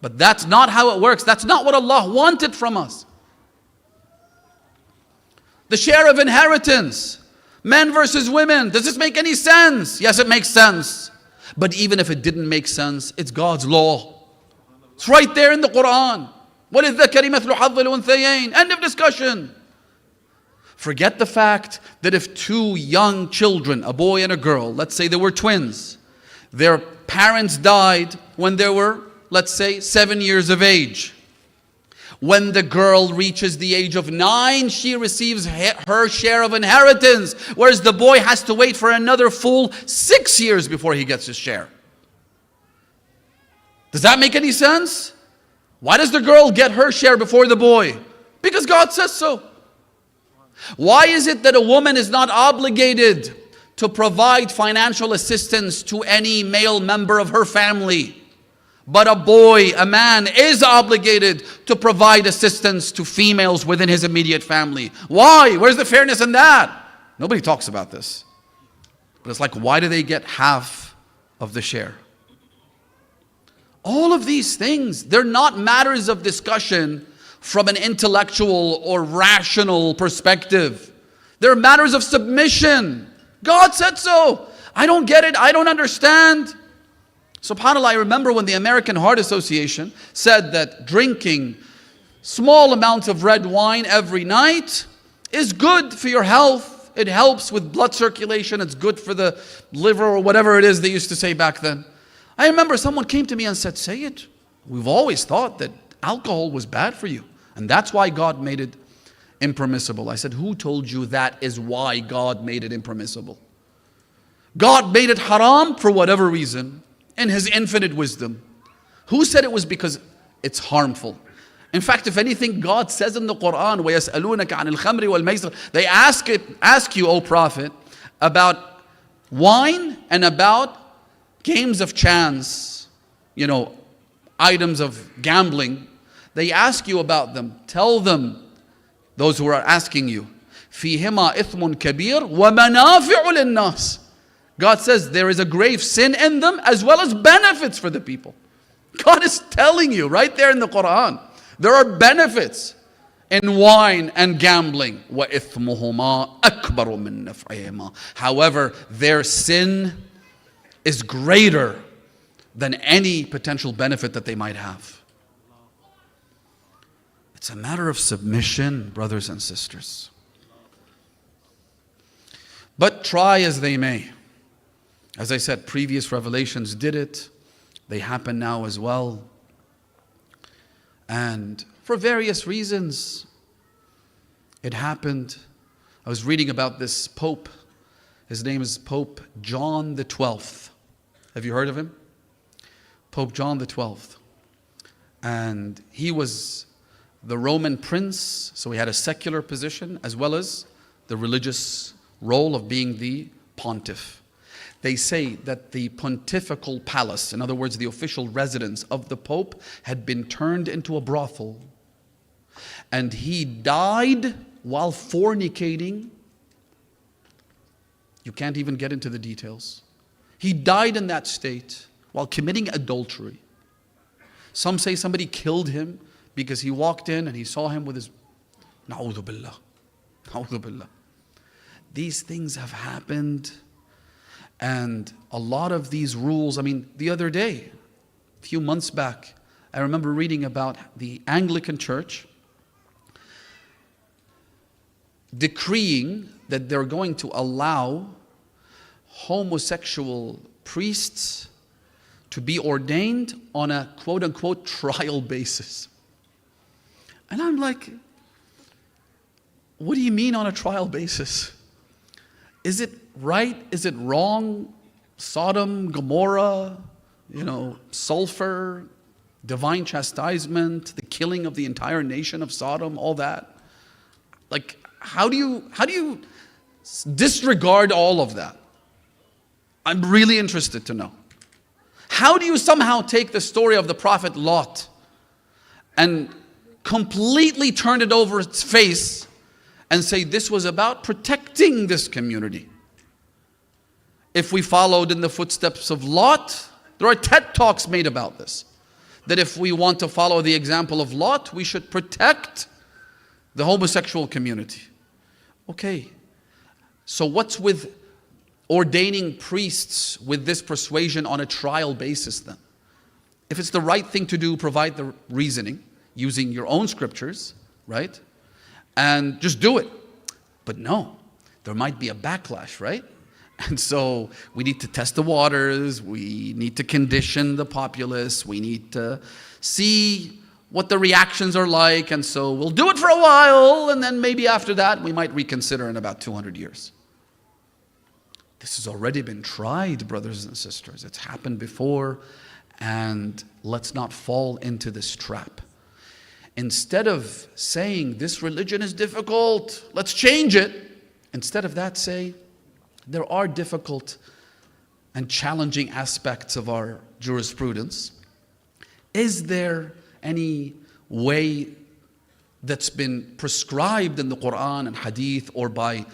Speaker 13: But that's not how it works. That's not what Allah wanted from us. The share of inheritance, men versus women, does this make any sense? Yes, it makes sense. But even if it didn't make sense, it's God's law. It's right there in the Quran. وَلِلذَّكَرِ مَثْلُ حَظِّ الْأُنْثَيَيْنِ. End of discussion. Forget the fact that if two young children, a boy and a girl, let's say they were twins, their parents died when they were, let's say, 7 years of age. When the girl reaches the age of 9, she receives her share of inheritance, whereas the boy has to wait for another full 6 years before he gets his share. Does that make any sense? Why does the girl get her share before the boy? Because God says so. Why is it that a woman is not obligated to provide financial assistance to any male member of her family, but a boy, a man, is obligated to provide assistance to females within his immediate family? Why? Where's the fairness in that? Nobody talks about this. But it's like, why do they get half of the share? All of these things, they're not matters of discussion from an intellectual or rational perspective. They're matters of submission. God said so. I don't get it. I don't understand. SubhanAllah, I remember when the American Heart Association said that drinking small amounts of red wine every night is good for your health. It helps with blood circulation. It's good for the liver or whatever it is they used to say back then. I remember someone came to me and said, "Syed, we've always thought that alcohol was bad for you, and that's why God made it impermissible." I said, "Who told you that is why God made it impermissible? God made it haram for whatever reason in His infinite wisdom. Who said it was because it's harmful?" In fact, if anything, God says in the Quran, وَيَسْأَلُونَكَ عَنِ الْخَمْرِ وَالْمَيْسِرِ, they ask you, O Prophet, about wine and about games of chance, items of gambling. They ask you about them. Tell them, those who are asking you, فِيهِمَا إِثْمٌ كَبِيرٌ وَمَنَافِعُ لِلنَّاسِ. God says there is a grave sin in them as well as benefits for the people. God is telling you right there in the Quran, there are benefits in wine and gambling. وَإِثْمُهُمَا أَكْبَرُ مِن نَفْعِهِمَا. However, their sin is greater than any potential benefit that they might have. It's a matter of submission, brothers and sisters. But try as they may. As I said, previous revelations did it. They happen now as well. And for various reasons, it happened. I was reading about this Pope. His name is Pope John the 12th. Have you heard of him? Pope John the 12th. And he was the Roman prince, so he had a secular position as well as the religious role of being the pontiff. They say that the pontifical palace, in other words, the official residence of the Pope, had been turned into a brothel. And he died while fornicating. You can't even get into the details. He died in that state while committing adultery. Some say somebody killed him because he walked in and he saw him with his... Na'udhu billah. Na'udhu billah. These things have happened. And a lot of these rules, the other day, a few months back, I remember reading about the Anglican Church decreeing that they're going to allow homosexual priests to be ordained on a quote-unquote trial basis. And I'm like, what do you mean on a trial basis? Is it right? Is it wrong? Sodom, Gomorrah, sulfur, divine chastisement, the killing of the entire nation of Sodom, all that. Like, how do you disregard all of that? I'm really interested to know. How do you somehow take the story of the Prophet Lot and completely turn it over its face and say this was about protecting this community? If we followed in the footsteps of Lot, there are TED Talks made about this. That if we want to follow the example of Lot, we should protect the homosexual community. Okay, so what's with ordaining priests with this persuasion on a trial basis then? If it's the right thing to do, provide the reasoning using your own scriptures, right? And just do it. But no, there might be a backlash, right? And so we need to test the waters, we need to condition the populace, we need to see what the reactions are like, and so we'll do it for a while, and then maybe after that we might reconsider in about 200 years. This has already been tried, brothers and sisters. It's happened before, and let's not fall into this trap. Instead of saying this religion is difficult, let's change it, instead of that say, there are difficult and challenging aspects of our jurisprudence. Is there any way that's been prescribed in the Quran and Hadith or by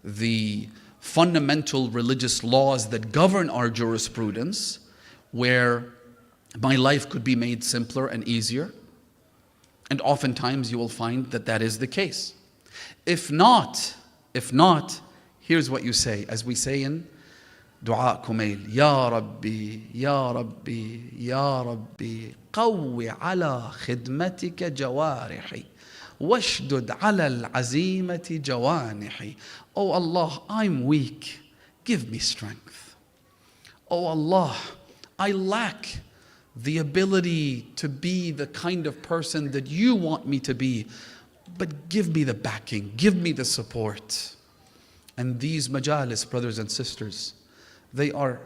Speaker 13: the fundamental religious laws that govern our jurisprudence where my life could be made simpler and easier? And oftentimes you will find that that is the case. If not, here's what you say, as we say in Dua Kumail, Ya Rabbi, Ya Rabbi, Ya Rabbi, qawwi ala khidmatika jawarihi, washdud ala al-azimati jawanihi. Oh Allah, I'm weak, give me strength. Oh Allah, I lack the ability to be the kind of person that you want me to be, but give me the backing, give me the support. And these majalis, brothers and sisters, they are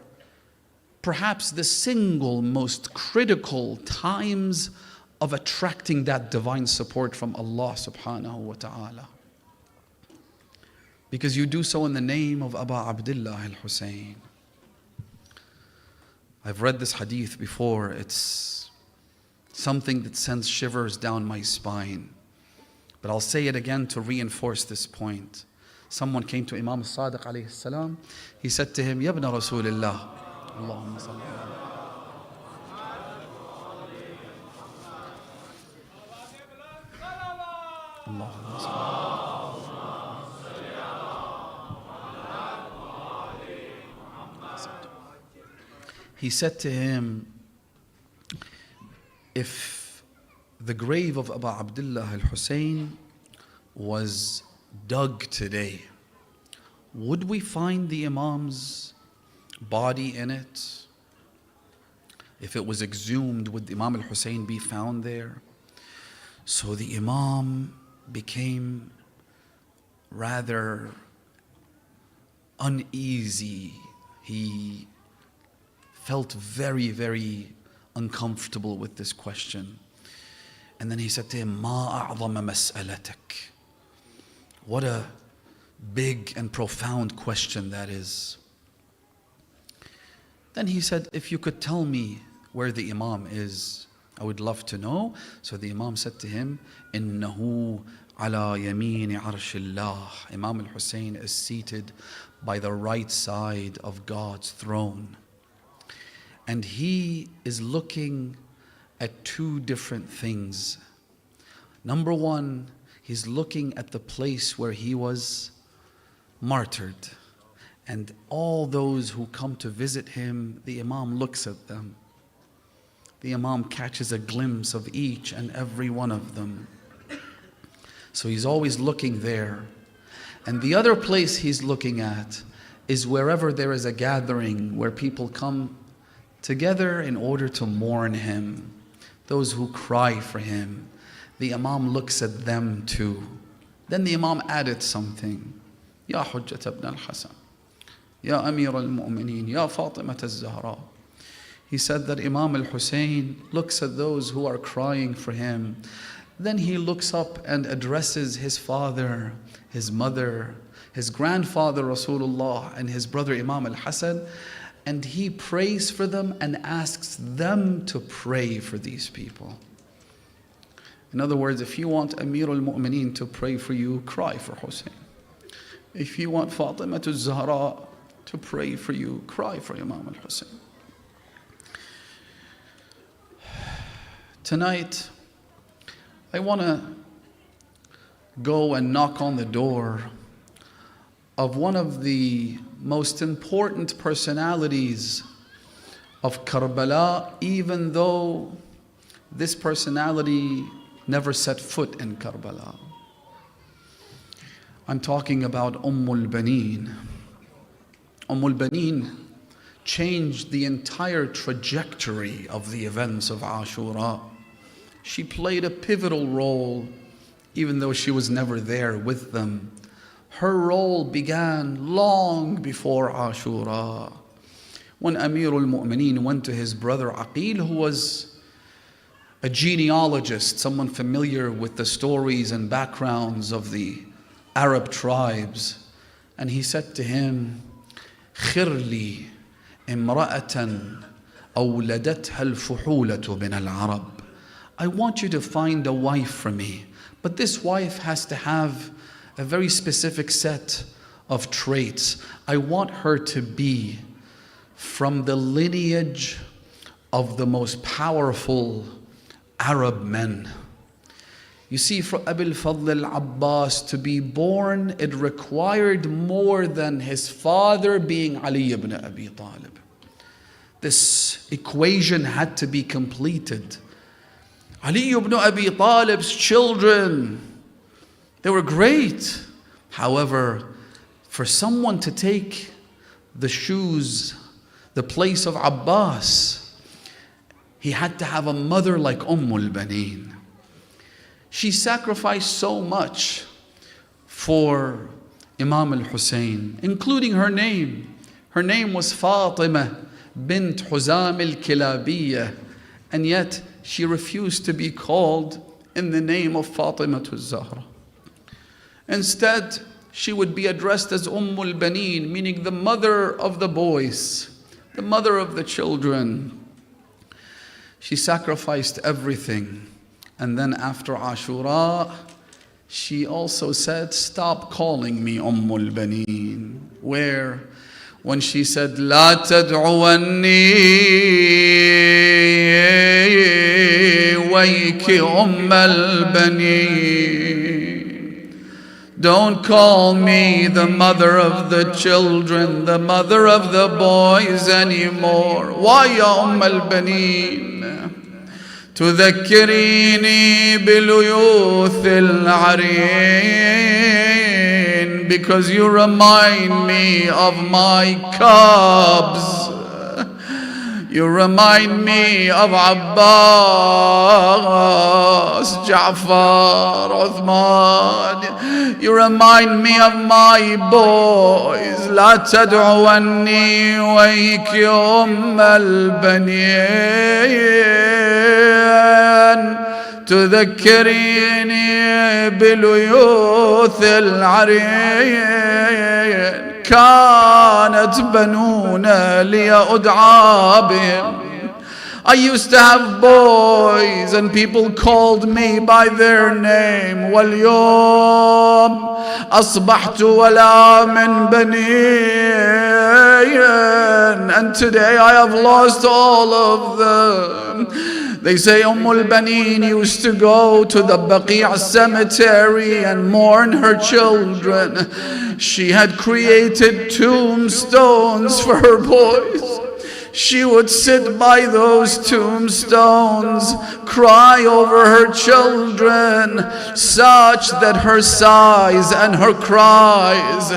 Speaker 13: perhaps the single most critical times of attracting that divine support from Allah subhanahu wa ta'ala. Because you do so in the name of Aba Abdullah al-Hussein. I've read this hadith before. It's something that sends shivers down my spine. But I'll say it again to reinforce this point. Someone came to Imam Sadiq alayhi salam. He said to him, Ya ibn Rasulillah, Allahumma salli Allahumma salli. He said to him, if the grave of Abu Abdullah al-Hussein was dug today, would we find the Imam's body in it? If it was exhumed, would Imam al-Hussein be found there? So the Imam became rather uneasy. He felt very, very uncomfortable with this question. And then he said to him, Ma a'zama mas'alatak. What a big and profound question that is. Then he said, if you could tell me where the Imam is, I would love to know. So the Imam said to him, Innahu ala yameen arshillah. Imam al-Hussein is seated by the right side of God's throne. And he is looking at two different things. Number one, he's looking at the place where he was martyred. And all those who come to visit him, the Imam looks at them. The Imam catches a glimpse of each and every one of them. So he's always looking there. And the other place he's looking at is wherever there is a gathering where people come together in order to mourn him, those who cry for him. The Imam looks at them too. Then the Imam added something. Ya Hujjat ibn al-Hasan, Ya Amir al-Mu'mineen, Ya Fatima al-Zahra. He said that Imam al-Hussein looks at those who are crying for him. Then he looks up and addresses his father, his mother, his grandfather Rasulullah, and his brother Imam al-Hasan. And he prays for them and asks them to pray for these people. In other words, if you want Amir al-Mu'mineen to pray for you, cry for Hussein. If you want Fatima al-Zahra to pray for you, cry for Imam al-Hussein. Tonight, I want to go and knock on the door of one of the most important personalities of Karbala, even though this personality never set foot in Karbala. I'm talking about Baneen. Baneen changed the entire trajectory of the events of Ashura. She played a pivotal role, even though she was never there with them. Her role began long before Ashura. When Amir al-Mu'mineen went to his brother Aqil, who was a genealogist, someone familiar with the stories and backgrounds of the Arab tribes, and he said to him, "Khirli imra'atan awladatha al-fuhulatu min al-Arab." I want you to find a wife for me, but this wife has to have a very specific set of traits. I want her to be from the lineage of the most powerful Arab men. You see, for Abil Fadl al-Abbas to be born, it required more than his father being Ali ibn Abi Talib. This equation had to be completed. Ali ibn Abi Talib's children, they were great. However, for someone to take the shoes, the place of Abbas, he had to have a mother like Baneen. She sacrificed so much for Imam al-Hussein, including her name. Her name was Fatima bint Huzam al-Kilabiyah, and yet she refused to be called in the name of Fatima Zahra. Instead, she would be addressed as Ummul Baneen, meaning the mother of the boys, the mother of the children. She sacrificed everything. And then after Ashura, she also said, stop calling me Ummul Baneen. Where? When she said, La tad'uwanni wayki Ummul Baneen. Don't call me the mother of the children, the mother of the boys anymore. Why ya Ummul Baneen? تذكريني بليوث العرين, because you remind me of my cubs. You remind me of Abbas, Ja'far, Uthman. You remind me of my boys. Law تدعوني week أم البنين, تذكريني بليوث العرين. كانت بنونا لأدعى بهم. I used to have boys and people called me by their name. واليوم أصبحت ولا من بنين. And today I have lost all of them. They say Ummul Baneen used to go to the Baqi' cemetery and mourn her children. She had created tombstones for her boys. She would sit by those tombstones, cry over her children, such that her sighs and her cries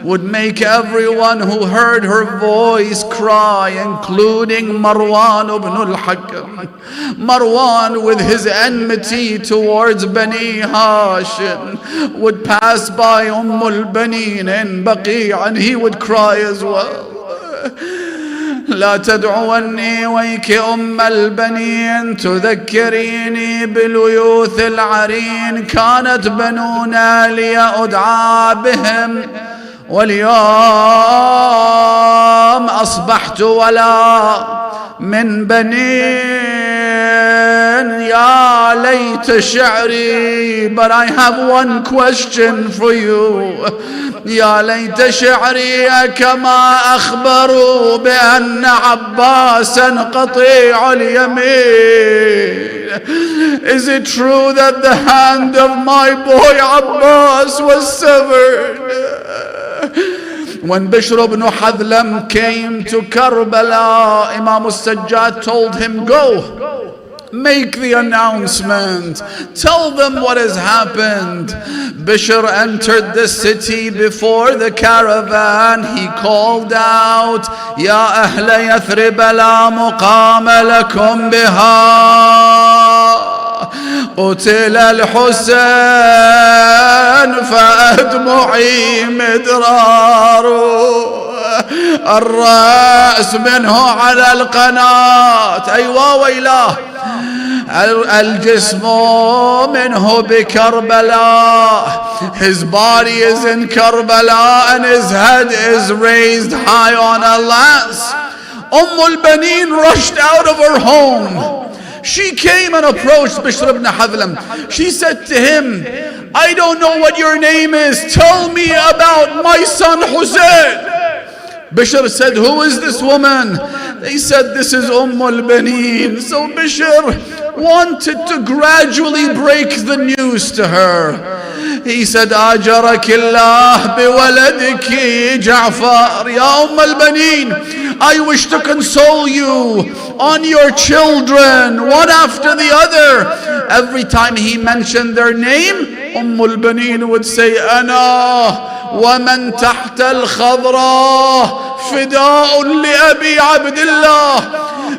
Speaker 13: would make everyone who heard her voice cry, including Marwan ibn al-Hakam. Marwan, with his enmity towards Bani Hashim, would pass by Ummul Baneen in Baqi' and he would cry as well. Law تدعوني week أم البنين, تذكريني بليوث العرين. كانت بنونا لأدعى بهم, واليوم أصبحت ولا من بنين. يا ليت شعري, but I have one question for you. يا ليت شعري كما أخبروا بأن عباسا قطيع اليمين. Is it true that the hand of my boy Abbas was severed? When Bishr ibn Hadlam came to Karbala, Imam al-Sajjad told him, go, make the announcement, tell them what has happened. Bishr entered the city before the caravan. He called out, Ya Ahla Yathrib la muqama lakum biha, قتل الحسين فأدمعي مدرار, الرأس منه على القناة. أيوة ويلاه, الجسم منه بكربلاء. His body is in Karbala and his head is raised high on a lance. Ummul Baneen rushed out of her home. She came and approached Bishr ibn Hadlam. She said to him, I don't know what your name is. Tell me about my son Hussain. Bishr said, who is this woman? They said, this is Ummul Baneen. So Bishr wanted to gradually break the news to her. He said, Ajarakillah biwaladiki Ja'far. Ya Ummul Baneen, I wish to console you on your children, one after the other. Every time he mentioned their name, Ummul Baneen would say, Ana ومن تحت الخضراء فداء لأبي عبد الله.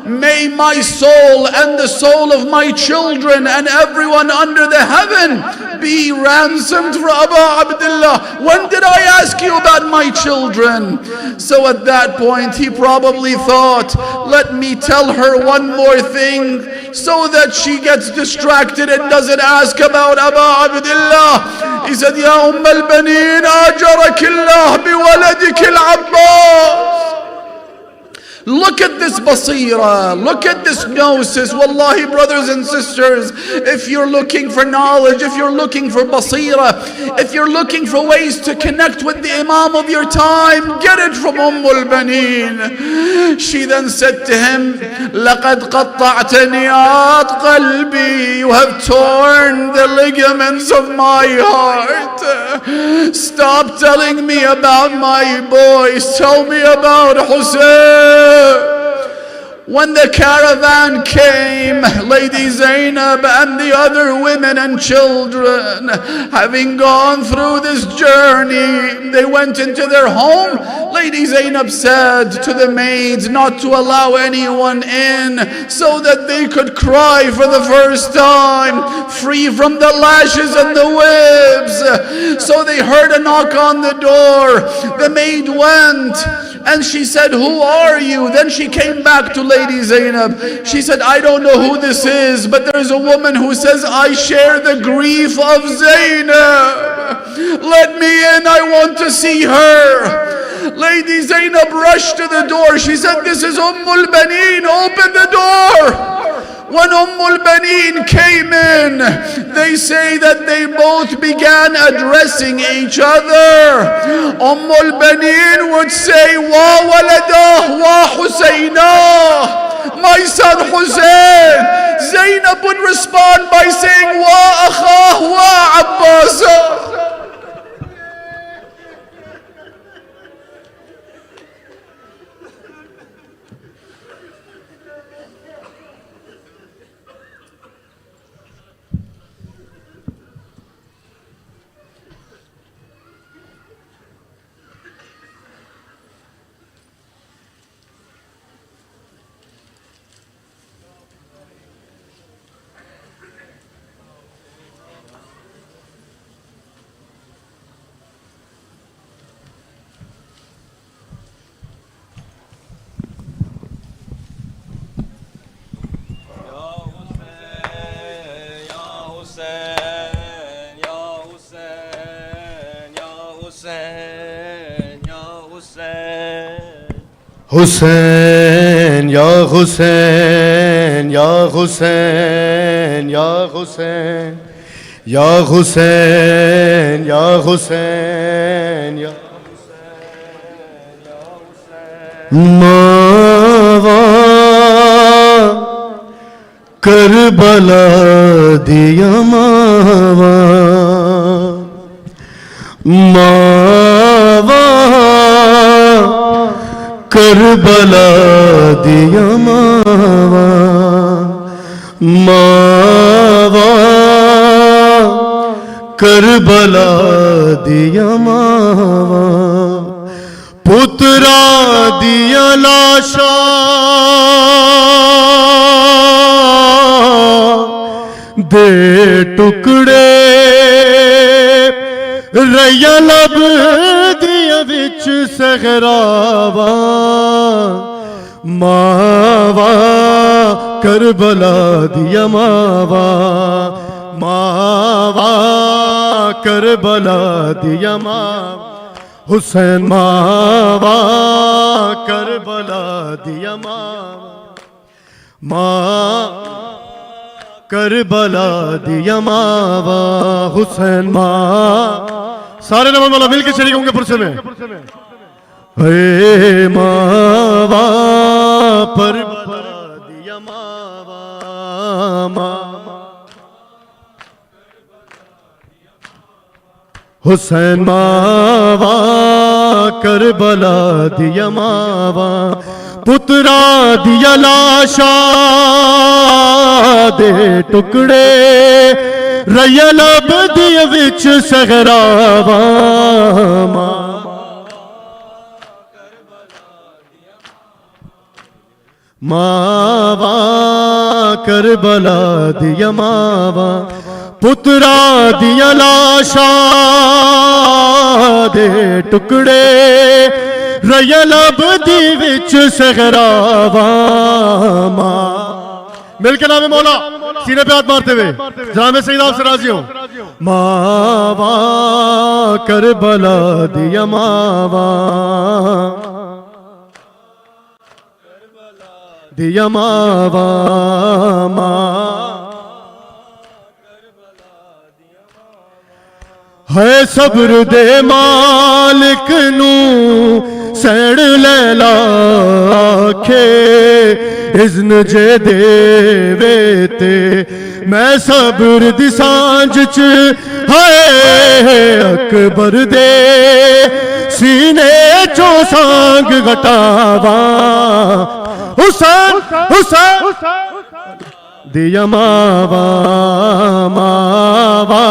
Speaker 13: May my soul and the soul of my children and everyone under the heaven be ransomed for Abu Abdullah. When did I ask you about my children? So at that point he probably thought, let me tell her one more thing. so that she gets distracted and doesn't ask about Aba Abdullah. He said, Ya al-Banin, ajarakillah biwaladikil Abbas. Look at this basira, look at this gnosis. Wallahi, brothers and sisters, if you're looking for knowledge, if you're looking for basira, if you're looking for ways to connect with the Imam of your time, get it from Banin. She then said to him, لَقَدْ قَطَّعْتَ نِيَاطْ قَلْبِي. You have torn the ligaments of my heart. Stop telling me about my boys, tell me about Hussain. When the caravan came, Lady Zainab and the other women and children, having gone through this journey, they went into their home. Lady Zainab said to the maids not to allow anyone in, so that they could cry for the first time, free from the lashes and the whips. So they heard a knock on the door. The maid went and she said, who are you? Then she came back to Lady Zainab. She said, I don't know who this is, but there's a woman who says, I share the grief of Zainab. Let me in, I want to see her. Lady Zainab rushed to the door. She said, this is Banin, open the door. When Banin came in, they say that they both began addressing each other. Banin would say, Wa waladah wa Hussainá, my son Hussain. Zainab would respond by saying, Wa akhah wa Abbas.
Speaker 10: Hussain, Ya Hussain, Ya Hussain, Ya Hussain, Ya Hussain, Ya Hussain, Ya Mawa Karbala diya Mawa Mawa Karbala diya Mawa Mawa Karbala diya Mawa Putra diya lasha de tukde Raya lab diya vich saghrawa Mawa Karbala diya Mawa Mawa Karbala diya Mawa Hussain Mawa Karbala diya Mawa Mawa Karbala diya Mawa Hussain Mawa सारे नमाज वाला मिलके शरीक होंगे पुरसे में हे मावा पर दिया मावा हुसैन मावा करबला दिया मावा पुत्रा दिया लाशा दे टुकड़े Raya lab diya vich saghrawa Mawa Karbala diya Mawa Putra diya lasha de tukde Raya lab diya vich saghrawa مل کے نام مولا سینے پہ ہاتھ مارتے ہوئے جناب سید آپ سے راضی ہوں. ماوا کربلا دیا ماوا دیا ماوا ہے صبر دے مالک نو سیڑ لیلا آکھے اذن جے دے ویتے میں صبر دی سانج چ ہائے اکبر دے سینے چو سانگ گٹاوا حسین حسین دیا ماوا ماوا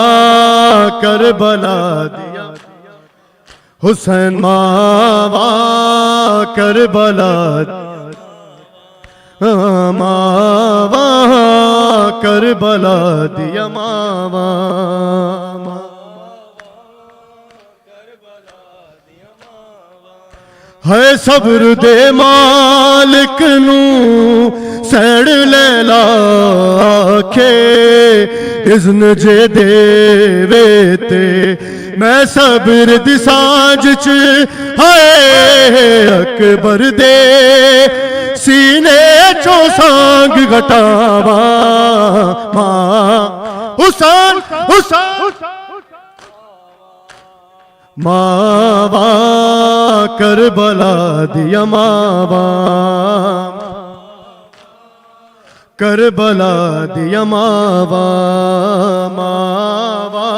Speaker 10: کربلا دیا حسین ماوا کربلا ماوا کربلا دیا ماوا ہے صبر دے مالک نو سیڑ لیلا آکھے اذن جے دے ویتے میں صبر دی سانج چ ہائے اکبر دے سینے چو سانگ گٹاوا ماں حسین حسین ماوا کربلا دیا ماوا کربلا دیا ماوا ماوا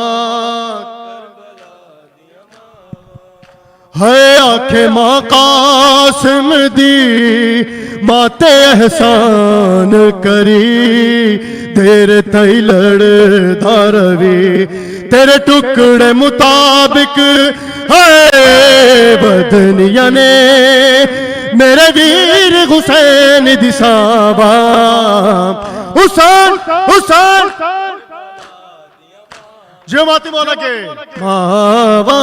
Speaker 10: ہے آنکھیں ماں قاسم دی ماتے احسان کری تیرے تئی لڑ داروی تیرے ٹکڑے مطابق ہے بدنیا نے میرے ویر حسین دی صحابہ حسین حسین جو ماتی مولا کے ماوا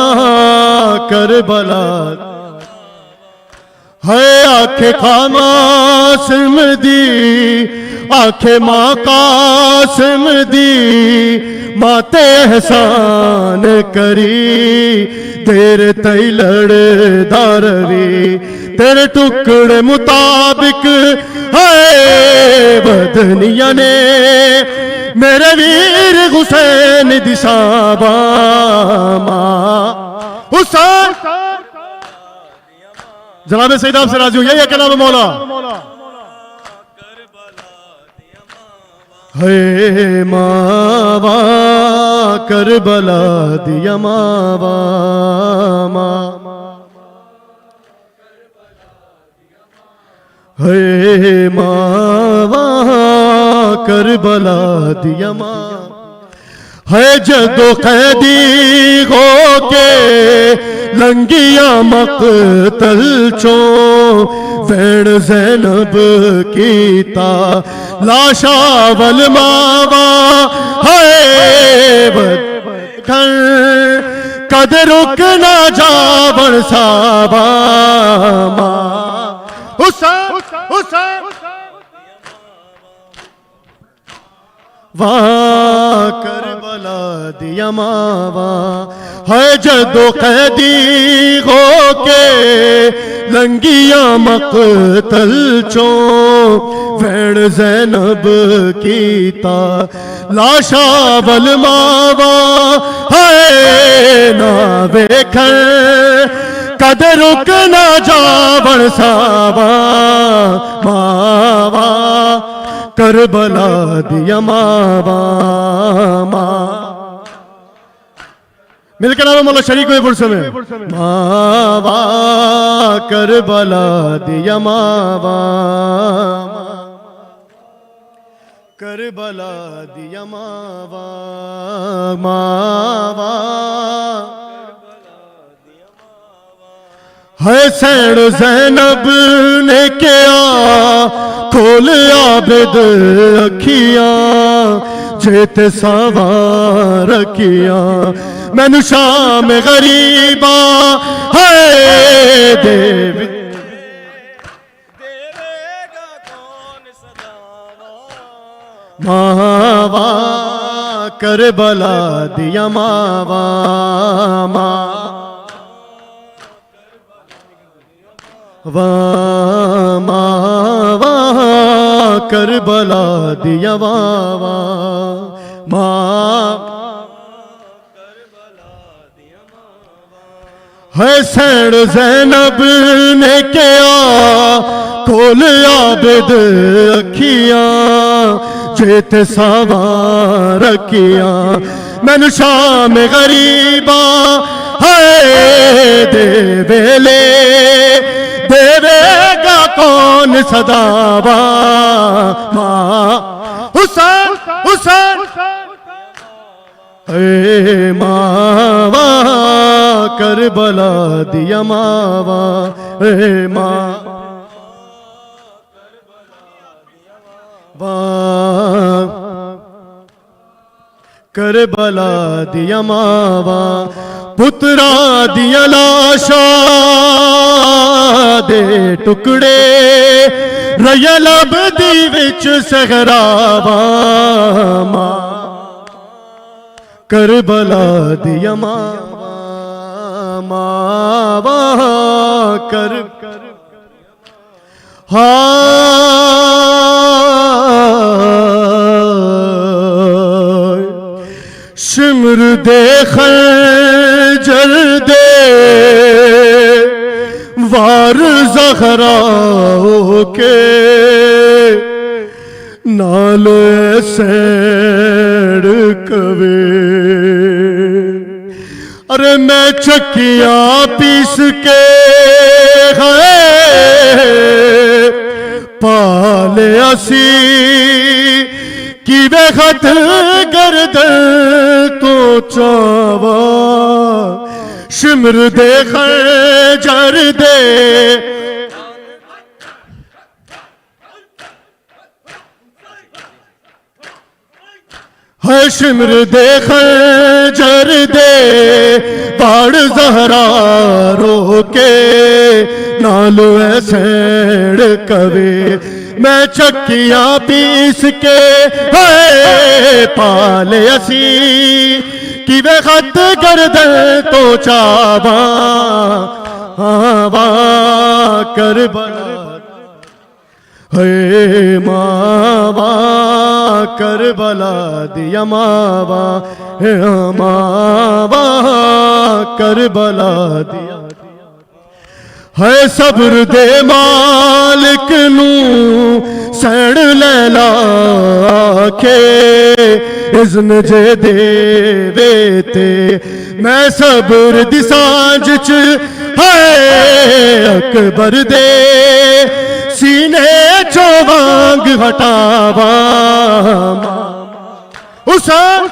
Speaker 10: کربلا ہے آنکھیں قاسم دی آنکھیں ماں قاسم دی ماتے احسان کری تیرے تئی لڑ داروی تیرے ٹکڑے مطابق ہے بدنیا نے میرے ویر حسین دی صحابہ ماں حسین جناب سید آپ سے راضی ہوں یہی ہے کلام مولا ہے ماوا کربلا دیا ماوا ہے ماوا کربلا دیا ماں ہے جدو قیدی ہو کے لنگیا مقتل چوں وین زینب کیتا لاشا والماوا ہے بدکھن قد رکنا جاون صحابہ حسین حسین واہ کربلا دیا ماوا ہے جدو قیدی ہو کے لنگیا مقتل چوں وین زینب کیتا لاشا والماوا ہے نا ویکھن قد رکنا جاون صحابہ ماوا کربلا دیا ماوا مل کے نام مولا شریک ہوئے پرسے میں ماوا کربلا دیا ماوا کربلا دیا ماوا ماوا حسین زینب نے کیا کھول عابد اکھیاں جیت سوار کیا میں نو شام غریبا ہے ماوا کربلا دیا ماوا ماوا کربلا دیا واوا حسین زینب نے کیا کھول عابد اکھیاں جیت سوار کیا مینو شام غریبا ہے دے ویلے دے گا کون صداوا حسین حسین اے ماوا کربلا دیا ماوا اے کربلا دیا ماوا پترا دیا لاشا دے ٹکڑے ریا لب دی وچ صحراوا کربلا دیا ماوا ماوا کر شمر دے خنجر دے وار زہرا کے نال سیڑ کوے ارے میں چکیاں پیس کے پالیا سی کی بے خط گردن تو چاوا شمر دے خنجر دے ہے شمر دے خنجر دے پاڑ زہرا رو کے نالو سیڑ کوے میں چکیاں پیس کے پالے اسی کی بے خط گردن تو چاوا کربلا ہے ماوا کربلا دیا ماوا ہے ماوا کربلا دیا ہے صبر دے مالک نو سڑ لیلا کے اذن جے دے ویتے میں صبر دی سانج چ ہے اکبر دے سینے چو وانگ ہٹاوا حسین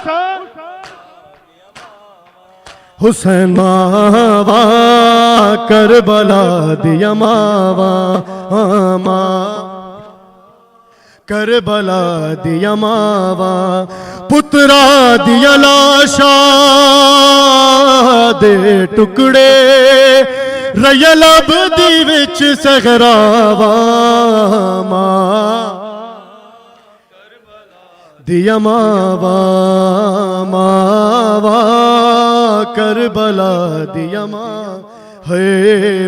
Speaker 10: حسین ماوا کربلا دیا ماوا کربلا دیا ماوا پترا دیا لاشا دے ٹکڑے ریا لب دی وچ صحراوا دیا ماوا ماوا کربلا دیا ماں ہے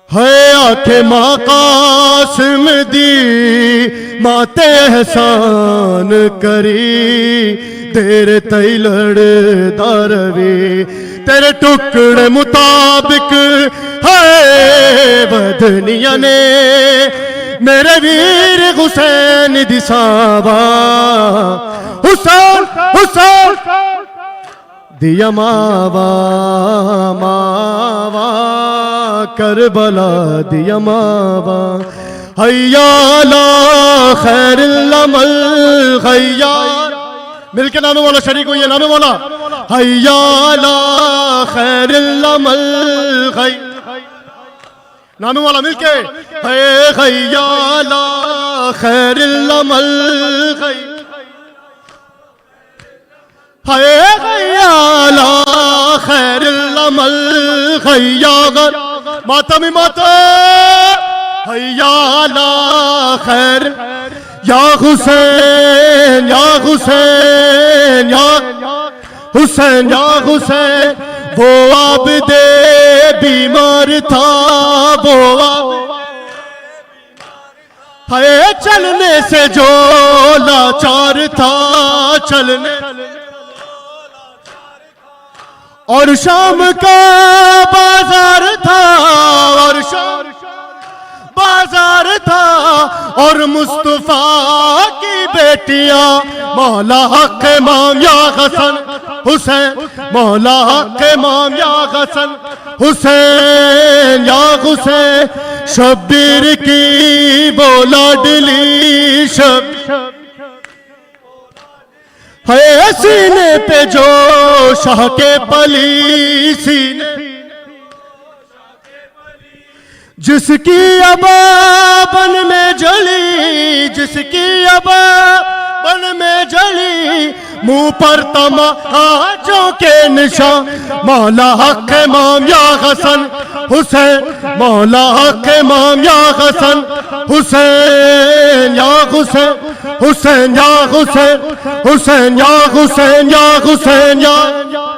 Speaker 10: ہے آنکھیں ماں قاسم دی ماتے احسان کری تیرے تئی لڑدا روی تیرے ٹکڑے مطابق ہے بدنیا نے میرے ویر حسین دی ساوا حسین حسین دیا ماوا ماوا کربلا دیا ماوا حیا لا خیر العمل حیا مل کے نام مولا شریک ہوئی ہے نام مولا حیا لا خیر العمل نام مولا مل کے حیا لا خیر العمل حیا لا خیر العمل حیا ماتم ماتم حیا لا خیر یا حسین یا حسین یا حسین یا حسین وہ عابد بیمار تھا وہ ہے چلنے سے جو لاچار تھا چلنے اور شام کا بازار تھا اور شام بازار تھا اور مصطفیٰ کی بیٹیاں مولا حق امام یا حسن حسین مولا حق امام یا حسن حسین یا حسین شبیر کی وہ لاڈلی ہے سینے پہ جو شاہ کے پلی سینے جس کی ابا بن میں جلی جس کی ابا بن میں جلی منہ پر تماچوں کے نشان مولا حق امام یا حسن حسین مولا حق امام یا حسن حسین یا حسین حسین یا حسین حسین یا حسین یا حسین یا